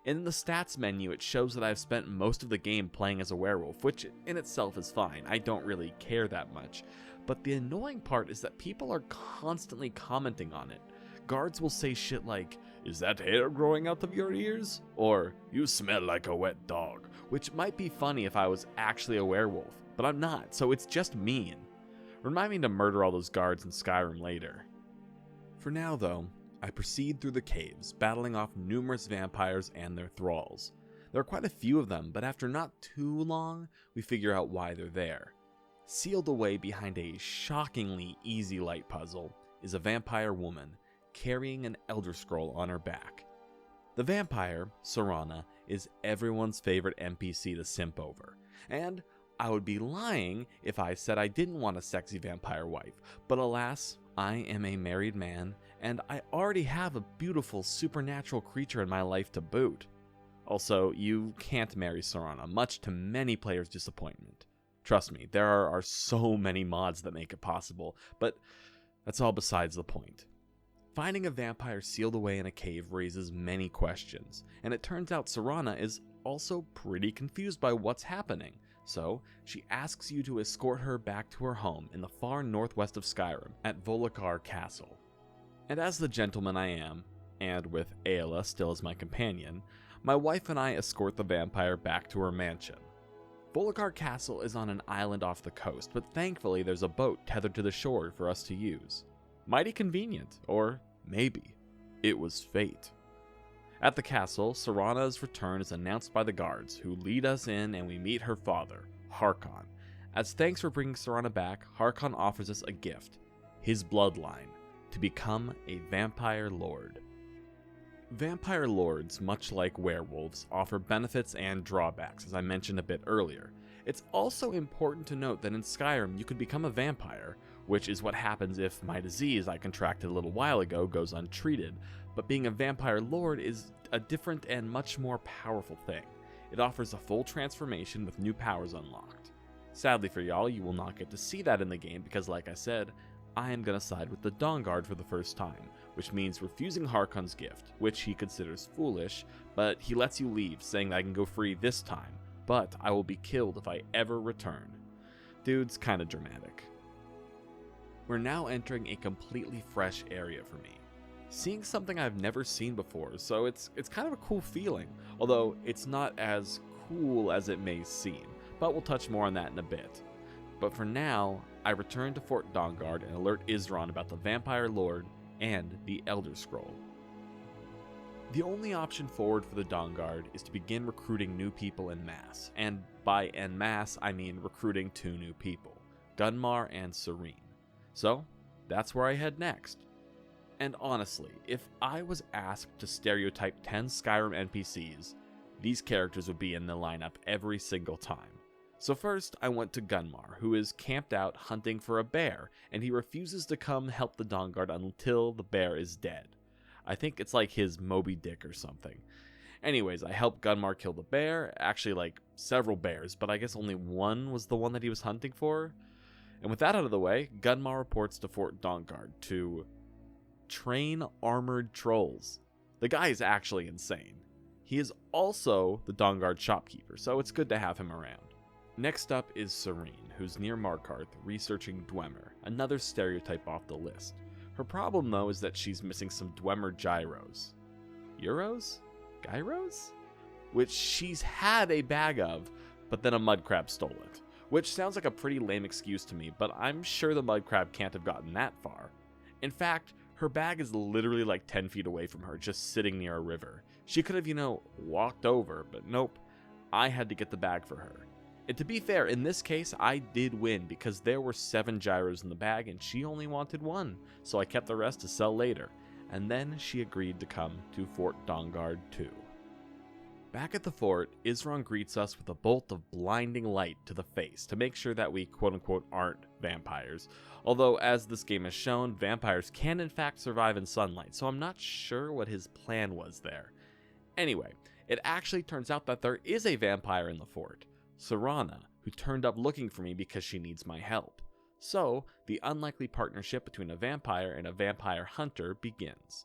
In the stats menu, it shows that I've spent most of the game playing as a werewolf, which in itself is fine. I don't really care that much. But the annoying part is that people are constantly commenting on it. Guards will say shit like, "Is that hair growing out of your ears?" Or, "You smell like a wet dog," which might be funny if I was actually a werewolf, but I'm not, so it's just mean. Remind me to murder all those guards in Skyrim later. For now though, I proceed through the caves, battling off numerous vampires and their thralls. There are quite a few of them, but after not too long, we figure out why they're there. Sealed away behind a shockingly easy light puzzle is a vampire woman carrying an Elder Scroll on her back. The vampire, Serana, is everyone's favorite NPC to simp over, and I would be lying if I said I didn't want a sexy vampire wife, but alas, I am a married man, and I already have a beautiful supernatural creature in my life to boot. Also, you can't marry Serana, much to many players' disappointment. Trust me, there are so many mods that make it possible, but that's all besides the point. Finding a vampire sealed away in a cave raises many questions, and it turns out Serana is also pretty confused by what's happening. So, she asks you to escort her back to her home in the far northwest of Skyrim at Volokar Castle. And as the gentleman I am, and with Aela still as my companion, my wife and I escort the vampire back to her mansion. Volokar Castle is on an island off the coast, but thankfully there's a boat tethered to the shore for us to use. Mighty convenient, or maybe it was fate. At the castle, Serana's return is announced by the guards, who lead us in and we meet her father, Harkon. As thanks for bringing Serana back, Harkon offers us a gift, his bloodline, to become a vampire lord. Vampire lords, much like werewolves, offer benefits and drawbacks, as I mentioned a bit earlier. It's also important to note that in Skyrim you could become a vampire, which is what happens if my disease I contracted a little while ago goes untreated, but being a vampire lord is a different and much more powerful thing. It offers a full transformation with new powers unlocked. Sadly for y'all, you will not get to see that in the game because, like I said, I am going to side with the Dawnguard for the first time, which means refusing Harkon's gift, which he considers foolish, but he lets you leave, saying that I can go free this time, but I will be killed if I ever return. Dude's kinda dramatic. We're now entering a completely fresh area for me. Seeing something I've never seen before, so it's kind of a cool feeling, although it's not as cool as it may seem, but we'll touch more on that in a bit. But for now, I return to Fort Dawnguard and alert Isran about the Vampire Lord and the Elder Scroll. The only option forward for the Dawnguard is to begin recruiting new people en masse, and by en masse I mean recruiting 2 new people, Gunmar and Serene. So, that's where I head next. And honestly, if I was asked to stereotype 10 Skyrim NPCs, these characters would be in the lineup every single time. So first, I went to Gunmar, who is camped out hunting for a bear, and he refuses to come help the Dawnguard until the bear is dead. I think it's like his Moby Dick or something. Anyways, I helped Gunmar kill the bear, actually like several bears, but I guess only one was the one that he was hunting for. And with that out of the way, Gunmar reports to Fort Dawnguard to train armored trolls. The guy is actually insane. He is also the Dawnguard shopkeeper, so it's good to have him around. Next up is Serene, who's near Markarth researching Dwemer, another stereotype off the list. Her problem though is that she's missing some Dwemer gyros. Euros? Gyros? Which she's had a bag of, but then a mudcrab stole it. Which sounds like a pretty lame excuse to me, but I'm sure the mudcrab can't have gotten that far. In fact, her bag is literally like 10 feet away from her, just sitting near a river. She could have, walked over, but nope, I had to get the bag for her. And to be fair, in this case, I did win because there were 7 gyros in the bag and she only wanted 1, so I kept the rest to sell later. And then she agreed to come to Fort Dawnguard too. Back at the fort, Isran greets us with a bolt of blinding light to the face to make sure that we quote-unquote aren't vampires. Although, as this game has shown, vampires can in fact survive in sunlight, so I'm not sure what his plan was there. Anyway, it actually turns out that there is a vampire in the fort, Serana, who turned up looking for me because she needs my help. So, the unlikely partnership between a vampire and a vampire hunter begins.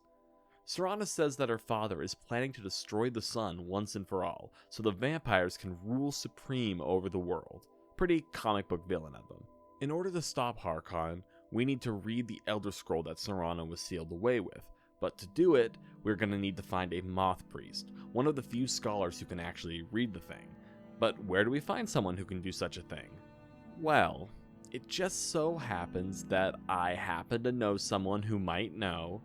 Serana says that her father is planning to destroy the sun once and for all, so the vampires can rule supreme over the world. Pretty comic book villain of them. In order to stop Harkon, we need to read the Elder Scroll that Serana was sealed away with, but to do it, we're going to need to find a Moth Priest, one of the few scholars who can actually read the thing. But where do we find someone who can do such a thing? Well, it just so happens that I happen to know someone who might know.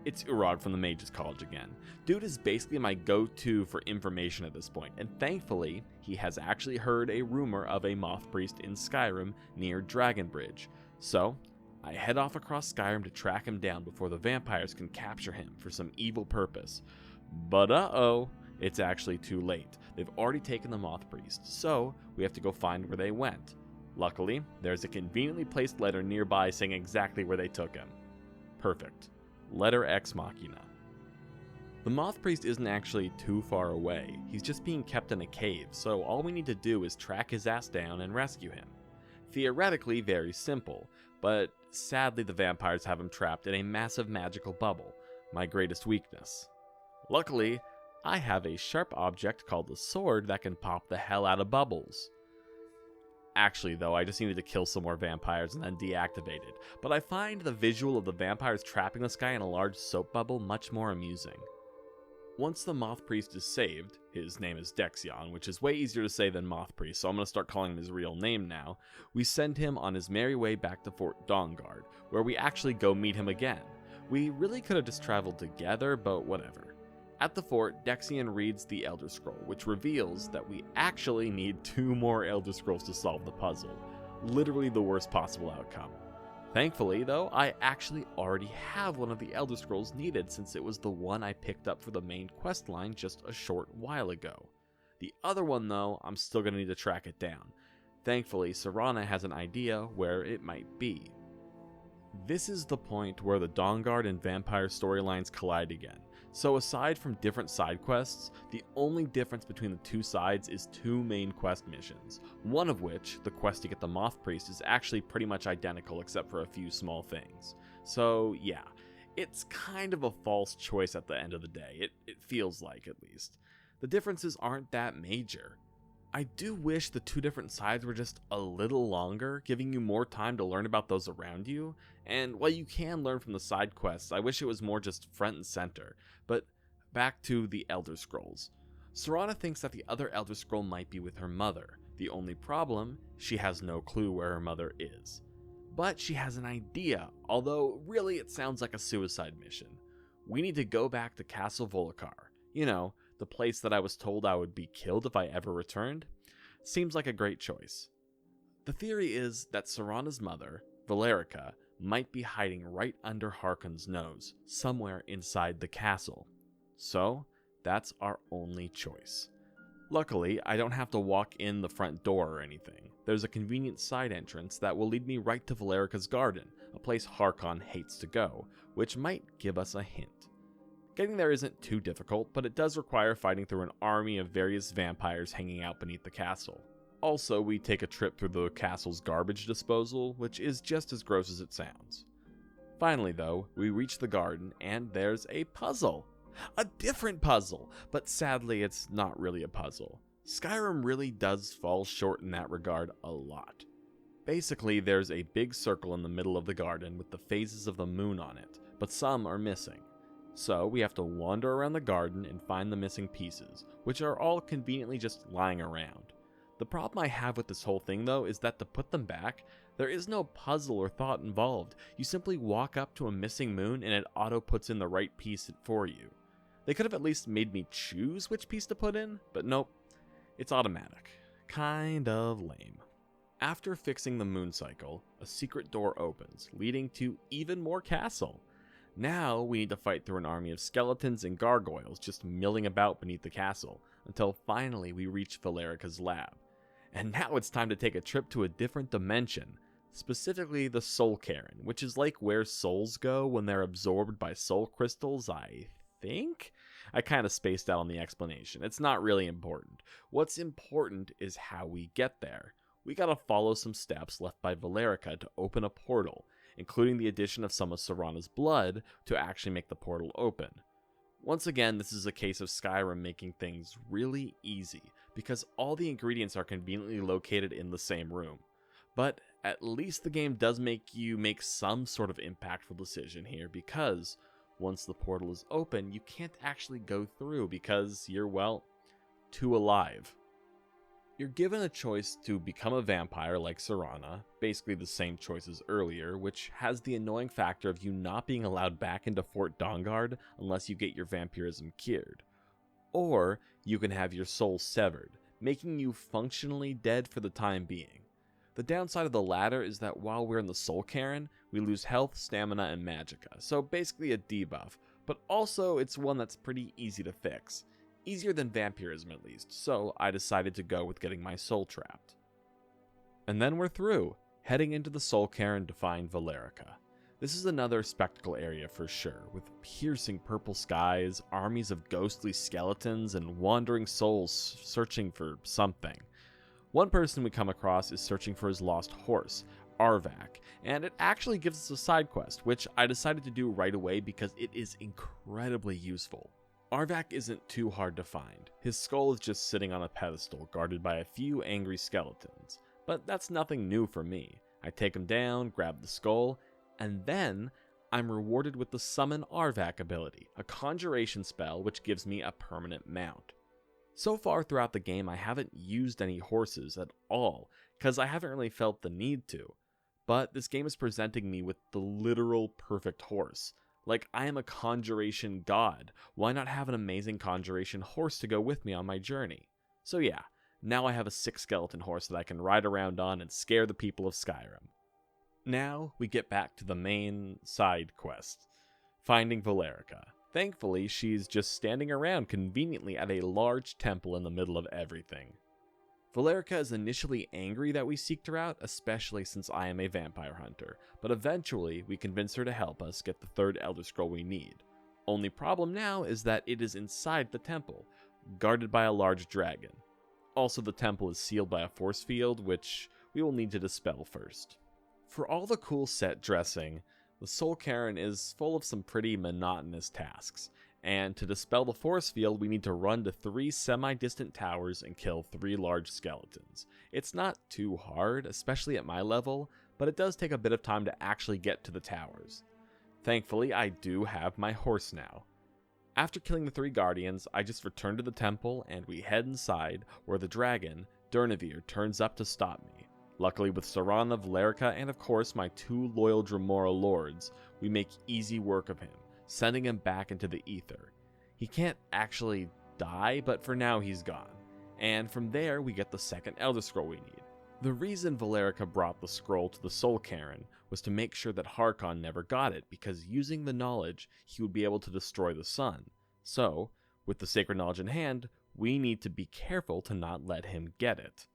It's Urag from the Mages College again. Dude is basically my go-to for information at this point, and thankfully, he has actually heard a rumor of a Moth Priest in Skyrim near Dragonbridge. So, I head off across Skyrim to track him down before the vampires can capture him for some evil purpose. But uh-oh, it's actually too late. They've already taken the Moth Priest, so we have to go find where they went. Luckily, there's a conveniently placed letter nearby saying exactly where they took him. Perfect. Letter Ex Machina. The Moth Priest isn't actually too far away, he's just being kept in a cave, so all we need to do is track his ass down and rescue him. Theoretically very simple, but sadly the vampires have him trapped in a massive magical bubble, my greatest weakness. Luckily, I have a sharp object called the sword that can pop the hell out of bubbles. Actually though, I just needed to kill some more vampires and then deactivate it, but I find the visual of the vampires trapping this guy in a large soap bubble much more amusing. Once the Moth Priest is saved, his name is Dexion, which is way easier to say than Moth Priest, so I'm going to start calling him his real name now, we send him on his merry way back to Fort Dawnguard, where we actually go meet him again. We really could have just traveled together, but whatever. At the fort, Dexion reads the Elder Scroll, which reveals that we actually need 2 more Elder Scrolls to solve the puzzle. Literally the worst possible outcome. Thankfully, though, I actually already have one of the Elder Scrolls needed since it was the one I picked up for the main quest line just a short while ago. The other one, though, I'm still going to need to track it down. Thankfully, Serana has an idea where it might be. This is the point where the Dawnguard and vampire storylines collide again. So aside from different side quests, the only difference between the 2 sides is 2 main quest missions, one of which, the quest to get the Moth Priest, is actually pretty much identical except for a few small things. So yeah, it's kind of a false choice at the end of the day, it feels like at least. The differences aren't that major. I do wish the two different sides were just a little longer, giving you more time to learn about those around you, and while you can learn from the side quests, I wish it was more just front and center. But back to the Elder Scrolls. Serana thinks that the other Elder Scroll might be with her mother. The only problem, she has no clue where her mother is. But she has an idea, although really it sounds like a suicide mission. We need to go back to Castle Volokar. You know, the place that I was told I would be killed if I ever returned. Seems like a great choice. The theory is that Serana's mother, Valerica, might be hiding right under Harkon's nose, somewhere inside the castle. So, that's our only choice. Luckily, I don't have to walk in the front door or anything. There's a convenient side entrance that will lead me right to Valerica's garden, a place Harkon hates to go, which might give us a hint. Getting there isn't too difficult, but it does require fighting through an army of various vampires hanging out beneath the castle. Also, we take a trip through the castle's garbage disposal, which is just as gross as it sounds. Finally though, we reach the garden and there's a puzzle! A different puzzle! But sadly it's not really a puzzle. Skyrim really does fall short in that regard a lot. Basically, there's a big circle in the middle of the garden with the phases of the moon on it, but some are missing. So we have to wander around the garden and find the missing pieces, which are all conveniently just lying around. The problem I have with this whole thing though is that to put them back, there is no puzzle or thought involved. You simply walk up to a missing moon and it auto puts in the right piece for you. They could have at least made me choose which piece to put in, but nope, it's automatic. Kind of lame. After fixing the moon cycle, a secret door opens, leading to even more castle. Now we need to fight through an army of skeletons and gargoyles just milling about beneath the castle, until finally we reach Valerica's lab. And now it's time to take a trip to a different dimension, specifically the Soul Cairn, which is like where souls go when they're absorbed by soul crystals, I think? I kind of spaced out on the explanation. It's not really important. What's important is how we get there. We gotta follow some steps left by Valerica to open a portal, including the addition of some of Serana's blood to actually make the portal open. Once again, this is a case of Skyrim making things really easy, because all the ingredients are conveniently located in the same room. But at least the game does make you make some sort of impactful decision here, because once the portal is open, you can't actually go through because you're, well, too alive. You're given a choice to become a vampire like Serana, basically the same choice as earlier, which has the annoying factor of you not being allowed back into Fort Dawnguard unless you get your vampirism cured. Or you can have your soul severed, making you functionally dead for the time being. The downside of the latter is that while we're in the Soul Cairn, we lose health, stamina, and magicka, so basically a debuff, but also it's one that's pretty easy to fix. Easier than vampirism at least, so I decided to go with getting my soul trapped. And then we're through, heading into the Soul Cairn to find Valerica. This is another spectacle area for sure, with piercing purple skies, armies of ghostly skeletons, and wandering souls searching for something. One person we come across is searching for his lost horse, Arvak, and it actually gives us a side quest, which I decided to do right away because it is incredibly useful. Arvak isn't too hard to find. His skull is just sitting on a pedestal guarded by a few angry skeletons, but that's nothing new for me. I take him down, grab the skull, and then I'm rewarded with the Summon Arvak ability, a conjuration spell which gives me a permanent mount. So far throughout the game, I haven't used any horses at all, because I haven't really felt the need to. But this game is presenting me with the literal perfect horse. Like, I am a conjuration god. Why not have an amazing conjuration horse to go with me on my journey? So yeah, now I have a 6-skeleton horse that I can ride around on and scare the people of Skyrim. Now, we get back to the main side quest, finding Valerica. Thankfully, she's just standing around conveniently at a large temple in the middle of everything. Valerica is initially angry that we seeked her out, especially since I am a vampire hunter, but eventually we convince her to help us get the third Elder Scroll we need. Only problem now is that it is inside the temple, guarded by a large dragon. Also, the temple is sealed by a force field, which we will need to dispel first. For all the cool set dressing, the Soul Cairn is full of some pretty monotonous tasks, and to dispel the force field we need to run to 3 semi-distant towers and kill 3 large skeletons. It's not too hard, especially at my level, but it does take a bit of time to actually get to the towers. Thankfully, I do have my horse now. After killing the 3 guardians, I just return to the temple and we head inside where the dragon, Durnavir, turns up to stop me. Luckily with Serana, Valerica, and of course my 2 loyal Dremora lords, we make easy work of him, sending him back into the ether. He can't actually die, but for now he's gone. And from there we get the second Elder Scroll we need. The reason Valerica brought the scroll to the Soul Cairn was to make sure that Harkon never got it, because using the knowledge, he would be able to destroy the sun. So, with the sacred knowledge in hand, we need to be careful to not let him get it.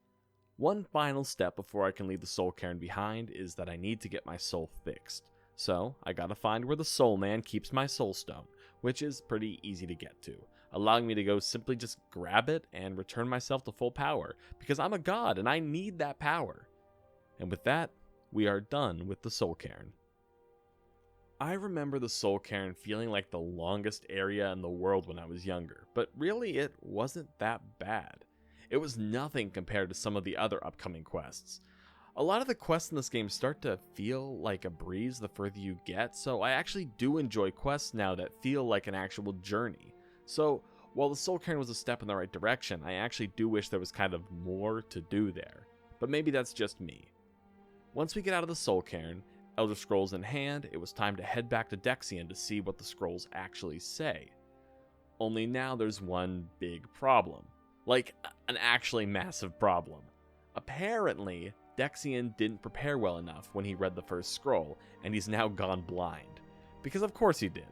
One final step before I can leave the Soul Cairn behind is that I need to get my soul fixed. So, I gotta find where the Soul Man keeps my Soul Stone, which is pretty easy to get to, allowing me to go simply just grab it and return myself to full power, because I'm a god and I need that power. And with that, we are done with the Soul Cairn. I remember the Soul Cairn feeling like the longest area in the world when I was younger, but really it wasn't that bad. It was nothing compared to some of the other upcoming quests. A lot of the quests in this game start to feel like a breeze the further you get, so I actually do enjoy quests now that feel like an actual journey. So, while the Soul Cairn was a step in the right direction, I actually do wish there was kind of more to do there. But maybe that's just me. Once we get out of the Soul Cairn, Elder Scrolls in hand, it was time to head back to Dexion to see what the scrolls actually say. Only now there's one big problem. Like, an actually massive problem. Apparently, Dexion didn't prepare well enough when he read the first scroll, and he's now gone blind. Because of course he did.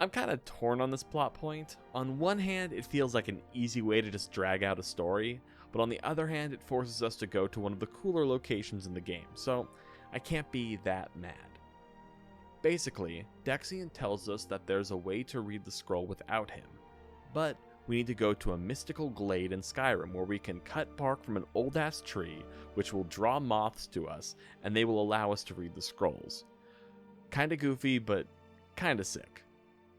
I'm kind of torn on this plot point. On one hand, it feels like an easy way to just drag out a story, but on the other hand, it forces us to go to one of the cooler locations in the game, so I can't be that mad. Basically, Dexion tells us that there's a way to read the scroll without him, but we need to go to a mystical glade in Skyrim where we can cut bark from an old-ass tree, which will draw moths to us, and they will allow us to read the scrolls. Kinda goofy, but kinda sick.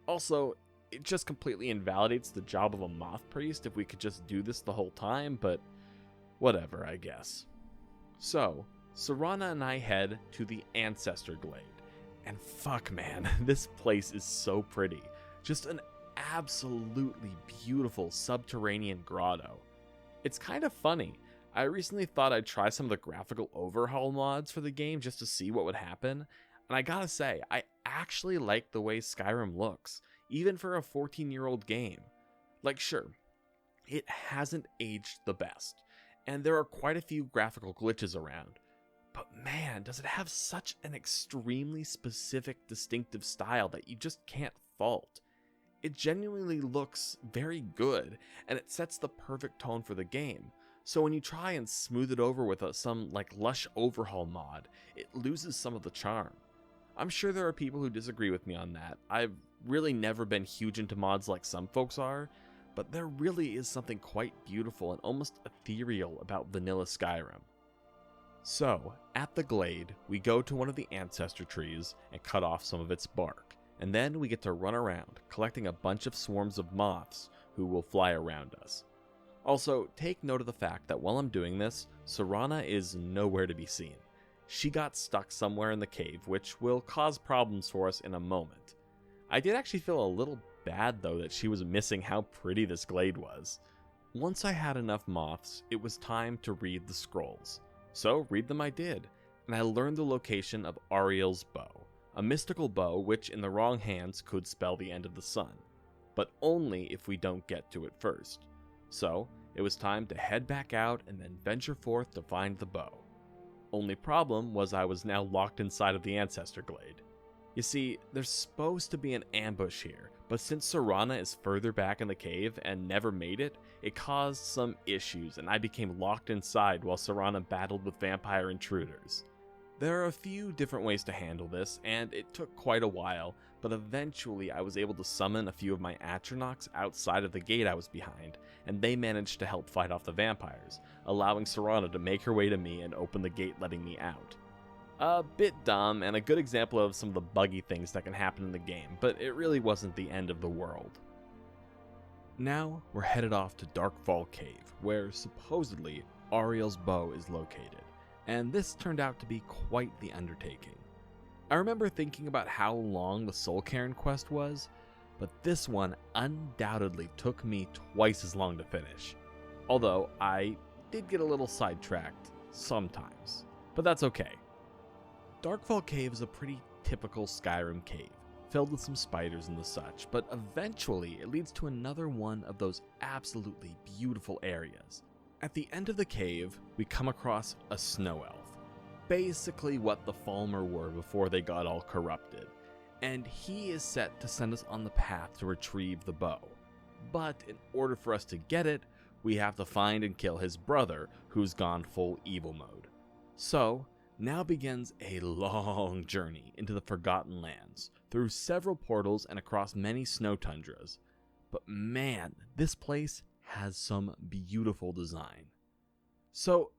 Also, it just completely invalidates the job of a moth priest if we could just do this the whole time, but whatever, I guess. So, Serana and I head to the Ancestor Glade. And fuck man, this place is so pretty. Just an absolutely beautiful subterranean grotto. It's kind of funny. I recently thought I'd try some of the graphical overhaul mods for the game just to see what would happen, and I gotta say, I actually like the way Skyrim looks, even for a 14-year-old game. Like, sure, it hasn't aged the best, and there are quite a few graphical glitches around, but man, does it have such an extremely specific, distinctive style that you just can't fault. It genuinely looks very good, and it sets the perfect tone for the game. So when you try and smooth it over with some lush overhaul mod, it loses some of the charm. I'm sure there are people who disagree with me on that. I've really never been huge into mods like some folks are, but there really is something quite beautiful and almost ethereal about vanilla Skyrim. So, at the glade, we go to one of the ancestor trees and cut off some of its bark. And then we get to run around, collecting a bunch of swarms of moths who will fly around us. Also, take note of the fact that while I'm doing this, Serana is nowhere to be seen. She got stuck somewhere in the cave, which will cause problems for us in a moment. I did actually feel a little bad though that she was missing how pretty this glade was. Once I had enough moths, it was time to read the scrolls. So read them I did, and I learned the location of Ariel's bow. A mystical bow which in the wrong hands could spell the end of the sun, but only if we don't get to it first. So, it was time to head back out and then venture forth to find the bow. Only problem was I was now locked inside of the Ancestor Glade. You see, there's supposed to be an ambush here, but since Serana is further back in the cave and never made it, it caused some issues and I became locked inside while Serana battled with vampire intruders. There are a few different ways to handle this, and it took quite a while, but eventually I was able to summon a few of my Atronachs outside of the gate I was behind, and they managed to help fight off the vampires, allowing Serana to make her way to me and open the gate letting me out. A bit dumb and a good example of some of the buggy things that can happen in the game, but it really wasn't the end of the world. Now we're headed off to Darkfall Cave, where supposedly Ariel's bow is located, and this turned out to be quite the undertaking. I remember thinking about how long the Soul Cairn quest was, but this one undoubtedly took me twice as long to finish. Although I did get a little sidetracked sometimes, but that's okay. Darkfall Cave is a pretty typical Skyrim cave, filled with some spiders and the such, but eventually it leads to another one of those absolutely beautiful areas. At the end of the cave, we come across a snow elf, basically what the Falmer were before they got all corrupted, and he is set to send us on the path to retrieve the bow. But in order for us to get it, we have to find and kill his brother, who's gone full evil mode. So, now begins a long journey into the Forgotten Lands, through several portals and across many snow tundras. But man, this place has some beautiful design. So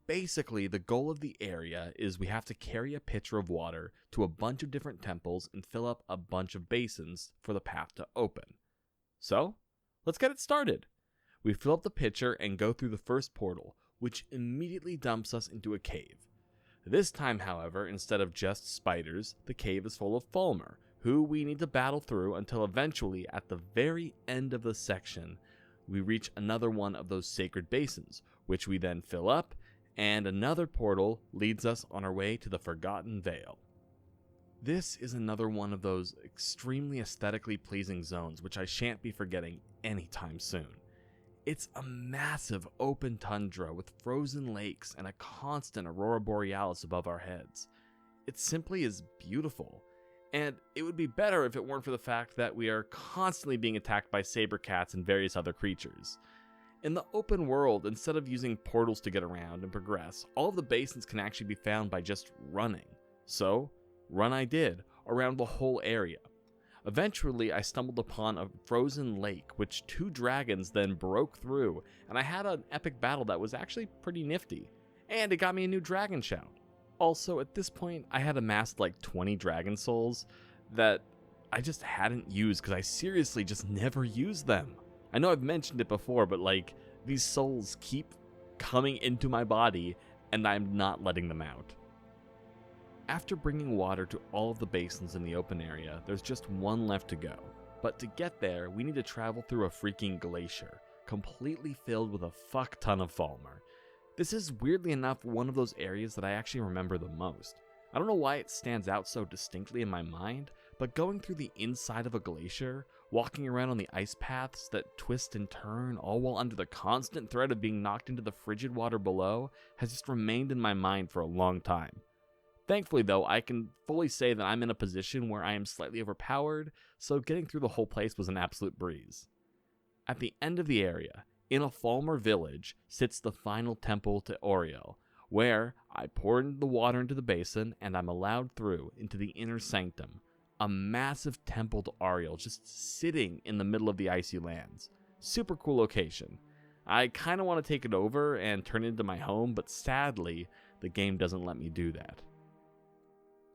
basically, the goal of the area is we have to carry a pitcher of water to a bunch of different temples and fill up a bunch of basins for the path to open. So, let's get it started. We fill up the pitcher and go through the first portal, which immediately dumps us into a cave. This time, however, instead of just spiders, the cave is full of Falmer, who we need to battle through until eventually, at the very end of the section, we reach another one of those sacred basins, which we then fill up, and another portal leads us on our way to the Forgotten Vale. This is another one of those extremely aesthetically pleasing zones, which I shan't be forgetting anytime soon. It's a massive open tundra with frozen lakes and a constant aurora borealis above our heads. It simply is beautiful, and it would be better if it weren't for the fact that we are constantly being attacked by saber cats and various other creatures. In the open world, instead of using portals to get around and progress, all of the basins can actually be found by just running. So, run I did, around the whole area. Eventually, I stumbled upon a frozen lake, which 2 dragons then broke through, and I had an epic battle that was actually pretty nifty. And it got me a new dragon shout. Also, at this point, I had amassed like 20 dragon souls that I just hadn't used because I seriously just never used them. I know I've mentioned it before, but like, these souls keep coming into my body, and I'm not letting them out. After bringing water to all of the basins in the open area, there's just one left to go. But to get there, we need to travel through a freaking glacier, completely filled with a fuck ton of Falmer. This is weirdly enough one of those areas that I actually remember the most. I don't know why it stands out so distinctly in my mind, but going through the inside of a glacier, walking around on the ice paths that twist and turn, all while under the constant threat of being knocked into the frigid water below, has just remained in my mind for a long time. Thankfully, though, I can fully say that I'm in a position where I am slightly overpowered, so getting through the whole place was an absolute breeze. At the end of the area, in a Falmer village, sits the final temple to Oriel, where I pour the water into the basin and I'm allowed through into the inner sanctum, a massive temple to Ariel just sitting in the middle of the icy lands. Super cool location. I kind of want to take it over and turn it into my home, but sadly, the game doesn't let me do that.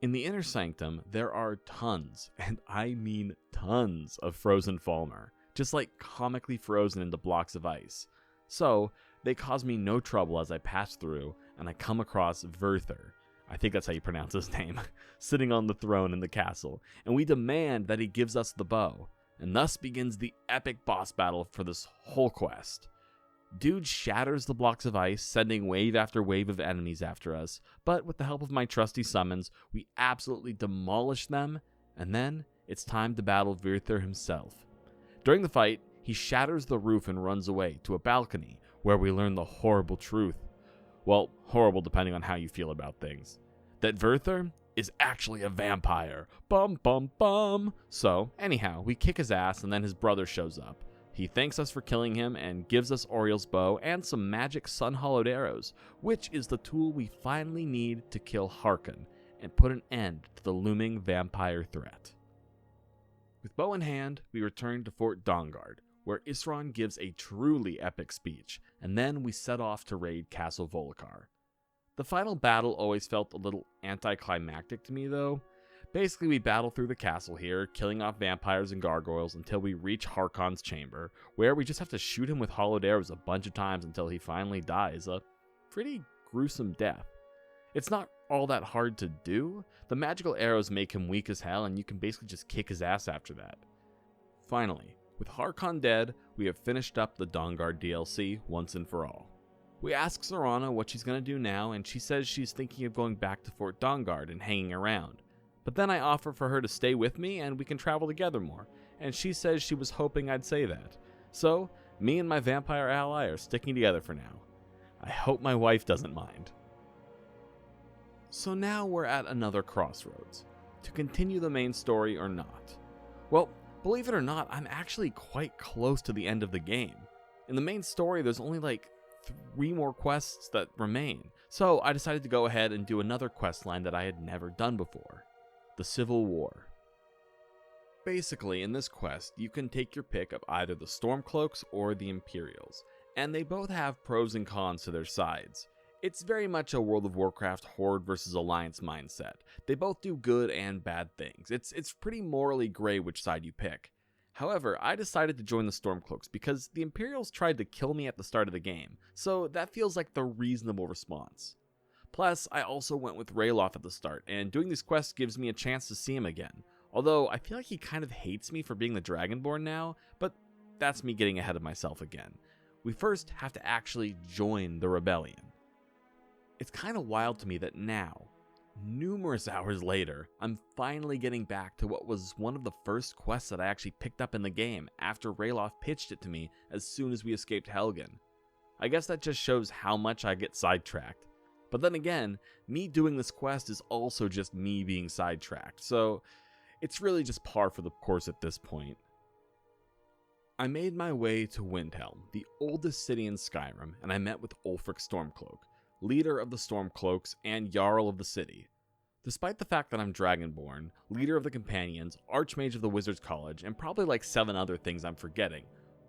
In the inner sanctum, there are tons, and I mean tons, of frozen Falmer, just like comically frozen into blocks of ice. So, they cause me no trouble as I pass through, and I come across Vurthur, I think that's how you pronounce his name, sitting on the throne in the castle, and we demand that he gives us the bow, and thus begins the epic boss battle for this whole quest. Dude shatters the blocks of ice, sending wave after wave of enemies after us, but with the help of my trusty summons, we absolutely demolish them, and then it's time to battle Vurthur himself. During the fight, he shatters the roof and runs away to a balcony, where we learn the horrible truth. Well, horrible depending on how you feel about things. That Vurthur is actually a vampire. Bum bum bum! So, anyhow, we kick his ass and then his brother shows up. He thanks us for killing him and gives us Oriel's bow and some magic sun-hollowed arrows, which is the tool we finally need to kill Harkon and put an end to the looming vampire threat. With bow in hand, we return to Fort Dawnguard, where Isran gives a truly epic speech, and then we set off to raid Castle Volkar. The final battle always felt a little anticlimactic to me though. Basically, we battle through the castle here, killing off vampires and gargoyles until we reach Harkon's chamber, where we just have to shoot him with hollowed arrows a bunch of times until he finally dies. A pretty gruesome death. It's not all that hard to do. The magical arrows make him weak as hell, and you can basically just kick his ass after that. Finally, with Harkon dead, we have finished up the Dawnguard DLC once and for all. We ask Serana what she's going to do now, and she says she's thinking of going back to Fort Dawnguard and hanging around. But then I offer for her to stay with me and we can travel together more, and she says she was hoping I'd say that. So, me and my vampire ally are sticking together for now. I hope my wife doesn't mind. So now we're at another crossroads. To continue the main story or not? Well, believe it or not, I'm actually quite close to the end of the game. In the main story, there's only like 3 more quests that remain, so I decided to go ahead and do another quest line that I had never done before. The Civil War. Basically, in this quest, you can take your pick of either the Stormcloaks or the Imperials, and they both have pros and cons to their sides. It's very much a World of Warcraft Horde versus Alliance mindset. They both do good and bad things. It's pretty morally gray which side you pick. However, I decided to join the Stormcloaks because the Imperials tried to kill me at the start of the game, so that feels like the reasonable response. Plus, I also went with Ralof at the start, and doing these quests gives me a chance to see him again. Although, I feel like he kind of hates me for being the Dragonborn now, but that's me getting ahead of myself again. We first have to actually join the rebellion. It's kind of wild to me that now, numerous hours later, I'm finally getting back to what was one of the first quests that I actually picked up in the game after Ralof pitched it to me as soon as we escaped Helgen. I guess that just shows how much I get sidetracked. But then again, me doing this quest is also just me being sidetracked, so it's really just par for the course at this point. I made my way to Windhelm, the oldest city in Skyrim, and I met with Ulfric Stormcloak, leader of the Stormcloaks and Jarl of the city. Despite the fact that I'm Dragonborn, leader of the Companions, Archmage of the Wizards College, and probably like 7 other things I'm forgetting,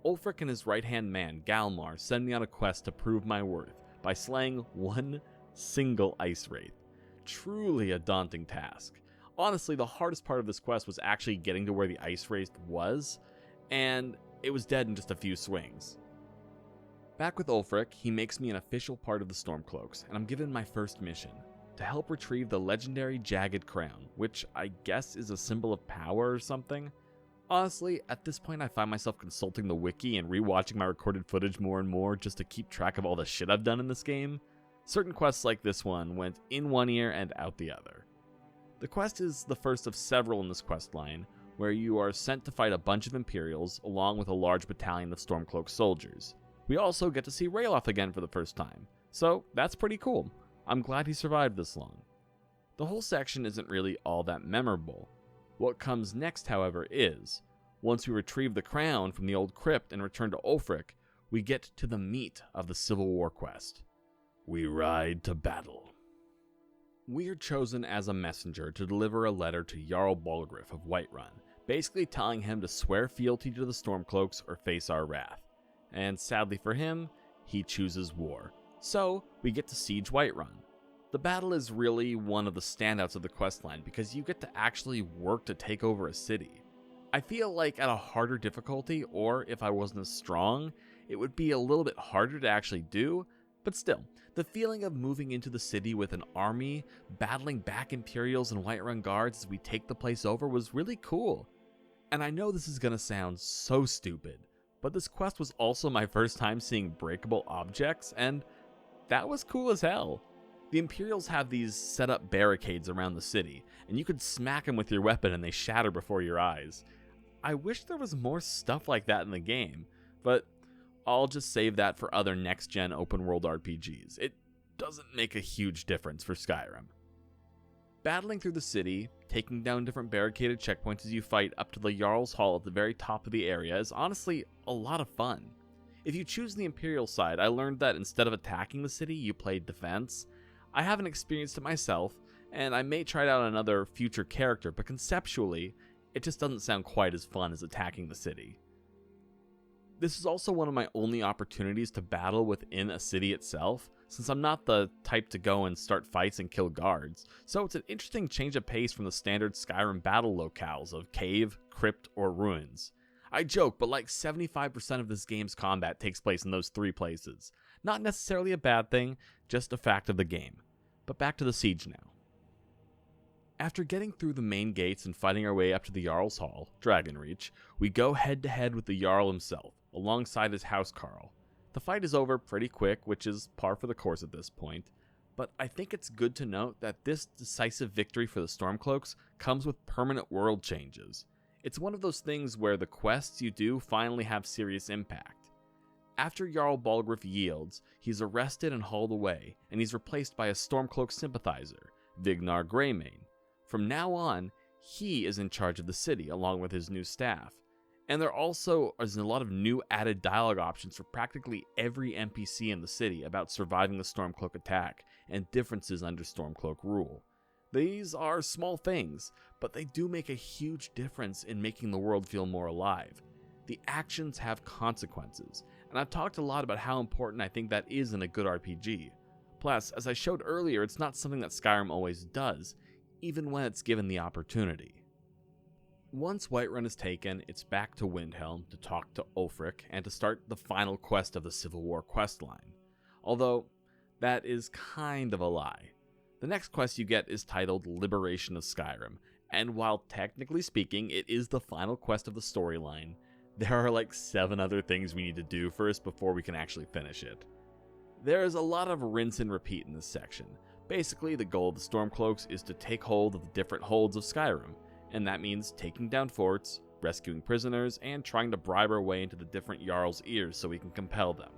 Ulfric and his right-hand man, Galmar, send me on a quest to prove my worth by slaying one single ice wraith. Truly a daunting task. Honestly, the hardest part of this quest was actually getting to where the ice wraith was, and it was dead in just a few swings. Back with Ulfric, he makes me an official part of the Stormcloaks, and I'm given my first mission, to help retrieve the legendary Jagged Crown, which I guess is a symbol of power or something. Honestly, at this point I find myself consulting the wiki and rewatching my recorded footage more and more just to keep track of all the shit I've done in this game. Certain quests like this one went in one ear and out the other. The quest is the first of several in this quest line, where you are sent to fight a bunch of Imperials along with a large battalion of Stormcloak soldiers. We also get to see Ralof again for the first time, so that's pretty cool. I'm glad he survived this long. The whole section isn't really all that memorable. What comes next, however, is, once we retrieve the crown from the old crypt and return to Ulfric, we get to the meat of the Civil War quest. We ride to battle. We are chosen as a messenger to deliver a letter to Jarl Balgruuf of Whiterun, basically telling him to swear fealty to the Stormcloaks or face our wrath. And sadly for him, he chooses war. So, we get to siege Whiterun. The battle is really one of the standouts of the questline because you get to actually work to take over a city. I feel like at a harder difficulty, or if I wasn't as strong, it would be a little bit harder to actually do, but still, the feeling of moving into the city with an army, battling back Imperials and Whiterun guards as we take the place over was really cool. And I know this is gonna sound so stupid, but this quest was also my first time seeing breakable objects, and that was cool as hell. The Imperials have these set up barricades around the city, and you could smack them with your weapon and they shatter before your eyes. I wish there was more stuff like that in the game, but I'll just save that for other next-gen open-world RPGs. It doesn't make a huge difference for Skyrim. Battling through the city, taking down different barricaded checkpoints as you fight up to the Jarl's Hall at the very top of the area is honestly a lot of fun. If you choose the Imperial side, I learned that instead of attacking the city, you played defense. I haven't experienced it myself, and I may try it out on another future character, but conceptually, it just doesn't sound quite as fun as attacking the city. This is also one of my only opportunities to battle within a city itself, since I'm not the type to go and start fights and kill guards, so it's an interesting change of pace from the standard Skyrim battle locales of cave, crypt, or ruins. I joke, but like 75% of this game's combat takes place in those 3 places. Not necessarily a bad thing, just a fact of the game. But back to the siege now. After getting through the main gates and fighting our way up to the Jarl's Hall, Dragonreach, we go head to head with the Jarl himself, alongside his housecarl. The fight is over pretty quick, which is par for the course at this point, but I think it's good to note that this decisive victory for the Stormcloaks comes with permanent world changes. It's one of those things where the quests you do finally have serious impact. After Jarl Balgruuf yields, he's arrested and hauled away, and he's replaced by a Stormcloak sympathizer, Vignar Greymane. From now on, he is in charge of the city, along with his new staff. And there also is a lot of new added dialogue options for practically every NPC in the city about surviving the Stormcloak attack and differences under Stormcloak rule. These are small things, but they do make a huge difference in making the world feel more alive. The actions have consequences, and I've talked a lot about how important I think that is in a good RPG. Plus, as I showed earlier, it's not something that Skyrim always does, even when it's given the opportunity. Once Whiterun is taken, it's back to Windhelm to talk to Ulfric and to start the final quest of the Civil War questline. Although, that is kind of a lie. The next quest you get is titled Liberation of Skyrim, and while technically speaking it is the final quest of the storyline, there are like 7 other things we need to do first before we can actually finish it. There is a lot of rinse and repeat in this section. Basically, the goal of the Stormcloaks is to take hold of the different holds of Skyrim, and that means taking down forts, rescuing prisoners, and trying to bribe our way into the different Jarl's ears so we can compel them.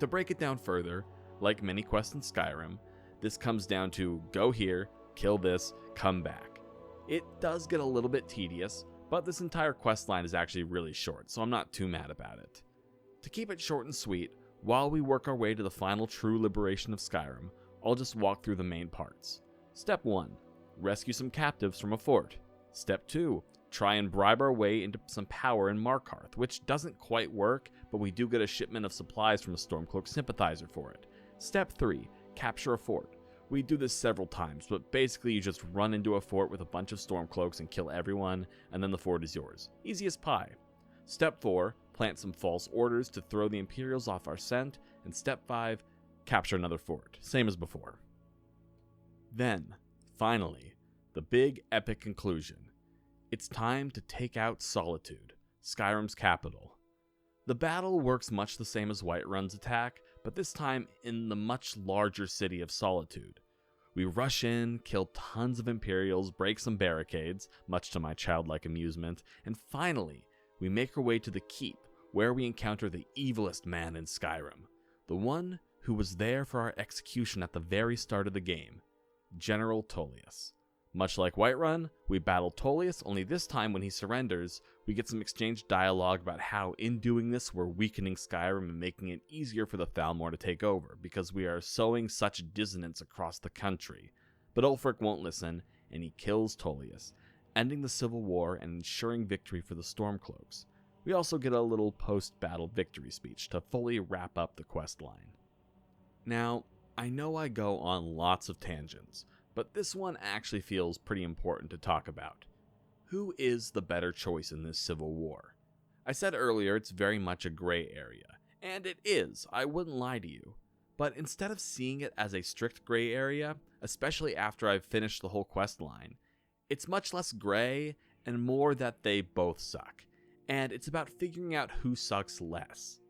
To break it down further, like many quests in Skyrim, this comes down to go here, kill this, come back. It does get a little bit tedious, but this entire questline is actually really short, so I'm not too mad about it. To keep it short and sweet, while we work our way to the final true liberation of Skyrim, I'll just walk through the main parts. Step 1. Rescue some captives from a fort. Step 2. Try and bribe our way into some power in Markarth, which doesn't quite work, but we do get a shipment of supplies from a Stormcloak sympathizer for it. Step 3. Capture a fort. We do this several times, but basically you just run into a fort with a bunch of Stormcloaks and kill everyone, and then the fort is yours. Easy as pie. Step 4. Plant some false orders to throw the Imperials off our scent, and Step 5. Capture another fort. Same as before. Then, finally, the big epic conclusion. It's time to take out Solitude, Skyrim's capital. The battle works much the same as Whiterun's attack, but this time in the much larger city of Solitude. We rush in, kill tons of Imperials, break some barricades, much to my childlike amusement, and finally, we make our way to the keep, where we encounter the evilest man in Skyrim, the one who was there for our execution at the very start of the game, General Tullius. Much like Whiterun, we battle Tullius, only this time when he surrenders, we get some exchanged dialogue about how in doing this we're weakening Skyrim and making it easier for the Thalmor to take over, because we are sowing such dissonance across the country. But Ulfric won't listen, and he kills Tullius, ending the Civil War and ensuring victory for the Stormcloaks. We also get a little post-battle victory speech to fully wrap up the questline. Now, I know I go on lots of tangents, but this one actually feels pretty important to talk about. Who is the better choice in this civil war? I said earlier it's very much a gray area, and it is, I wouldn't lie to you. But instead of seeing it as a strict gray area, especially after I've finished the whole quest line, it's much less gray and more that they both suck, and it's about figuring out who sucks less.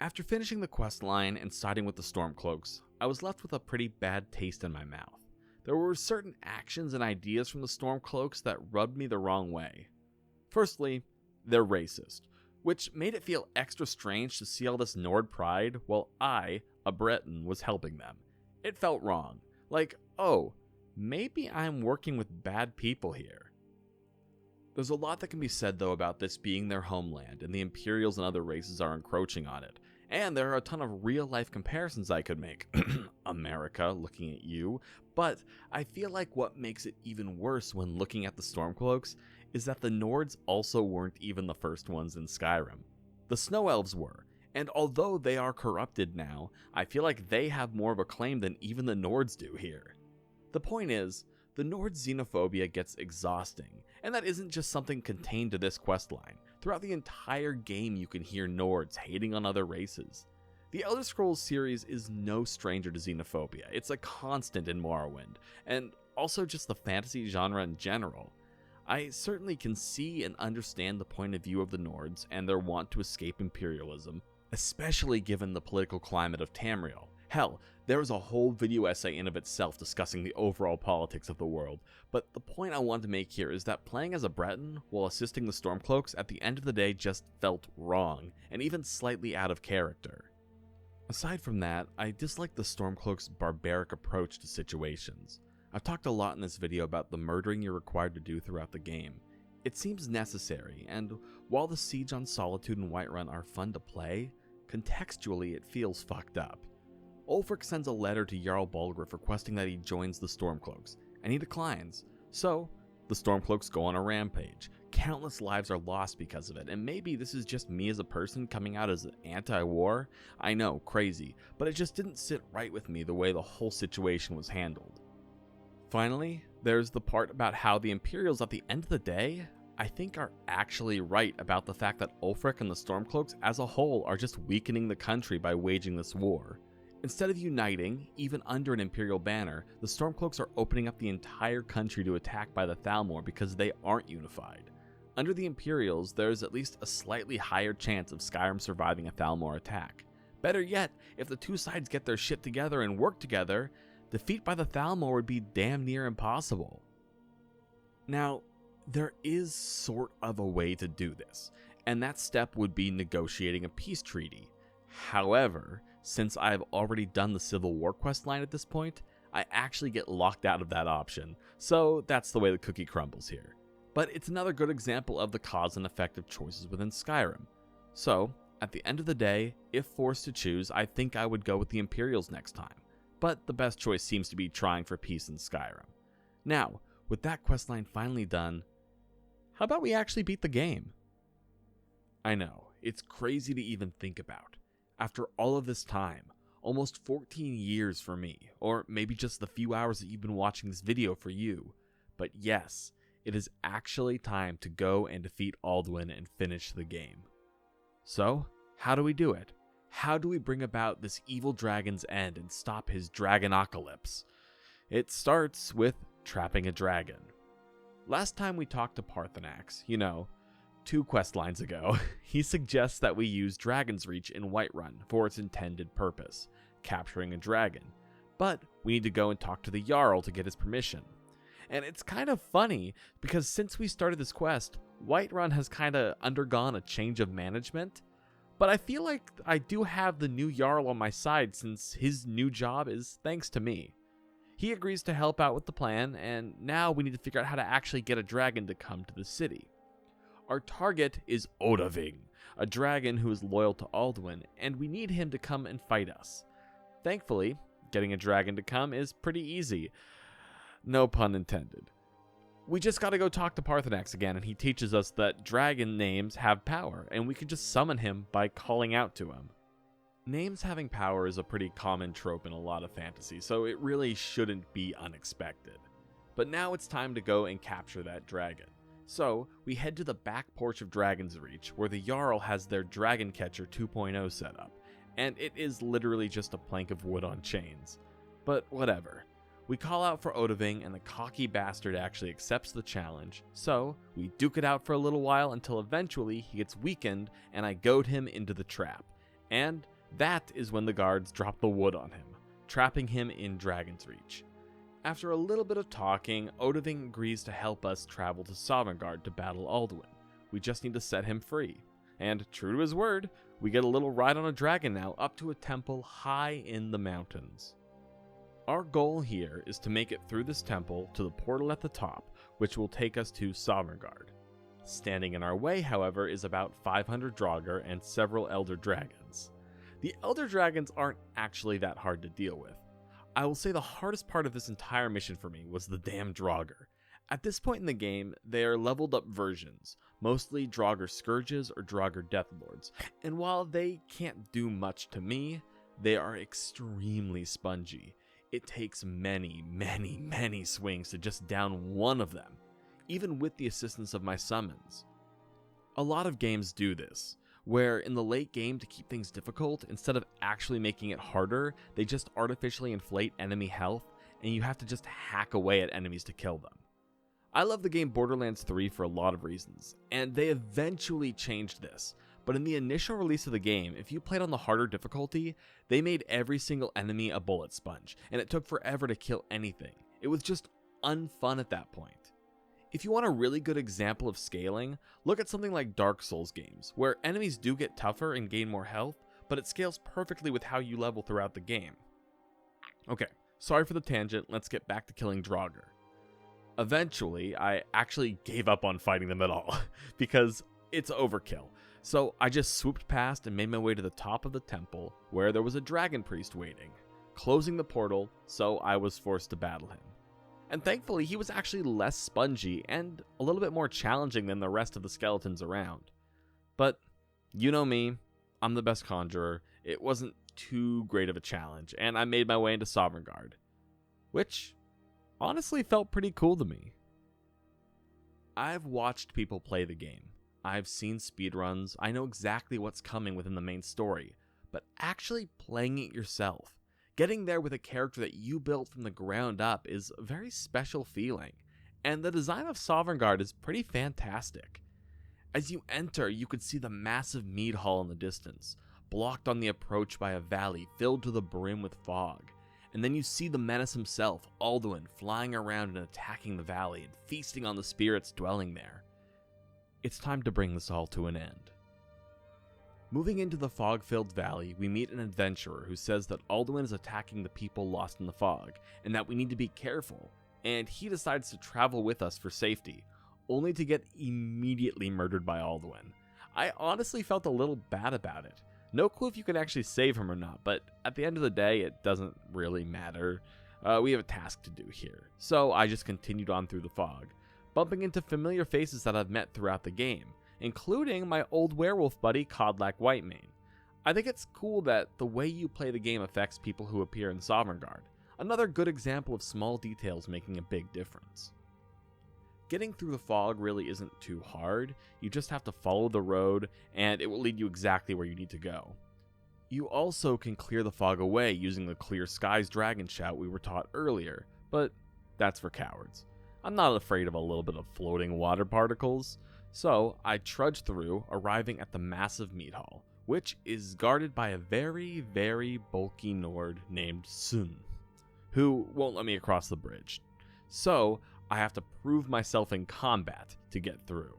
After finishing the quest line and siding with the Stormcloaks, I was left with a pretty bad taste in my mouth. There were certain actions and ideas from the Stormcloaks that rubbed me the wrong way. Firstly, they're racist, which made it feel extra strange to see all this Nord pride while I, a Breton, was helping them. It felt wrong. Like, oh, maybe I'm working with bad people here. There's a lot that can be said though about this being their homeland and the Imperials and other races are encroaching on it. And there are a ton of real-life comparisons I could make. America, looking at you. But I feel like what makes it even worse when looking at the Stormcloaks is that the Nords also weren't even the first ones in Skyrim. The Snow Elves were, And although they are corrupted now, I feel like they have more of a claim than even the Nords do here. The point is, the Nord's xenophobia gets exhausting, and that isn't just something contained to this questline. Throughout the entire game you can hear Nords hating on other races. The Elder Scrolls series is no stranger to xenophobia. It's a constant in Morrowind, and also just the fantasy genre in general. I certainly can see and understand the point of view of the Nords and their want to escape imperialism, especially given the political climate of Tamriel. Hell, there is a whole video essay in of itself discussing the overall politics of the world, but the point I want to make here is that playing as a Breton while assisting the Stormcloaks at the end of the day just felt wrong, and even slightly out of character. Aside from that, I dislike the Stormcloaks' barbaric approach to situations. I've talked a lot in this video about the murdering you're required to do throughout the game. It seems necessary, and while the Siege on Solitude and Whiterun are fun to play, contextually it feels fucked up. Ulfric sends a letter to Jarl Balgruuf requesting that he joins the Stormcloaks, and he declines. So, the Stormcloaks go on a rampage. Countless lives are lost because of it, and maybe this is just me as a person coming out as anti-war. I know, crazy, but it just didn't sit right with me the way the whole situation was handled. Finally, there's the part about how the Imperials at the end of the day, I think are actually right about the fact that Ulfric and the Stormcloaks as a whole are just weakening the country by waging this war. Instead of uniting, even under an Imperial banner, the Stormcloaks are opening up the entire country to attack by the Thalmor because they aren't unified. Under the Imperials, there is at least a slightly higher chance of Skyrim surviving a Thalmor attack. Better yet, if the two sides get their shit together and work together, defeat by the Thalmor would be damn near impossible. Now, there is sort of a way to do this, and that step would be negotiating a peace treaty. However, since I have already done the Civil War questline at this point, I actually get locked out of that option, so that's the way the cookie crumbles here. But it's another good example of the cause and effect of choices within Skyrim. So, at the end of the day, if forced to choose, I think I would go with the Imperials next time, but the best choice seems to be trying for peace in Skyrim. Now, with that questline finally done, how about we actually beat the game? I know, it's crazy to even think about. After all of this time, almost 14 years for me, or maybe just the few hours that you've been watching this video for you, but yes, it is actually time to go and defeat Alduin and finish the game. So, how do we do it? How do we bring about this evil dragon's end and stop his dragonocalypse? It starts with trapping a dragon. Last time we talked to Parthenax, 2 quest lines ago, he suggests that we use Dragon's Reach in Whiterun for its intended purpose, capturing a dragon. But we need to go and talk to the Jarl to get his permission. And it's kind of funny, because since we started this quest, Whiterun has kind of undergone a change of management. But I feel like I do have the new Jarl on my side since his new job is thanks to me. He agrees to help out with the plan, and now we need to figure out how to actually get a dragon to come to the city. Our target is Odahviing, a dragon who is loyal to Alduin, and we need him to come and fight us. Thankfully, getting a dragon to come is pretty easy. No pun intended. We just gotta go talk to Parthenax again, and he teaches us that dragon names have power, and we can just summon him by calling out to him. Names having power is a pretty common trope in a lot of fantasy, so it really shouldn't be unexpected. But now it's time to go and capture that dragon. So, we head to the back porch of Dragon's Reach, where the Jarl has their Dragon Catcher 2.0 set up, and it is literally just a plank of wood on chains. But whatever. We call out for Odahviing, and the cocky bastard actually accepts the challenge, so we duke it out for a little while until eventually he gets weakened, and I goad him into the trap. And that is when the guards drop the wood on him, trapping him in Dragon's Reach. After a little bit of talking, Odahviing agrees to help us travel to Sovngarde to battle Alduin. We just need to set him free. And true to his word, we get a little ride on a dragon now up to a temple high in the mountains. Our goal here is to make it through this temple to the portal at the top, which will take us to Sovngarde. Standing in our way, however, is about 500 Draugr and several Elder Dragons. The Elder Dragons aren't actually that hard to deal with. I will say the hardest part of this entire mission for me was the damn Draugr. At this point in the game, they are leveled up versions, mostly Draugr Scourges or Draugr Deathlords, and while they can't do much to me, they are extremely spongy. It takes many swings to just down one of them, even with the assistance of my summons. A lot of games do this, where in the late game to keep things difficult, instead of actually making it harder, they just artificially inflate enemy health, and you have to just hack away at enemies to kill them. I love the game Borderlands 3 for a lot of reasons, and they eventually changed this, but in the initial release of the game, if you played on the harder difficulty, they made every single enemy a bullet sponge, and it took forever to kill anything. It was just unfun at that point. If you want a really good example of scaling, look at something like Dark Souls games, where enemies do get tougher and gain more health, but it scales perfectly with how you level throughout the game. Okay, sorry for the tangent, let's get back to killing Draugr. Eventually, I actually gave up on fighting them at all, because it's overkill. So I just swooped past and made my way to the top of the temple, where there was a dragon priest waiting, closing the portal, so I was forced to battle him. And thankfully, he was actually less spongy and a little bit more challenging than the rest of the skeletons around. But, you know me, I'm the best conjurer, it wasn't too great of a challenge, and I made my way into Sovngarde, which honestly felt pretty cool to me. I've watched people play the game. I've seen speedruns, I know exactly what's coming within the main story, but actually playing it yourself, getting there with a character that you built from the ground up is a very special feeling, and the design of Sovngarde is pretty fantastic. As you enter, you could see the massive mead hall in the distance, blocked on the approach by a valley filled to the brim with fog. And then you see the menace himself, Alduin, flying around and attacking the valley and feasting on the spirits dwelling there. It's time to bring this all to an end. Moving into the fog-filled valley, we meet an adventurer who says that Alduin is attacking the people lost in the fog, and that we need to be careful, and he decides to travel with us for safety, only to get immediately murdered by Alduin. I honestly felt a little bad about it. No clue if you could actually save him or not, but at the end of the day, it doesn't really matter. We have a task to do here. So I just continued on through the fog, bumping into familiar faces that I've met throughout the game, including my old werewolf buddy Codlack Whitemane. I think it's cool that the way you play the game affects people who appear in Sovngarde. Another good example of small details making a big difference. Getting through the fog really isn't too hard, you just have to follow the road and it will lead you exactly where you need to go. You also can clear the fog away using the Clear Skies dragon shout we were taught earlier, but that's for cowards. I'm not afraid of a little bit of floating water particles, so I trudged through, arriving at the massive mead hall, which is guarded by a very bulky Nord named Sun, who won't let me across the bridge. So I have to prove myself in combat to get through.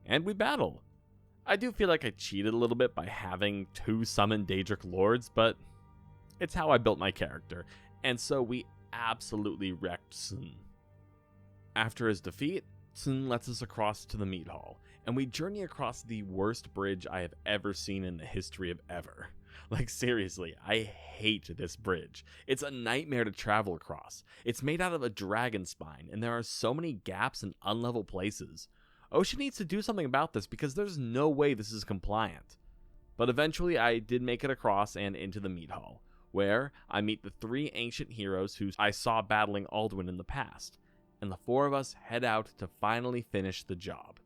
And we battle. I do feel like I cheated a little bit by having 2 summoned Daedric Lords, but it's how I built my character, and so we absolutely wrecked Sun. After his defeat, Sun lets us across to the mead hall, and we journey across the worst bridge I have ever seen in the history of ever. Like seriously, I hate this bridge. It's a nightmare to travel across. It's made out of a dragon spine, and there are so many gaps and unlevel places. Ocean needs to do something about this because there's no way this is compliant. But eventually I did make it across and into the mead hall, where I meet the 3 ancient heroes who I saw battling Alduin in the past, and the 4 of us head out to finally finish the job.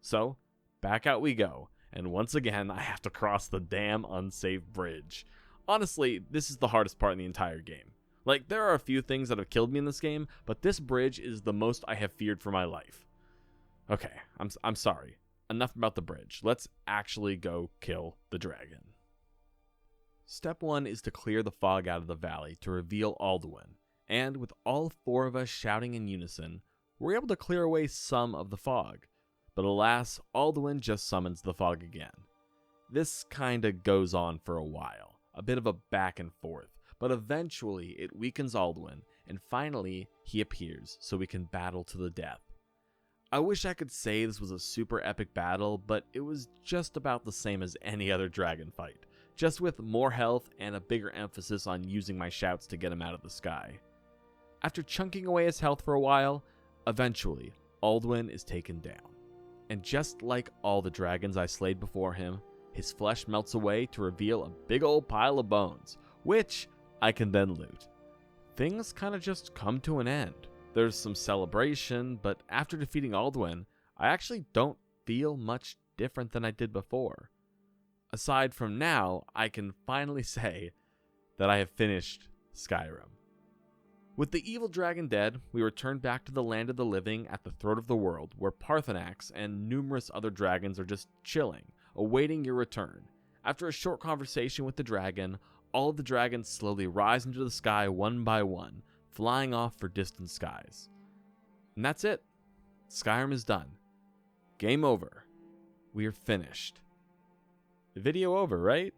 So, back out we go. And once again, I have to cross the damn unsafe bridge. Honestly, this is the hardest part in the entire game. Like, there are a few things that have killed me in this game, but this bridge is the most I have feared for my life. Okay, I'm sorry. Enough about the bridge. Let's actually go kill the dragon. Step 1 is to clear the fog out of the valley to reveal Alduin, and with all 4 of us shouting in unison, we're able to clear away some of the fog. But alas, Alduin just summons the fog again. This kinda goes on for a while, a bit of a back and forth, but eventually it weakens Alduin, and finally he appears so we can battle to the death. I wish I could say this was a super epic battle, but it was just about the same as any other dragon fight, just with more health and a bigger emphasis on using my shouts to get him out of the sky. After chunking away his health for a while, Eventually, Alduin is taken down, and just like all the dragons I slayed before him, his flesh melts away to reveal a big old pile of bones, which I can then loot. Things kind of just come to an end. There's some celebration, but after defeating Alduin, I actually don't feel much different than I did before. Aside from now, I can finally say that I have finished Skyrim. With the evil dragon dead, we return back to the land of the living at the throat of the world, where Parthenax and numerous other dragons are just chilling, awaiting your return. After a short conversation with the dragon, all of the dragons slowly rise into the sky one by one, flying off for distant skies. And that's it. Skyrim is done. Game over. We are finished. The video over, right?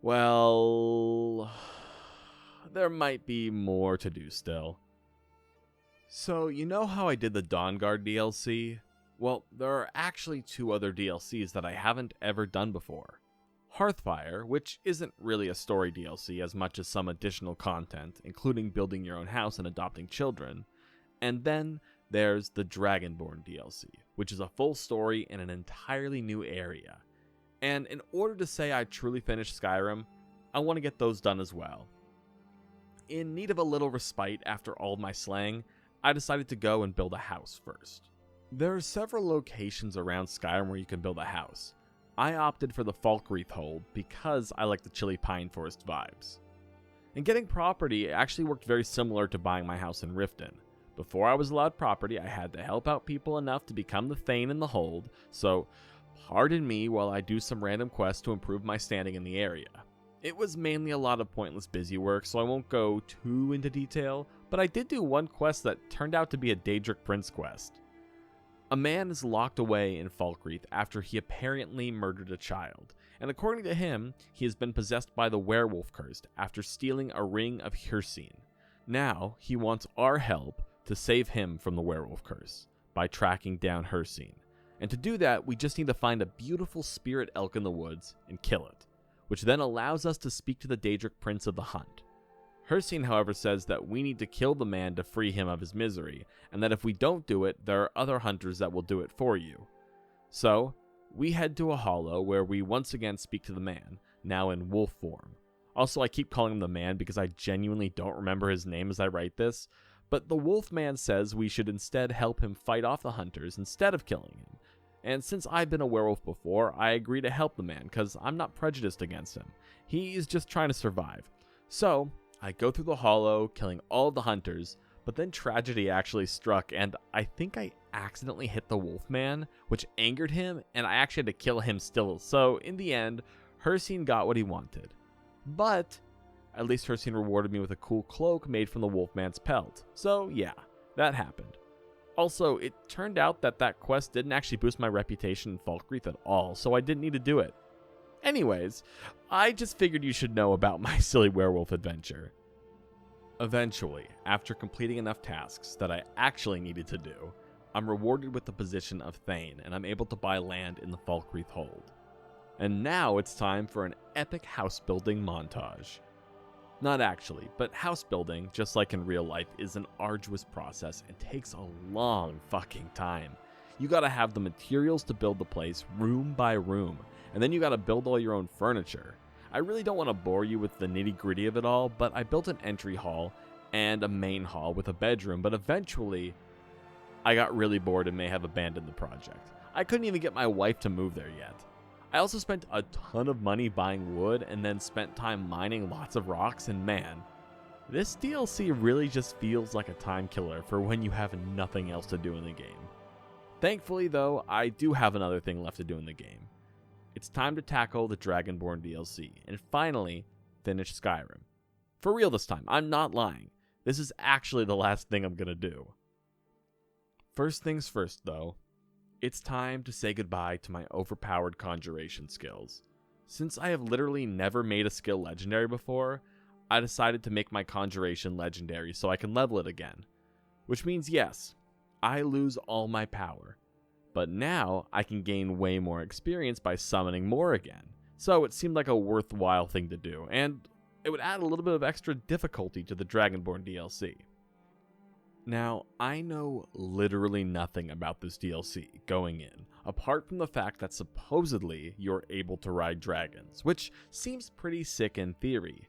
Well, there might be more to do still. So, you know how I did the Dawnguard DLC? Well, there are actually 2 other DLCs that I haven't ever done before. Hearthfire, which isn't really a story DLC as much as some additional content, including building your own house and adopting children. And then there's the Dragonborn DLC, which is a full story in an entirely new area. And in order to say I truly finished Skyrim, I want to get those done as well. In need of a little respite after all my slaying, I decided to go and build a house first. There are several locations around Skyrim where you can build a house. I opted for the Blackreach because I like the chilly pine forest vibes. And getting property actually worked very similar to buying my house in Riften. Before I was allowed property, I had to help out people enough to become the Thane in the Hold, so pardon me while I do some random quests to improve my standing in the area. It was mainly a lot of pointless busy work, so I won't go too into detail, but I did do one quest that turned out to be a Daedric Prince quest. A man is locked away in Falkreath after he apparently murdered a child, and according to him, he has been possessed by the werewolf curse after stealing a ring of Hircine. Now, he wants our help to save him from the werewolf curse by tracking down Hircine. And to do that, we just need to find a beautiful spirit elk in the woods and kill it, which then allows us to speak to the Daedric Prince of the Hunt. Hircine, however, says that we need to kill the man to free him of his misery, and that if we don't do it, there are other hunters that will do it for you. So, we head to a hollow where we once again speak to the man, now in wolf form. Also, I keep calling him the man because I genuinely don't remember his name as I write this, but the wolf man says we should instead help him fight off the hunters instead of killing him. And since I've been a werewolf before, I agree to help the man because I'm not prejudiced against him. He is just trying to survive. So, I go through the hollow, killing all of the hunters, but then tragedy actually struck, and I think I accidentally hit the wolfman, which angered him, and I actually had to kill him still. So, in the end, Hircine got what he wanted. But, at least Hircine rewarded me with a cool cloak made from the wolfman's pelt. So, yeah, that happened. Also, it turned out that that quest didn't actually boost my reputation in Falkreath at all, so I didn't need to do it. Anyways, I just figured you should know about my silly werewolf adventure. Eventually, after completing enough tasks that I actually needed to do, I'm rewarded with the position of Thane, and I'm able to buy land in the Falkreath Hold. And now it's time for an epic house building montage. Not actually, but house building, just like in real life, is an arduous process and takes a long fucking time. You gotta have the materials to build the place room by room, and then you gotta build all your own furniture. I really don't want to bore you with the nitty gritty of it all, but I built an entry hall and a main hall with a bedroom, but eventually I got really bored and may have abandoned the project. I couldn't even get my wife to move there yet. I also spent a ton of money buying wood and then spent time mining lots of rocks, and man, this DLC really just feels like a time killer for when you have nothing else to do in the game. Thankfully though, I do have another thing left to do in the game. It's time to tackle the Dragonborn DLC, and finally, finish Skyrim. For real this time, I'm not lying. This is actually the last thing I'm gonna do. First things first though, it's time to say goodbye to my overpowered conjuration skills. Since I have literally never made a skill legendary before, I decided to make my conjuration legendary so I can level it again. Which means yes, I lose all my power. But now, I can gain way more experience by summoning more again. So it seemed like a worthwhile thing to do, and it would add a little bit of extra difficulty to the Dragonborn DLC. Now, I know literally nothing about this DLC going in, apart from the fact that supposedly you're able to ride dragons, which seems pretty sick in theory.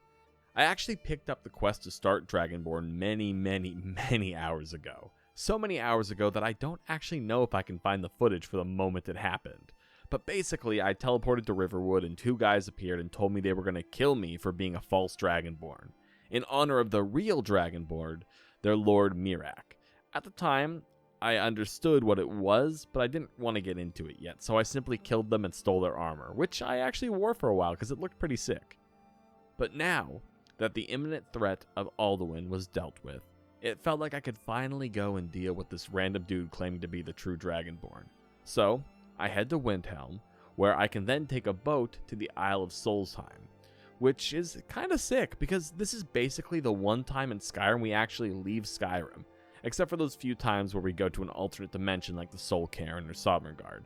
I actually picked up the quest to start Dragonborn many hours ago. So many hours ago that I don't actually know if I can find the footage for the moment it happened. But basically, I teleported to Riverwood and two guys appeared and told me they were going to kill me for being a false Dragonborn, in honor of the real Dragonborn, their Lord Miraak. At the time, I understood what it was, but I didn't want to get into it yet, so I simply killed them and stole their armor, which I actually wore for a while because it looked pretty sick. But now that the imminent threat of Alduin was dealt with, it felt like I could finally go and deal with this random dude claiming to be the true Dragonborn. So, I head to Windhelm, where I can then take a boat to the Isle of Solstheim, which is kinda sick because this is basically the one time in Skyrim we actually leave Skyrim, except for those few times where we go to an alternate dimension like the Soul Cairn or Sovngarde.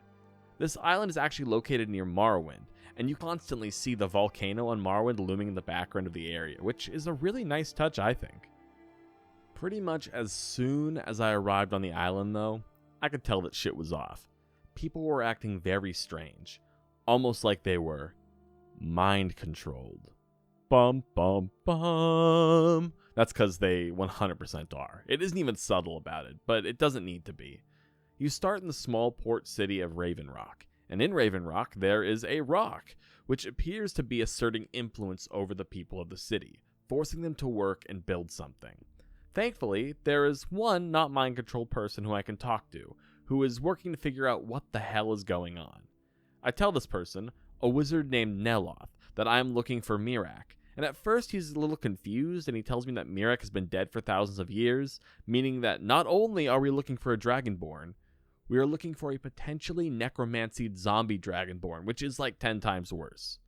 This island is actually located near Morrowind, and you constantly see the volcano on Morrowind looming in the background of the area, which is a really nice touch, I think. Pretty much as soon as I arrived on the island though, I could tell that shit was off. People were acting very strange, almost like they were mind controlled. Bum bum bum. That's because they 100% are. It isn't even subtle about it, but it doesn't need to be. You start in the small port city of Raven Rock, and in Raven Rock there is a rock, which appears to be asserting influence over the people of the city, forcing them to work and build something. Thankfully, there is one not mind-controlled person who I can talk to, who is working to figure out what the hell is going on. I tell this person, a wizard named Neloth, that I am looking for Miraak, and at first he's a little confused and he tells me that Miraak has been dead for thousands of years, meaning that not only are we looking for a Dragonborn, we are looking for a potentially necromancied zombie Dragonborn, which is like 10 times worse.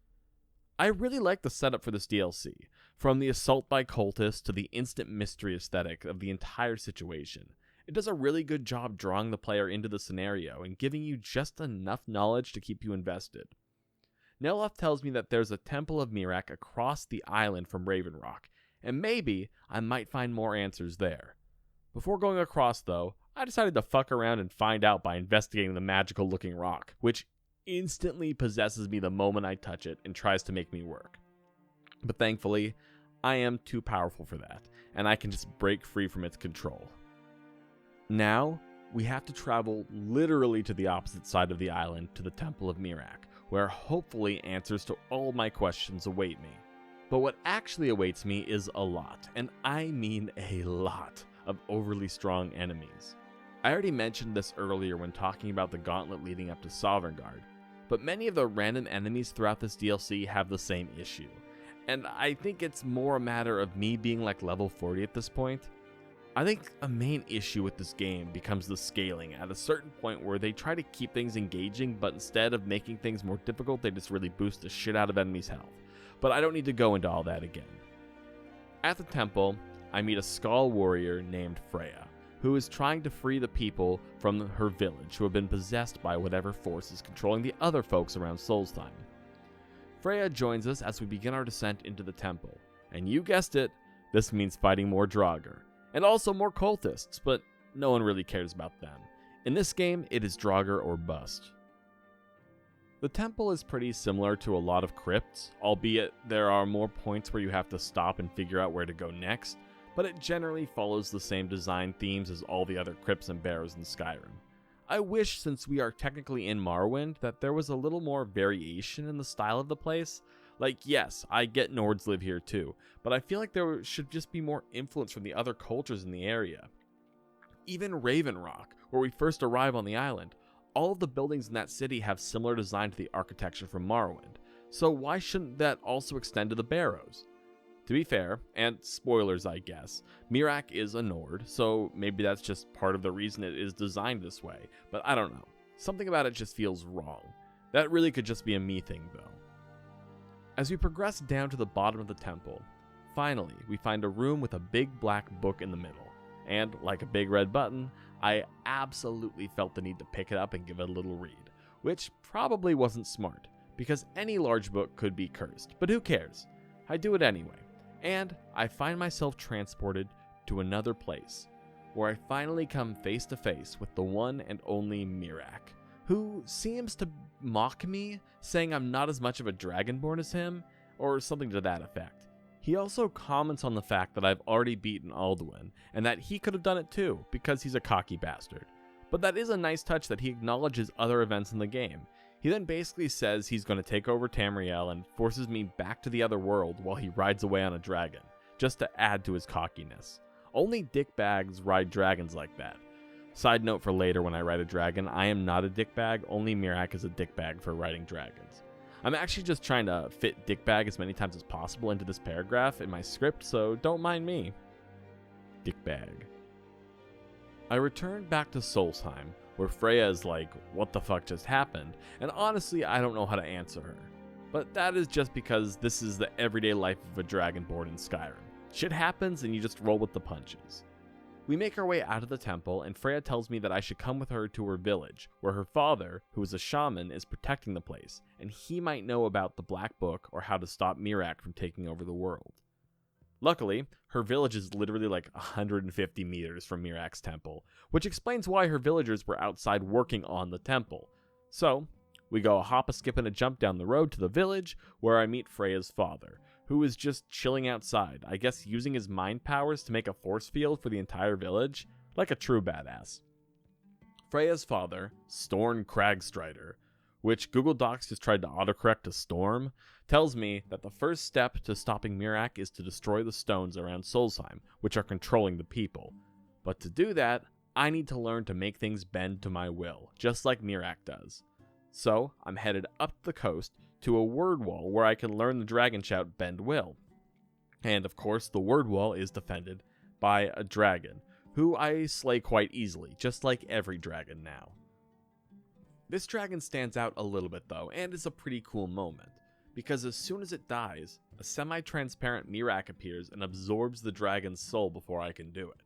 I really like the setup for this DLC, from the assault by cultists to the instant mystery aesthetic of the entire situation. It does a really good job drawing the player into the scenario and giving you just enough knowledge to keep you invested. Neloth tells me that there's a Temple of Miraak across the island from Raven Rock, and maybe I might find more answers there. Before going across though, I decided to fuck around and find out by investigating the magical looking rock, which instantly possesses me the moment I touch it and tries to make me work. But thankfully, I am too powerful for that, and I can just break free from its control. Now, we have to travel literally to the opposite side of the island to the Temple of Miraak, where hopefully answers to all my questions await me. But what actually awaits me is a lot, and I mean a lot, of overly strong enemies. I already mentioned this earlier when talking about the gauntlet leading up to Sovngarde, but many of the random enemies throughout this DLC have the same issue, and I think it's more a matter of me being like level 40 at this point. I think a main issue with this game becomes the scaling at a certain point where they try to keep things engaging, but instead of making things more difficult, they just really boost the shit out of enemies' health. But I don't need to go into all that again. At the temple, I meet a Skull warrior named Freya, who is trying to free the people from her village who have been possessed by whatever force is controlling the other folks around Solstheim. Freya joins us as we begin our descent into the temple, and you guessed it, this means fighting more Draugr, and also more cultists, but no one really cares about them. In this game, it is Draugr or bust. The temple is pretty similar to a lot of crypts, albeit there are more points where you have to stop and figure out where to go next, but it generally follows the same design themes as all the other crypts and barrows in Skyrim. I wish, since we are technically in Morrowind, that there was a little more variation in the style of the place. Like, yes, I get Nords live here too, but I feel like there should just be more influence from the other cultures in the area. Even Raven Rock, where we first arrive on the island, all of the buildings in that city have similar design to the architecture from Morrowind, so why shouldn't that also extend to the Barrows? To be fair, and spoilers I guess, Miraak is a Nord, so maybe that's just part of the reason it is designed this way, but I don't know. Something about it just feels wrong. That really could just be a me thing though. As we progress down to the bottom of the temple, finally we find a room with a big black book in the middle, and like a big red button, I absolutely felt the need to pick it up and give it a little read, which probably wasn't smart, because any large book could be cursed, but who cares? I do it anyway. And I find myself transported to another place, where I finally come face to face with the one and only Miraak, who seems to mock me, saying I'm not as much of a Dragonborn as him, or something to that effect. He also comments on the fact that I've already beaten Alduin, and that he could have done it too, because he's a cocky bastard. But that is a nice touch that he acknowledges other events in the game. He then basically says he's going to take over Tamriel and forces me back to the other world while he rides away on a dragon, just to add to his cockiness. Only dickbags ride dragons like that. Side note for later, when I ride a dragon, I am not a dickbag, only Miraak is a dickbag for riding dragons. I'm actually just trying to fit dickbag as many times as possible into this paragraph in my script, so don't mind me. Dickbag. I returned back to Solstheim, where Freya is like, what the fuck just happened? And honestly, I don't know how to answer her. But that is just because this is the everyday life of a Dragonborn in Skyrim. Shit happens and you just roll with the punches. We make our way out of the temple, and Freya tells me that I should come with her to her village, where her father, who is a shaman, is protecting the place, and he might know about the Black Book or how to stop Miraak from taking over the world. Luckily, her village is literally like 150 meters from Miraak's temple, which explains why her villagers were outside working on the temple. So, we go a hop, a skip, and a jump down the road to the village, where I meet Freya's father, who is just chilling outside, I guess using his mind powers to make a force field for the entire village, like a true badass. Freya's father, Storn Cragstrider, which Google Docs just tried to autocorrect to Storm, tells me that the first step to stopping Miraak is to destroy the stones around Solstheim, which are controlling the people. But to do that, I need to learn to make things bend to my will, just like Miraak does. So, I'm headed up the coast to a word wall where I can learn the dragon shout Bend Will. And of course, the word wall is defended by a dragon, who I slay quite easily, just like every dragon now. This dragon stands out a little bit though, and is a pretty cool moment, because as soon as it dies, a semi-transparent Miraak appears and absorbs the dragon's soul before I can do it.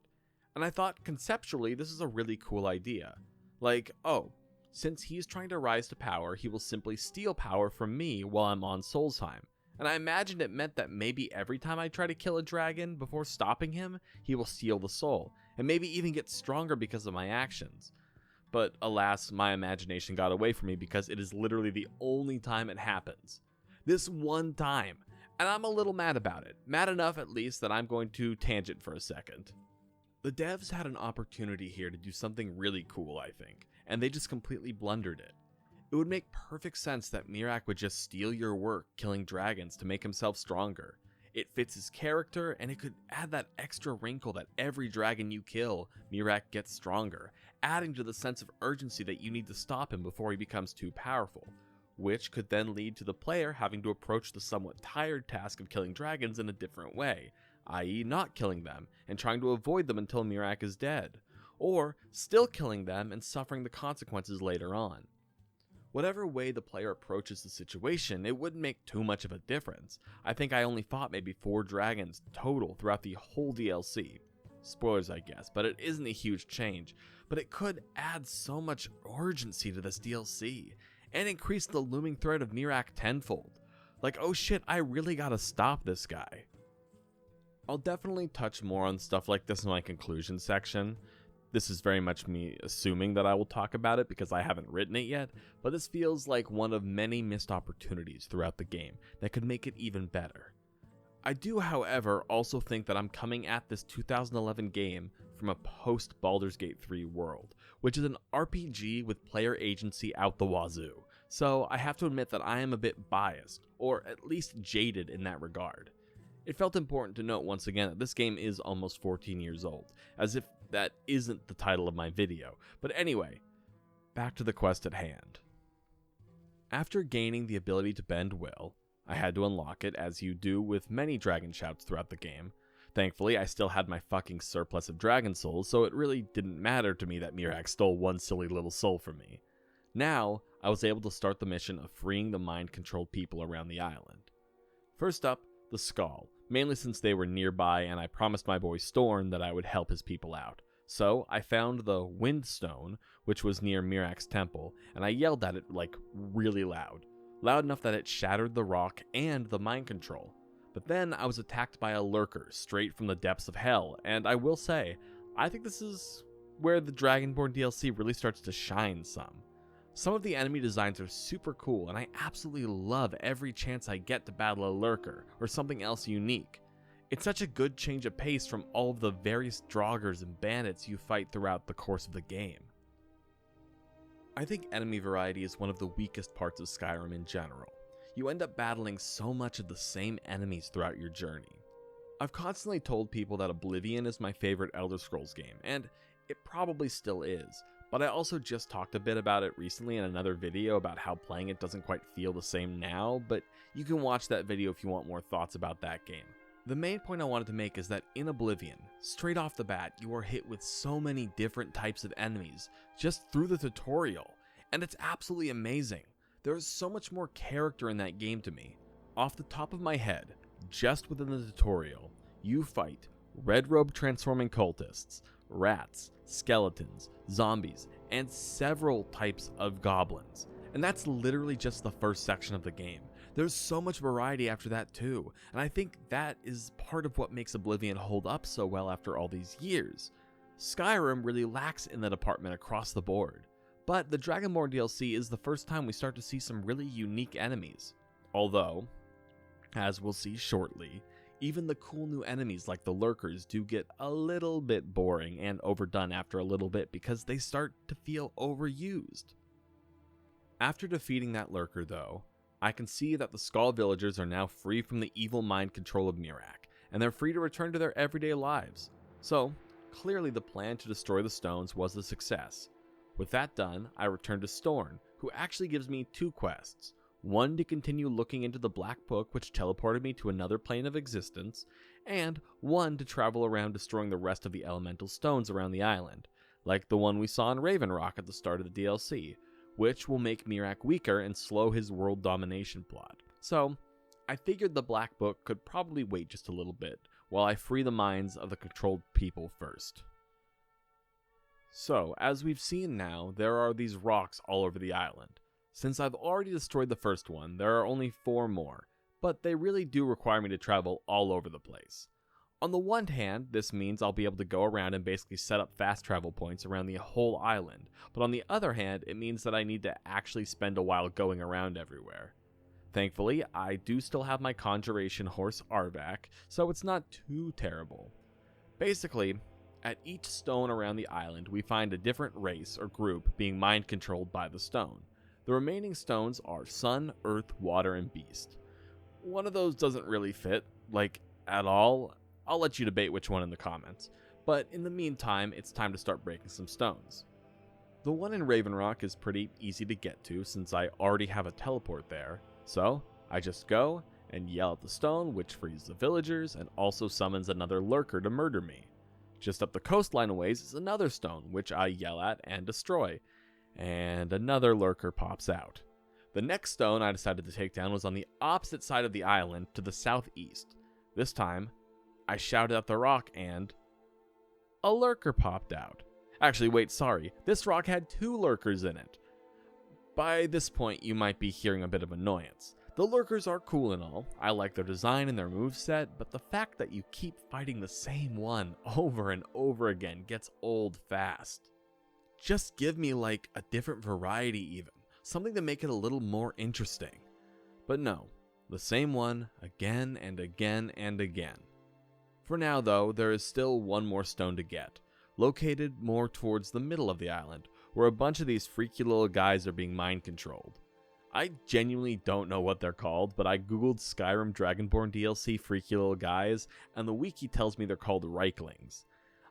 And I thought conceptually this is a really cool idea. Like, oh, since he's trying to rise to power, he will simply steal power from me while I'm on Solstheim. And I imagined it meant that maybe every time I try to kill a dragon before stopping him, he will steal the soul, and maybe even get stronger because of my actions. But alas, my imagination got away from me because it is literally the only time it happens. This one time. And I'm a little mad about it. Mad enough at least that I'm going to tangent for a second. The devs had an opportunity here to do something really cool, I think, and they just completely blundered it. It would make perfect sense that Miraak would just steal your work killing dragons to make himself stronger. It fits his character, and it could add that extra wrinkle that every dragon you kill, Miraak gets stronger, adding to the sense of urgency that you need to stop him before he becomes too powerful, which could then lead to the player having to approach the somewhat tired task of killing dragons in a different way, i.e. not killing them, and trying to avoid them until Miraak is dead, or still killing them and suffering the consequences later on. Whatever way the player approaches the situation, it wouldn't make too much of a difference. I think I only fought maybe 4 dragons total throughout the whole DLC. Spoilers, I guess, but it isn't a huge change. But it could add so much urgency to this DLC, and increase the looming threat of Miraak tenfold. Like, oh shit, I really gotta stop this guy. I'll definitely touch more on stuff like this in my conclusion section. This is very much me assuming that I will talk about it because I haven't written it yet, but this feels like one of many missed opportunities throughout the game that could make it even better. I do, however, also think that I'm coming at this 2011 game from a post-Baldur's Gate 3 world, which is an RPG with player agency out the wazoo, so I have to admit that I am a bit biased, or at least jaded in that regard. It felt important to note once again that this game is almost 14 years old, as if that isn't the title of my video. But anyway, back to the quest at hand. After gaining the ability to bend will, I had to unlock it, as you do with many dragon shouts throughout the game. Thankfully, I still had my fucking surplus of dragon souls, so it really didn't matter to me that Miraak stole one silly little soul from me. Now, I was able to start the mission of freeing the mind-controlled people around the island. First up, the Skull, mainly since they were nearby and I promised my boy Storn that I would help his people out. So I found the Windstone, which was near Miraak's temple, and I yelled at it like really loud enough that it shattered the rock and the mind control. But then I was attacked by a lurker straight from the depths of hell, and I will say, I think this is where the Dragonborn DLC really starts to shine some. Some of the enemy designs are super cool, and I absolutely love every chance I get to battle a lurker or something else unique. It's such a good change of pace from all of the various draugrs and bandits you fight throughout the course of the game. I think enemy variety is one of the weakest parts of Skyrim in general. You end up battling so much of the same enemies throughout your journey. I've constantly told people that Oblivion is my favorite Elder Scrolls game, and it probably still is, but I also just talked a bit about it recently in another video about how playing it doesn't quite feel the same now, but you can watch that video if you want more thoughts about that game. The main point I wanted to make is that in Oblivion, straight off the bat, you are hit with so many different types of enemies just through the tutorial, and it's absolutely amazing. There is so much more character in that game to me. Off the top of my head, just within the tutorial, you fight red robe transforming cultists, rats, skeletons, zombies, and several types of goblins. And that's literally just the first section of the game. There's so much variety after that too, and I think that is part of what makes Oblivion hold up so well after all these years. Skyrim really lacks in that department across the board, but the Dragonborn DLC is the first time we start to see some really unique enemies. Although, as we'll see shortly, even the cool new enemies like the lurkers do get a little bit boring and overdone after a little bit because they start to feel overused. After defeating that lurker though, I can see that the Skull villagers are now free from the evil mind control of Miraak, and they're free to return to their everyday lives. So, clearly the plan to destroy the stones was a success. With that done, I return to Storn, who actually gives me 2 quests. One to continue looking into the Black Book, which teleported me to another plane of existence, and one to travel around destroying the rest of the elemental stones around the island, like the one we saw in Raven Rock at the start of the DLC, which will make Miraak weaker and slow his world domination plot. So, I figured the Black Book could probably wait just a little bit, while I free the minds of the controlled people first. So, as we've seen now, there are these rocks all over the island. Since I've already destroyed the first one, there are only 4 more, but they really do require me to travel all over the place. On the one hand, this means I'll be able to go around and basically set up fast travel points around the whole island, but on the other hand, it means that I need to actually spend a while going around everywhere. Thankfully, I do still have my conjuration horse Arvak, so it's not too terrible. Basically, at each stone around the island, we find a different race or group being mind controlled by the stone. The remaining stones are Sun, Earth, Water, and Beast. One of those doesn't really fit, at all. I'll let you debate which one in the comments, but in the meantime, it's time to start breaking some stones. The one in Raven Rock is pretty easy to get to since I already have a teleport there, so I just go and yell at the stone, which frees the villagers and also summons another lurker to murder me. Just up the coastline a ways is another stone, which I yell at and destroy, and another lurker pops out. The next stone I decided to take down was on the opposite side of the island to the southeast. This time, I shouted at the rock and a lurker popped out. Actually, wait, sorry. This rock had 2 lurkers in it. By this point, you might be hearing a bit of annoyance. The lurkers are cool and all. I like their design and their moveset, but the fact that you keep fighting the same one over and over again gets old fast. Just give me a different variety even. Something to make it a little more interesting. But no, the same one again and again and again. For now though, there is still one more stone to get, located more towards the middle of the island, where a bunch of these freaky little guys are being mind controlled. I genuinely don't know what they're called, but I googled Skyrim Dragonborn DLC freaky little guys, and the wiki tells me they're called Reiklings.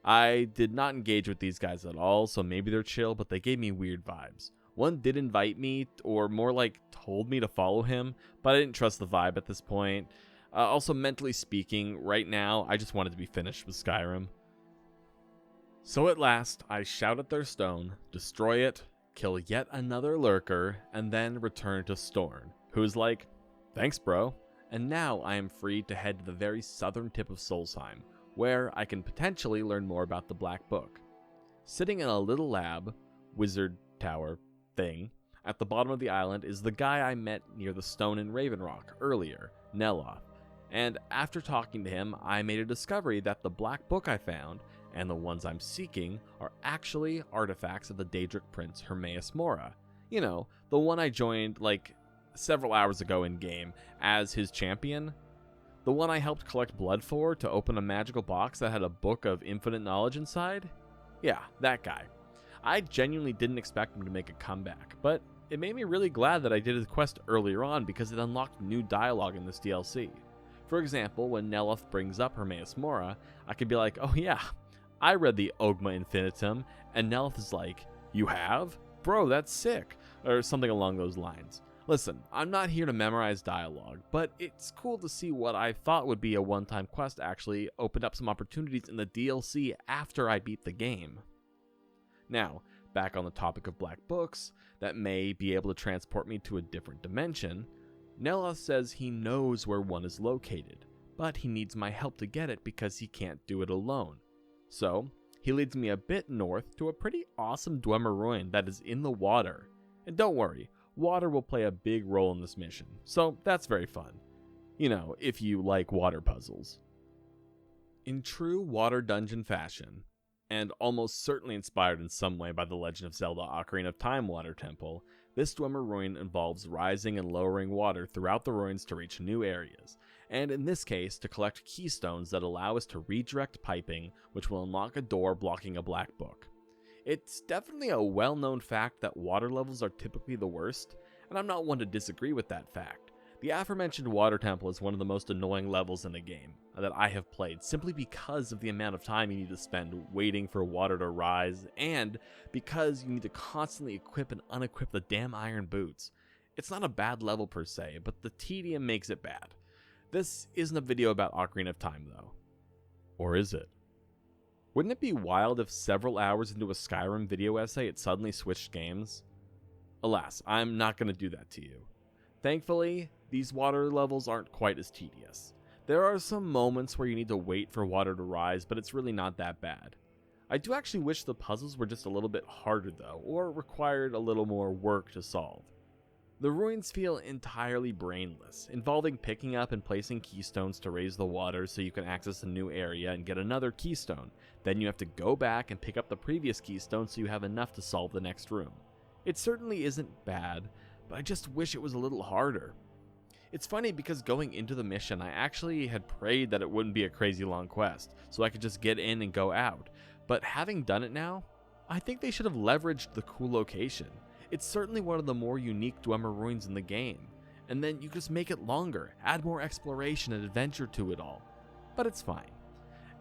I did not engage with these guys at all, so maybe they're chill, but they gave me weird vibes. One did invite me, or more told me to follow him, but I didn't trust the vibe at this point. Also, mentally speaking, right now, I just wanted to be finished with Skyrim. So at last, I shout at their stone, destroy it, kill yet another lurker, and then return to Storn, who's like, thanks bro, and now I am free to head to the very southern tip of Solstheim, where I can potentially learn more about the Black Book. Sitting in a little lab, wizard tower thing, at the bottom of the island is the guy I met near the stone in Raven Rock earlier, Neloth, and after talking to him, I made a discovery that the Black Book I found, and the ones I'm seeking are actually artifacts of the Daedric prince Hermaeus Mora. You know, the one I joined like several hours ago in game as his champion. The one I helped collect blood for to open a magical box that had a book of infinite knowledge inside? Yeah, that guy. I genuinely didn't expect him to make a comeback, but it made me really glad that I did his quest earlier on because it unlocked new dialogue in this DLC. For example, when Nelith brings up Hermaeus Mora, I could be like, oh yeah, I read the Ogma Infinitum, and Nelith is like, you have? Bro, that's sick, or something along those lines. Listen, I'm not here to memorize dialogue, but it's cool to see what I thought would be a one-time quest actually opened up some opportunities in the DLC after I beat the game. Now, back on the topic of black books that may be able to transport me to a different dimension, Nelith says he knows where one is located, but he needs my help to get it because he can't do it alone. So, he leads me a bit north to a pretty awesome Dwemer ruin that is in the water. And don't worry, water will play a big role in this mission, so that's very fun. You know, if you like water puzzles. In true water dungeon fashion, and almost certainly inspired in some way by The Legend of Zelda Ocarina of Time Water Temple, this Dwemer ruin involves rising and lowering water throughout the ruins to reach new areas, and in this case to collect keystones that allow us to redirect piping, which will unlock a door blocking a black book. It's definitely a well-known fact that water levels are typically the worst, and I'm not one to disagree with that fact. The aforementioned water temple is one of the most annoying levels in the game that I have played simply because of the amount of time you need to spend waiting for water to rise, and because you need to constantly equip and unequip the damn iron boots. It's not a bad level per se, but the tedium makes it bad. This isn't a video about Ocarina of Time though. Or is it? Wouldn't it be wild if several hours into a Skyrim video essay it suddenly switched games? Alas, I'm not going to do that to you. Thankfully, these water levels aren't quite as tedious. There are some moments where you need to wait for water to rise, but it's really not that bad. I do actually wish the puzzles were just a little bit harder though, or required a little more work to solve. The ruins feel entirely brainless, involving picking up and placing keystones to raise the water so you can access a new area and get another keystone. Then you have to go back and pick up the previous keystone so you have enough to solve the next room. It certainly isn't bad, but I just wish it was a little harder. It's funny because going into the mission I actually had prayed that it wouldn't be a crazy long quest, so I could just get in and go out. But having done it now, I think they should have leveraged the cool location. It's certainly one of the more unique Dwemer ruins in the game, and then you just make it longer, add more exploration and adventure to it all. But it's fine.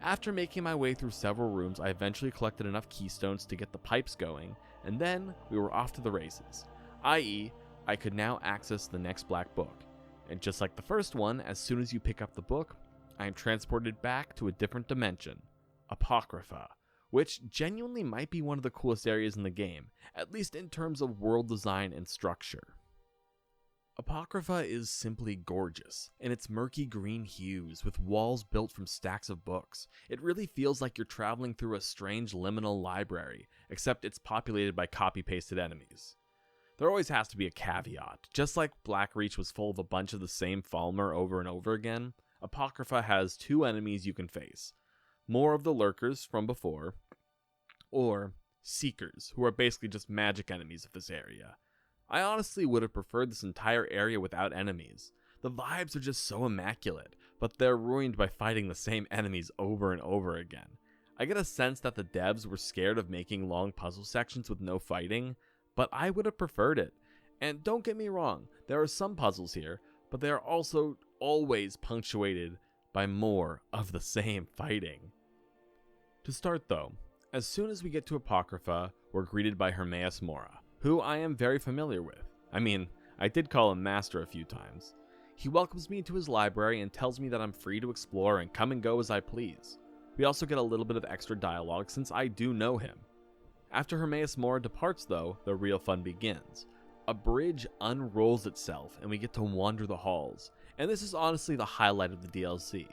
After making my way through several rooms, I eventually collected enough keystones to get the pipes going, and then we were off to the races. I.e., I could now access the next black book. And just like the first one, as soon as you pick up the book, I am transported back to a different dimension, Apocrypha, which genuinely might be one of the coolest areas in the game, at least in terms of world design and structure. Apocrypha is simply gorgeous, in its murky green hues, with walls built from stacks of books. It really feels like you're traveling through a strange liminal library, except it's populated by copy-pasted enemies. There always has to be a caveat. Just like Blackreach was full of a bunch of the same Falmer over and over again, Apocrypha has two enemies you can face. More of the lurkers from before, or seekers, who are basically just magic enemies of this area. I honestly would have preferred this entire area without enemies. The vibes are just so immaculate, but they're ruined by fighting the same enemies over and over again. I get a sense that the devs were scared of making long puzzle sections with no fighting, but I would have preferred it. And don't get me wrong, there are some puzzles here, but they are also always punctuated by more of the same fighting. To start though, as soon as we get to Apocrypha, we're greeted by Hermaeus Mora, who I am very familiar with. I mean, I did call him Master a few times. He welcomes me to his library and tells me that I'm free to explore and come and go as I please. We also get a little bit of extra dialogue since I do know him. After Hermaeus Mora departs though, the real fun begins. A bridge unrolls itself and we get to wander the halls, and this is honestly the highlight of the DLC.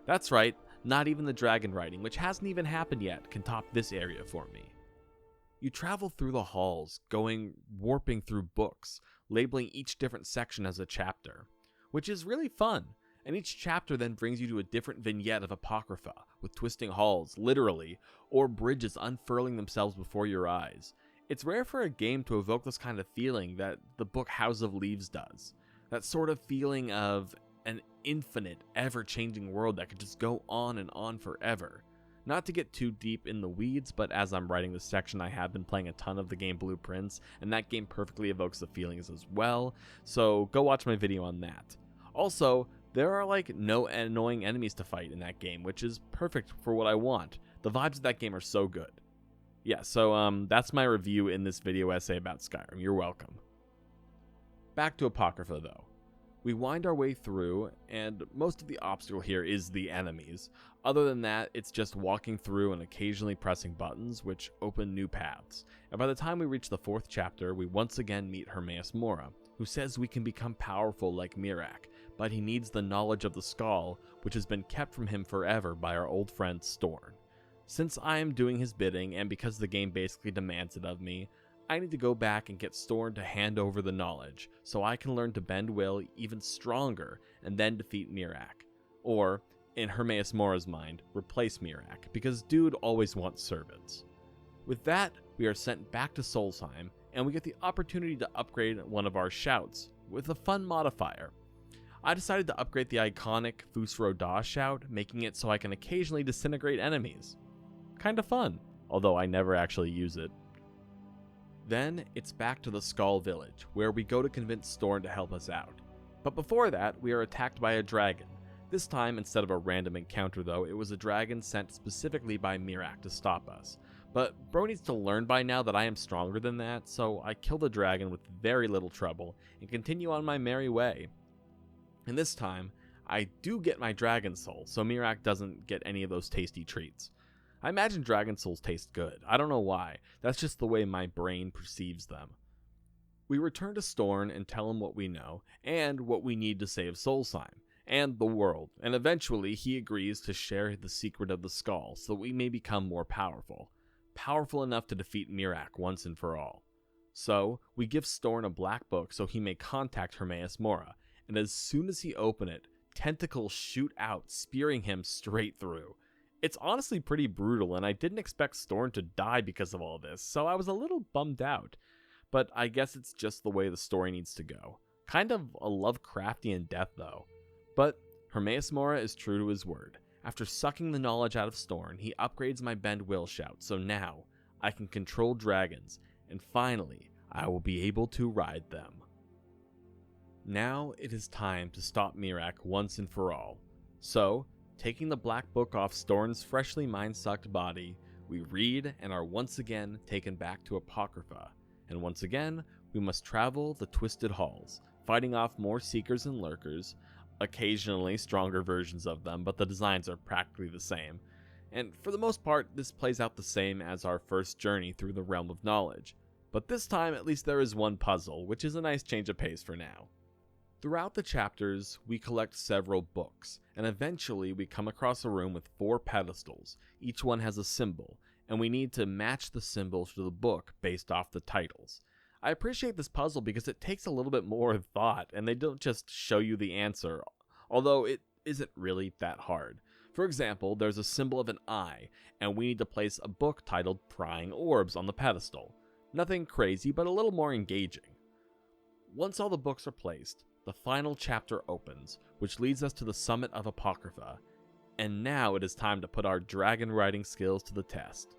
That's right, not even the dragon riding, which hasn't even happened yet, can top this area for me. You travel through the halls, warping through books, labeling each different section as a chapter, which is really fun. and each chapter then brings you to a different vignette of Apocrypha, with twisting halls, literally, or bridges unfurling themselves before your eyes. It's rare for a game to evoke this kind of feeling that the book House of Leaves does. That sort of feeling of an infinite, ever-changing world that could just go on and on forever. Not to get too deep in the weeds, but as I'm writing this section, I have been playing a ton of the game Blueprints, and that game perfectly evokes the feelings as well, so go watch my video on that. Also, there are like no annoying enemies to fight in that game, which is perfect for what I want. The vibes of that game are so good. Yeah, so that's my review in this video essay about Skyrim. You're welcome. Back to Apocrypha though. We wind our way through, and most of the obstacle here is the enemies. Other than that, it's just walking through and occasionally pressing buttons, which open new paths. And by the time we reach the 4th chapter, we once again meet Hermaeus Mora, who says we can become powerful like Miraak, but he needs the knowledge of the Skull, which has been kept from him forever by our old friend Storn. Since I am doing his bidding, and because the game basically demands it of me, I need to go back and get Storn to hand over the knowledge, so I can learn to bend will even stronger and then defeat Miraak. Or, in Hermaeus Mora's mind, replace Miraak, because dude always wants servants. With that, we are sent back to Solstheim, and we get the opportunity to upgrade one of our shouts, with a fun modifier. I decided to upgrade the iconic Fusro Da shout, making it so I can occasionally disintegrate enemies. Kinda fun, although I never actually use it. Then, it's back to the Skull Village, where we go to convince Storn to help us out. But before that, we are attacked by a dragon. This time, instead of a random encounter though, it was a dragon sent specifically by Miraak to stop us. But bro needs to learn by now that I am stronger than that, so I kill the dragon with very little trouble, and continue on my merry way. And this time, I do get my dragon soul, so Miraak doesn't get any of those tasty treats. I imagine dragon souls taste good. I don't know why. That's just the way my brain perceives them. We return to Storn and tell him what we know, and what we need to save Solstheim, and the world, and eventually he agrees to share the secret of the skull so that we may become more powerful. Powerful enough to defeat Miraak once and for all. So, we give Storn a black book so he may contact Hermaeus Mora, and as soon as he opens it, tentacles shoot out, spearing him straight through. It's honestly pretty brutal, and I didn't expect Storn to die because of all this, so I was a little bummed out. But I guess it's just the way the story needs to go. Kind of a Lovecraftian death though. But Hermaeus Mora is true to his word. After sucking the knowledge out of Storn, he upgrades my Bend Will shout, so now I can control dragons, and finally I will be able to ride them. Now it is time to stop Miraak once and for all. So, taking the black book off Storn's freshly mind-sucked body, we read and are once again taken back to Apocrypha, and once again, we must travel the twisted halls, fighting off more seekers and lurkers, occasionally stronger versions of them, but the designs are practically the same, and for the most part, this plays out the same as our first journey through the realm of knowledge, but this time at least there is one puzzle, which is a nice change of pace for now. Throughout the chapters, we collect several books, and eventually we come across a room with 4 pedestals. Each one has a symbol, and we need to match the symbols to the book based off the titles. I appreciate this puzzle because it takes a little bit more thought, and they don't just show you the answer, although it isn't really that hard. For example, there's a symbol of an eye, and we need to place a book titled Prying Orbs on the pedestal. Nothing crazy, but a little more engaging. Once all the books are placed, the final chapter opens, which leads us to the summit of Apocrypha, and now it is time to put our dragon riding skills to the test.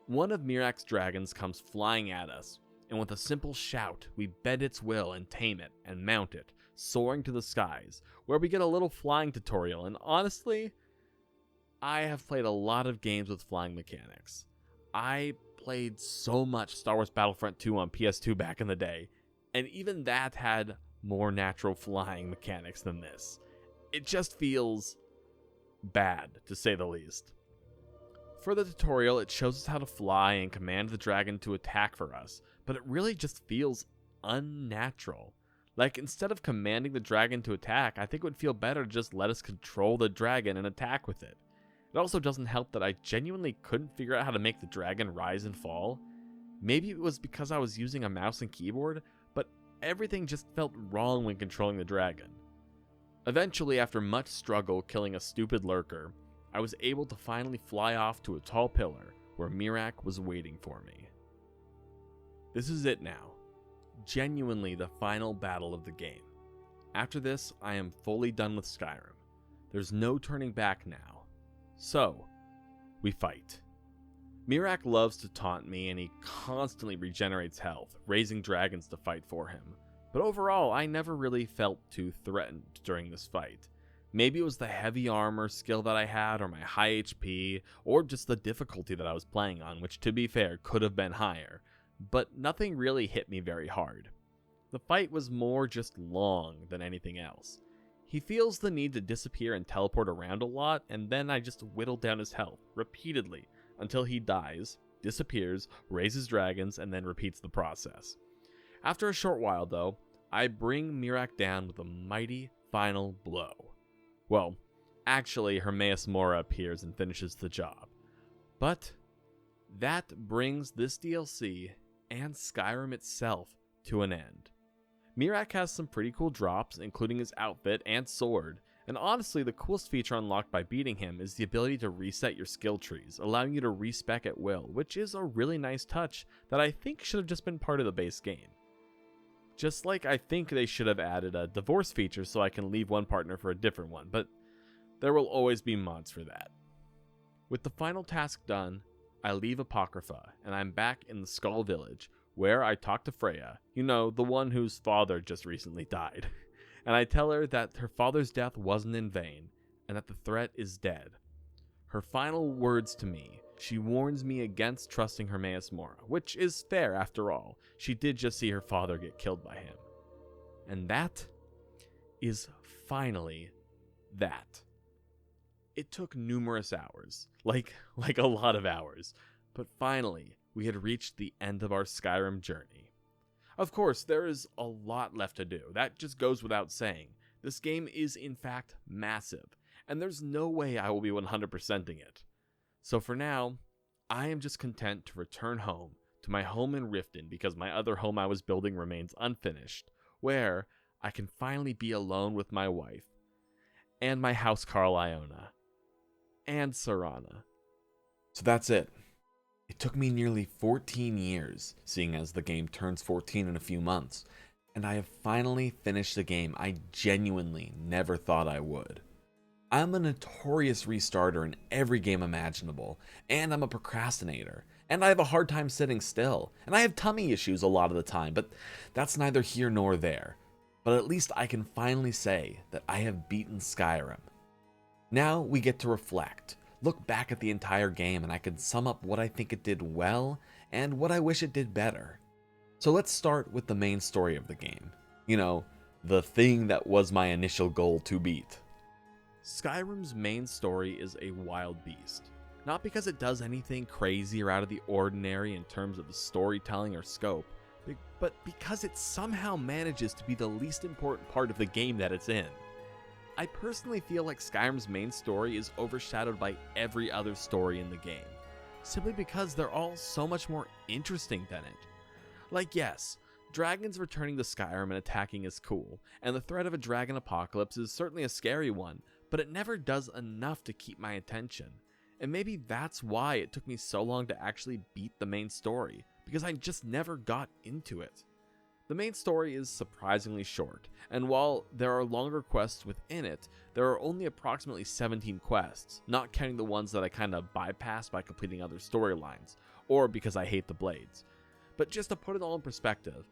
One of Miraak's dragons comes flying at us, and with a simple shout, we bend its will and tame it and mount it, soaring to the skies, where we get a little flying tutorial, and honestly, I have played a lot of games with flying mechanics. I played so much Star Wars Battlefront 2 on PS2 back in the day, and even that had more natural flying mechanics than this. It just feels bad, to say the least. For the tutorial, it shows us how to fly and command the dragon to attack for us, but it really just feels unnatural. Like, instead of commanding the dragon to attack, I think it would feel better to just let us control the dragon and attack with it. It also doesn't help that I genuinely couldn't figure out how to make the dragon rise and fall. Maybe it was because I was using a mouse and keyboard, but everything just felt wrong when controlling the dragon. Eventually, after much struggle killing a stupid lurker, I was able to finally fly off to a tall pillar where Miraak was waiting for me. This is it now. Genuinely the final battle of the game. After this, I am fully done with Skyrim. There's no turning back now. So, we fight. Miraak loves to taunt me and he constantly regenerates health, raising dragons to fight for him. But overall, I never really felt too threatened during this fight. Maybe it was the heavy armor skill that I had, or my high HP, or just the difficulty that I was playing on, which to be fair could have been higher. But nothing really hit me very hard. The fight was more just long than anything else. He feels the need to disappear and teleport around a lot, and then I just whittle down his health, repeatedly, until he dies, disappears, raises dragons, and then repeats the process. After a short while though, I bring Miraak down with a mighty final blow. Well, actually Hermaeus Mora appears and finishes the job. But that brings this DLC and Skyrim itself to an end. Miraak has some pretty cool drops, including his outfit and sword, and honestly the coolest feature unlocked by beating him is the ability to reset your skill trees, allowing you to respec at will, which is a really nice touch that I think should have just been part of the base game. Just like I think they should have added a divorce feature so I can leave one partner for a different one, but there will always be mods for that. With the final task done, I leave Apocrypha, and I'm back in the Skull Village, where I talk to Freya, you know, the one whose father just recently died, and I tell her that her father's death wasn't in vain, and that the threat is dead. Her final words to me, she warns me against trusting Hermaeus Mora, which is fair after all, she did just see her father get killed by him. And that is finally that. It took numerous hours, like a lot of hours, but finally, we had reached the end of our Skyrim journey. Of course, there is a lot left to do, that just goes without saying. This game is in fact massive, and there's no way I will be 100%ing it. So for now, I am just content to return home, to my home in Riften, because my other home I was building remains unfinished, where I can finally be alone with my wife, and my housecarl Iona, and Serana. So that's it. It took me nearly 14 years, seeing as the game turns 14 in a few months, and I have finally finished the game I genuinely never thought I would. I'm a notorious restarter in every game imaginable, and I'm a procrastinator, and I have a hard time sitting still, and I have tummy issues a lot of the time, but that's neither here nor there. But at least I can finally say that I have beaten Skyrim. Now we get to reflect, look back at the entire game, and I can sum up what I think it did well, and what I wish it did better. So let's start with the main story of the game. You know, the thing that was my initial goal to beat. Skyrim's main story is a wild beast. Not because it does anything crazy or out of the ordinary in terms of storytelling or scope, but because it somehow manages to be the least important part of the game that it's in. I personally feel like Skyrim's main story is overshadowed by every other story in the game, simply because they're all so much more interesting than it. Like yes, dragons returning to Skyrim and attacking is cool, and the threat of a dragon apocalypse is certainly a scary one, but it never does enough to keep my attention. And maybe that's why it took me so long to actually beat the main story, because I just never got into it. The main story is surprisingly short, and while there are longer quests within it, there are only approximately 17 quests, not counting the ones that I kinda bypassed by completing other storylines, or because I hate the blades. But just to put it all in perspective,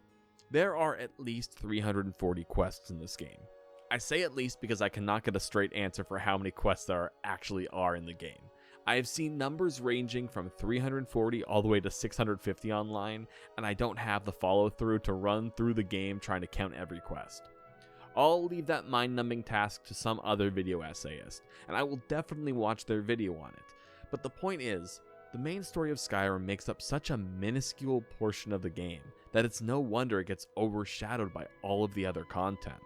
there are at least 340 quests in this game. I say at least because I cannot get a straight answer for how many quests there actually are in the game. I have seen numbers ranging from 340 all the way to 650 online, and I don't have the follow through to run through the game trying to count every quest. I'll leave that mind-numbing task to some other video essayist, and I will definitely watch their video on it. But the point is, the main story of Skyrim makes up such a minuscule portion of the game that it's no wonder it gets overshadowed by all of the other content.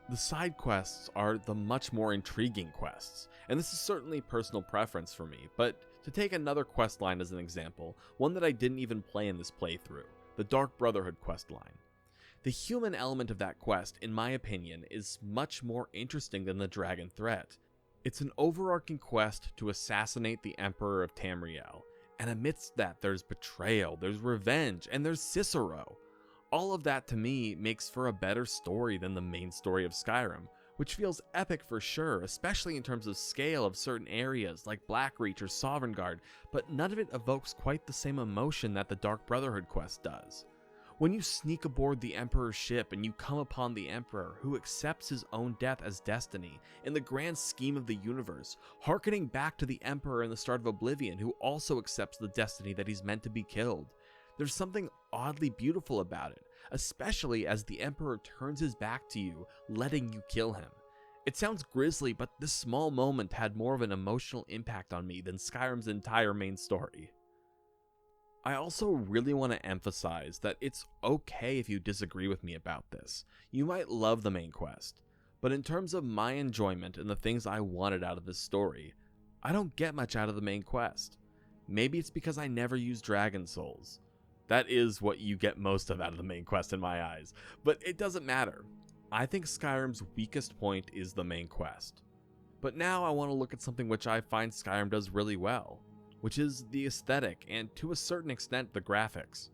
The side quests are the much more intriguing quests, and this is certainly personal preference for me, but to take another quest line as an example, one that I didn't even play in this playthrough, the Dark Brotherhood quest line. The human element of that quest, in my opinion, is much more interesting than the dragon threat. It's an overarching quest to assassinate the Emperor of Tamriel, and amidst that there's betrayal, there's revenge, and there's Cicero. All of that to me makes for a better story than the main story of Skyrim, which feels epic for sure, especially in terms of scale of certain areas like Blackreach or Sovngarde, but none of it evokes quite the same emotion that the Dark Brotherhood quest does. When you sneak aboard the Emperor's ship and you come upon the Emperor, who accepts his own death as destiny in the grand scheme of the universe, hearkening back to the Emperor in the start of Oblivion, who also accepts the destiny that he's meant to be killed, there's something oddly beautiful about it, especially as the Emperor turns his back to you, letting you kill him. It sounds grisly, but this small moment had more of an emotional impact on me than Skyrim's entire main story. I also really want to emphasize that it's okay if you disagree with me about this. You might love the main quest, but in terms of my enjoyment and the things I wanted out of this story, I don't get much out of the main quest. Maybe it's because I never used Dragon Souls. That is what you get most of out of the main quest in my eyes, but it doesn't matter. I think Skyrim's weakest point is the main quest. But now I want to look at something which I find Skyrim does really well, which is the aesthetic and to a certain extent the graphics.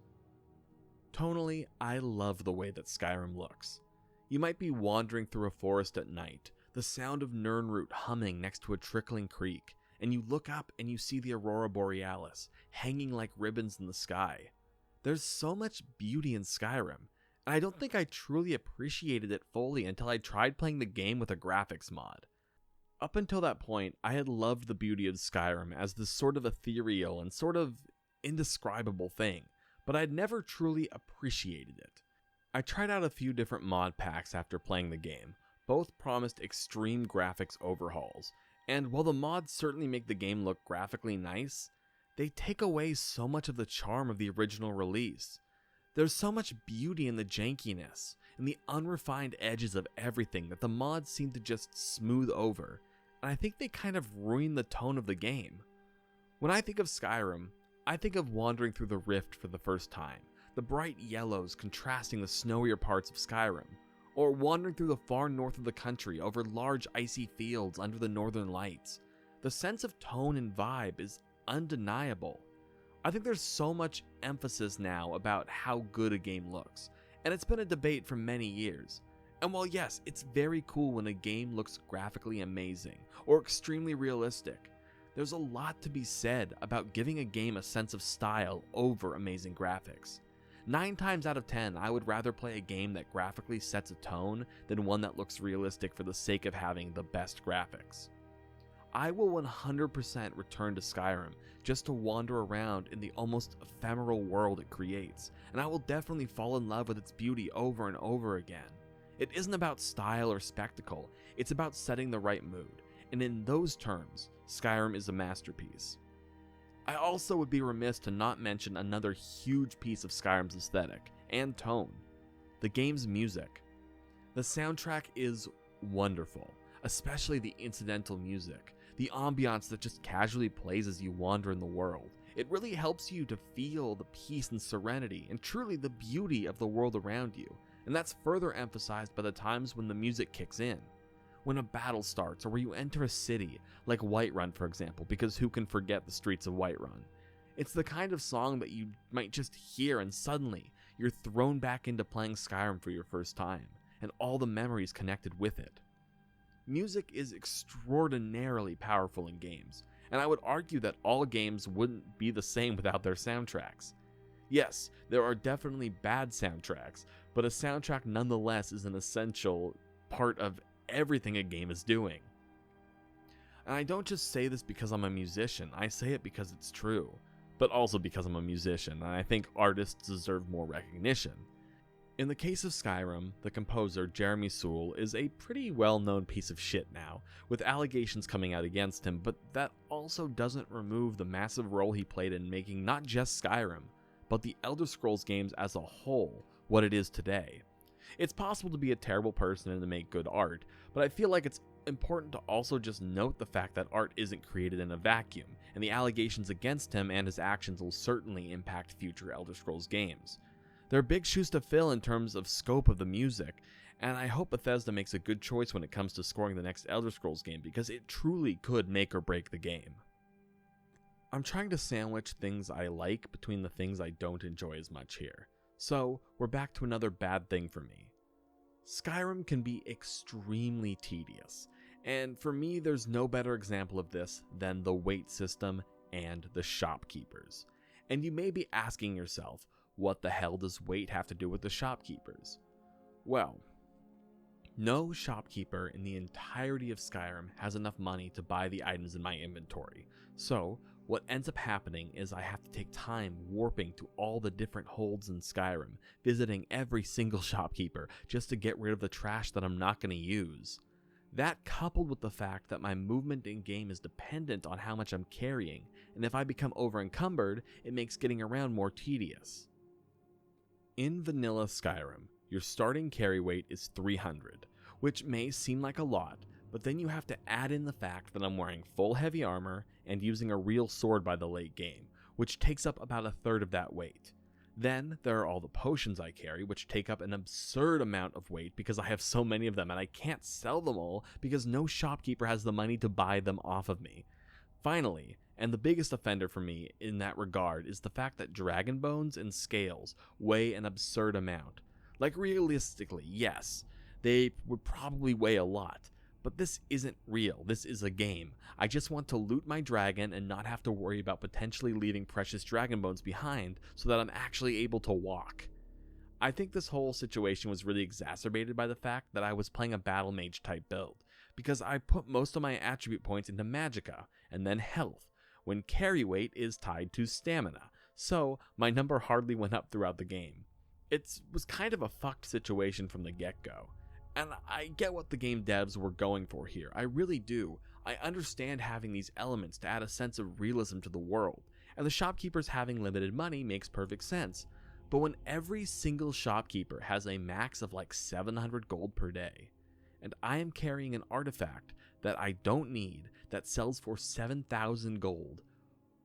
Tonally, I love the way that Skyrim looks. You might be wandering through a forest at night, the sound of Nirnroot humming next to a trickling creek, and you look up and you see the Aurora Borealis hanging like ribbons in the sky. There's so much beauty in Skyrim, and I don't think I truly appreciated it fully until I tried playing the game with a graphics mod. Up until that point, I had loved the beauty of Skyrim as this sort of ethereal and sort of indescribable thing, but I'd never truly appreciated it. I tried out a few different mod packs after playing the game. Both promised extreme graphics overhauls, and while the mods certainly make the game look graphically nice, they take away so much of the charm of the original release. There's so much beauty in the jankiness and the unrefined edges of everything that the mods seem to just smooth over, and I think they kind of ruin the tone of the game. When I think of Skyrim, I think of wandering through the Rift for the first time, the bright yellows contrasting the snowier parts of Skyrim, or wandering through the far north of the country over large icy fields under the northern lights. The sense of tone and vibe is undeniable. I think there's so much emphasis now about how good a game looks, and it's been a debate for many years. And while yes, it's very cool when a game looks graphically amazing or extremely realistic, there's a lot to be said about giving a game a sense of style over amazing graphics. 9 times out of 10, I would rather play a game that graphically sets a tone than one that looks realistic for the sake of having the best graphics. I will 100% return to Skyrim just to wander around in the almost ephemeral world it creates, and I will definitely fall in love with its beauty over and over again. It isn't about style or spectacle, it's about setting the right mood, and in those terms, Skyrim is a masterpiece. I also would be remiss to not mention another huge piece of Skyrim's aesthetic and tone: the game's music. The soundtrack is wonderful, especially the incidental music, the ambiance that just casually plays as you wander in the world. It really helps you to feel the peace and serenity and truly the beauty of the world around you, and that's further emphasized by the times when the music kicks in. When a battle starts, or where you enter a city, like Whiterun for example, because who can forget the streets of Whiterun? It's the kind of song that you might just hear and suddenly you're thrown back into playing Skyrim for your first time, and all the memories connected with it. Music is extraordinarily powerful in games, and I would argue that all games wouldn't be the same without their soundtracks. Yes, there are definitely bad soundtracks, but a soundtrack nonetheless is an essential part of everything a game is doing. And I don't just say this because I'm a musician, I say it because it's true, but also because I'm a musician, and I think artists deserve more recognition. In the case of Skyrim, the composer Jeremy Soule is a pretty well-known piece of shit now, with allegations coming out against him, but that also doesn't remove the massive role he played in making not just Skyrim, but the Elder Scrolls games as a whole what it is today. It's possible to be a terrible person and to make good art, but I feel like it's important to also just note the fact that art isn't created in a vacuum, and the allegations against him and his actions will certainly impact future Elder Scrolls games. They're big shoes to fill in terms of scope of the music, and I hope Bethesda makes a good choice when it comes to scoring the next Elder Scrolls game, because it truly could make or break the game. I'm trying to sandwich things I like between the things I don't enjoy as much here. So, we're back to another bad thing for me. Skyrim can be extremely tedious, and for me there's no better example of this than the wait system and the shopkeepers. And you may be asking yourself, what the hell does wait have to do with the shopkeepers? Well, no shopkeeper in the entirety of Skyrim has enough money to buy the items in my inventory, so what ends up happening is I have to take time warping to all the different holds in Skyrim, visiting every single shopkeeper just to get rid of the trash that I'm not going to use. That, coupled with the fact that my movement in game is dependent on how much I'm carrying, and if I become over-encumbered, it makes getting around more tedious. In vanilla Skyrim, your starting carry weight is 300, which may seem like a lot, but then you have to add in the fact that I'm wearing full heavy armor and using a real sword by the late game, which takes up about a third of that weight. Then there are all the potions I carry, which take up an absurd amount of weight because I have so many of them and I can't sell them all because no shopkeeper has the money to buy them off of me. Finally, and the biggest offender for me in that regard, is the fact that dragon bones and scales weigh an absurd amount. Like, realistically, yes, they would probably weigh a lot, but this isn't real. This is a game. I just want to loot my dragon and not have to worry about potentially leaving precious dragon bones behind so that I'm actually able to walk. I think this whole situation was really exacerbated by the fact that I was playing a battle mage type build, because I put most of my attribute points into magicka and then health, when carry weight is tied to stamina, so my number hardly went up throughout the game. It was kind of a fucked situation from the get-go. And I get what the game devs were going for here, I really do. I understand having these elements to add a sense of realism to the world, and the shopkeepers having limited money makes perfect sense. But when every single shopkeeper has a max of like 700 gold per day, and I am carrying an artifact that I don't need that sells for 7,000 gold,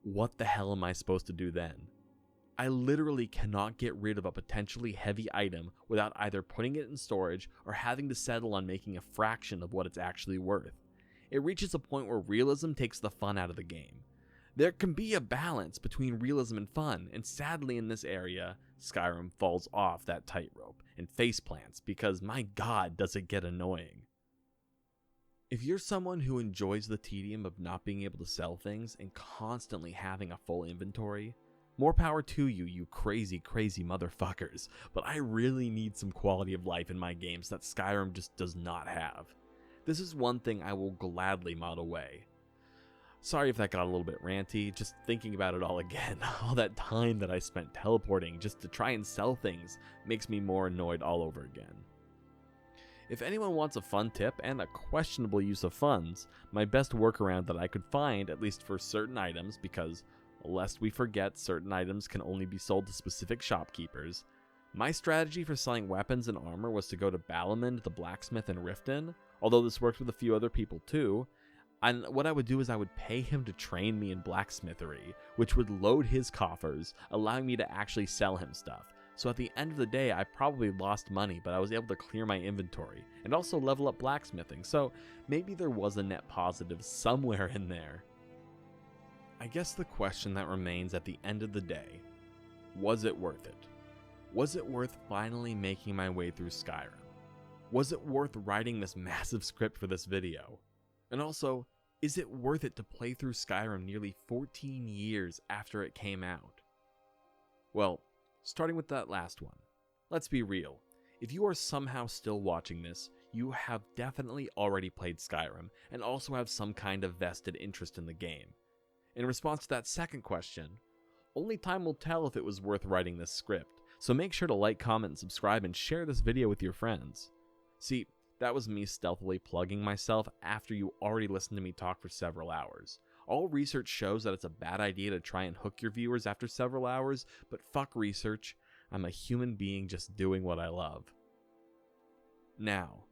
what the hell am I supposed to do then? I literally cannot get rid of a potentially heavy item without either putting it in storage or having to settle on making a fraction of what it's actually worth. It reaches a point where realism takes the fun out of the game. There can be a balance between realism and fun, and sadly in this area, Skyrim falls off that tightrope and faceplants because my god does it get annoying. If you're someone who enjoys the tedium of not being able to sell things and constantly having a full inventory, more power to you, you crazy motherfuckers, but I really need some quality of life in my games that Skyrim just does not have. This is one thing I will gladly mod away. Sorry if that got a little bit ranty, just thinking about it all again. All that time that I spent teleporting just to try and sell things makes me more annoyed all over again. If anyone wants a fun tip and a questionable use of funds, my best workaround that I could find, at least for certain items, because lest we forget certain items can only be sold to specific shopkeepers, my strategy for selling weapons and armor was to go to Balamund the blacksmith in Riften, although this worked with a few other people too. And what I would do is I would pay him to train me in blacksmithery, which would load his coffers, allowing me to actually sell him stuff. So at the end of the day, I probably lost money, but I was able to clear my inventory, and also level up blacksmithing, so maybe there was a net positive somewhere in there. I guess the question that remains at the end of the day, was it worth it? Was it worth finally making my way through Skyrim? Was it worth writing this massive script for this video? And also, is it worth it to play through Skyrim nearly 14 years after it came out? Well, starting with that last one, let's be real. If you are somehow still watching this, you have definitely already played Skyrim and also have some kind of vested interest in the game. In response to that second question, only time will tell if it was worth writing this script, so make sure to like, comment, and subscribe, and share this video with your friends. See, that was me stealthily plugging myself after you already listened to me talk for several hours. All research shows that it's a bad idea to try and hook your viewers after several hours, but fuck research, I'm a human being just doing what I love. Now,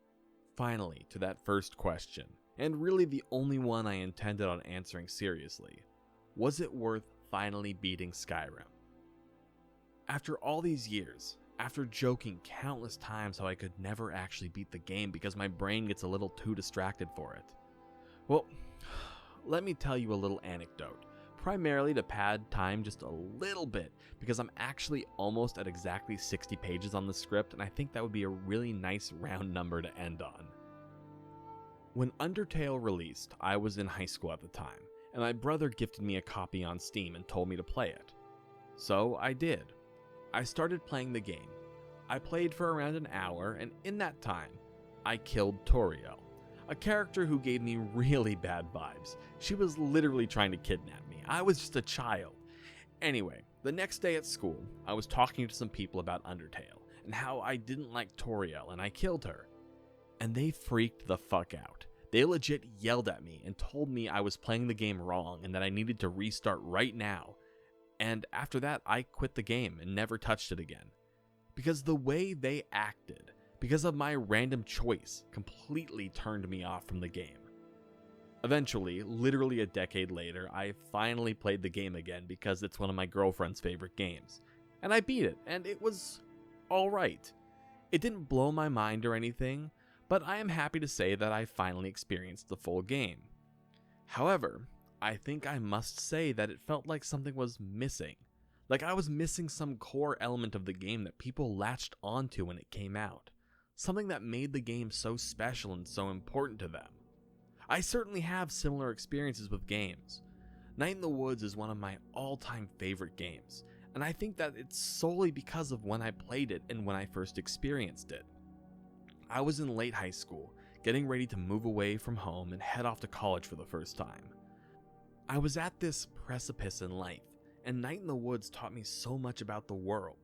finally to that first question, and really the only one I intended on answering seriously. Was it worth finally beating Skyrim? After all these years, after joking countless times how I could never actually beat the game because my brain gets a little too distracted for it. Well, let me tell you a little anecdote, primarily to pad time just a little bit, because I'm actually almost at exactly 60 pages on the script, and I think that would be a really nice round number to end on. When Undertale released, I was in high school at the time, and my brother gifted me a copy on Steam and told me to play it. So I did. I started playing the game. I played for around an hour, and in that time, I killed Toriel, a character who gave me really bad vibes. She was literally trying to kidnap me. I was just a child. Anyway, the next day at school, I was talking to some people about Undertale, and how I didn't like Toriel, and I killed her. And they freaked the fuck out. They legit yelled at me and told me I was playing the game wrong and that I needed to restart right now. And after that, I quit the game and never touched it again. Because the way they acted, because of my random choice, completely turned me off from the game. Eventually, literally a decade later, I finally played the game again because it's one of my girlfriend's favorite games. And I beat it, and it was alright. It didn't blow my mind or anything, but I am happy to say that I finally experienced the full game. However, I think I must say that it felt like something was missing. Like I was missing some core element of the game that people latched onto when it came out. Something that made the game so special and so important to them. I certainly have similar experiences with games. Night in the Woods is one of my all-time favorite games, and I think that it's solely because of when I played it and when I first experienced it. I was in late high school, getting ready to move away from home and head off to college for the first time. I was at this precipice in life, and Night in the Woods taught me so much about the world.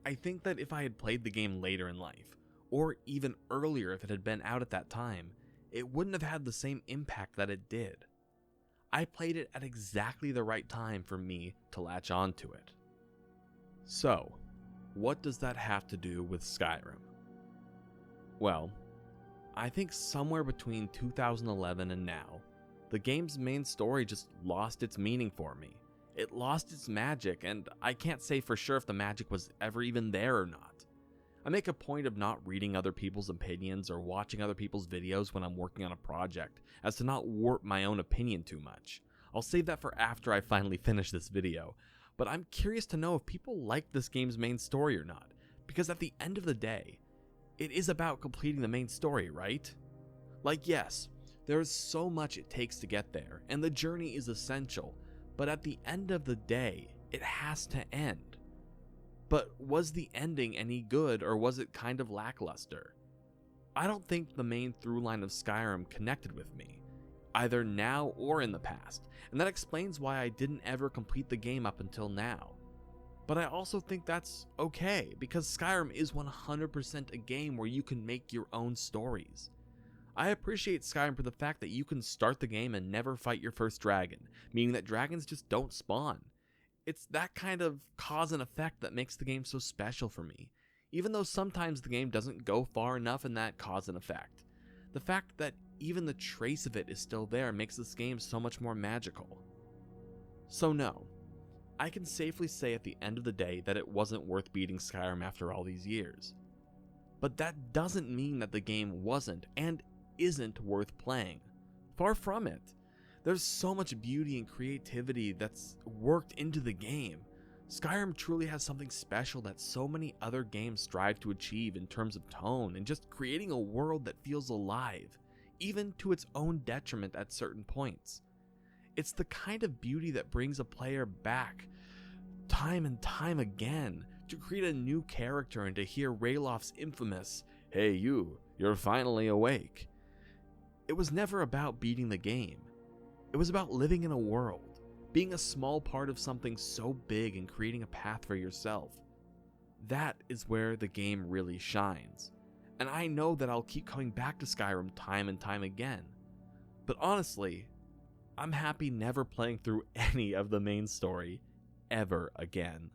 I think that if I had played the game later in life, or even earlier if it had been out at that time, it wouldn't have had the same impact that it did. I played it at exactly the right time for me to latch onto it. So, what does that have to do with Skyrim? Well, I think somewhere between 2011 and now, the game's main story just lost its meaning for me. It lost its magic, and I can't say for sure if the magic was ever even there or not. I make a point of not reading other people's opinions or watching other people's videos when I'm working on a project, as to not warp my own opinion too much. I'll save that for after I finally finish this video, but I'm curious to know if people like this game's main story or not, because at the end of the day, it is about completing the main story, right? Like, yes, there is so much it takes to get there, and the journey is essential, but at the end of the day, it has to end. But was the ending any good, or was it kind of lackluster? I don't think the main through line of Skyrim connected with me, either now or in the past, and that explains why I didn't ever complete the game up until now. But I also think that's okay, because Skyrim is 100% a game where you can make your own stories. I appreciate Skyrim for the fact that you can start the game and never fight your first dragon, meaning that dragons just don't spawn. It's that kind of cause and effect that makes the game so special for me, even though sometimes the game doesn't go far enough in that cause and effect. The fact that even the trace of it is still there makes this game so much more magical. So no, I can safely say at the end of the day that it wasn't worth beating Skyrim after all these years. But that doesn't mean that the game wasn't and isn't worth playing. Far from it. There's so much beauty and creativity that's worked into the game. Skyrim truly has something special that so many other games strive to achieve in terms of tone and just creating a world that feels alive, even to its own detriment at certain points. It's the kind of beauty that brings a player back time and time again to create a new character and to hear Raylof's infamous, "Hey you're finally awake." It was never about beating the game. It was about living in a world, being a small part of something so big and creating a path for yourself. That is where the game really shines. And I know that I'll keep coming back to Skyrim time and time again. But honestly, I'm happy never playing through any of the main story ever again.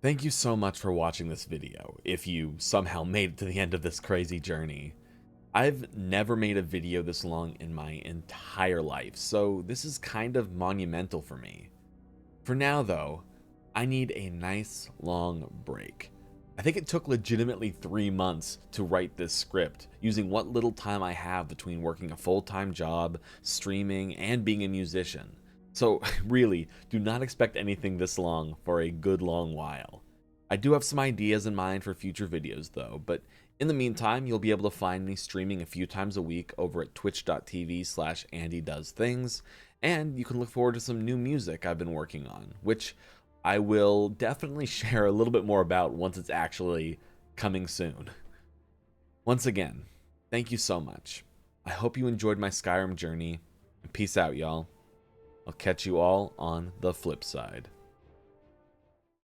Thank you so much for watching this video, if you somehow made it to the end of this crazy journey. I've never made a video this long in my entire life, so this is kind of monumental for me. For now though, I need a nice long break. I think it took legitimately 3 months to write this script, using what little time I have between working a full-time job, streaming, and being a musician. So really, do not expect anything this long for a good long while. I do have some ideas in mind for future videos though, but in the meantime, you'll be able to find me streaming a few times a week over at twitch.tv/AndyDoesThings, and you can look forward to some new music I've been working on, which I will definitely share a little bit more about once it's actually coming soon. Once again, thank you so much. I hope you enjoyed my Skyrim journey, and peace out, y'all. I'll catch you all on the flip side.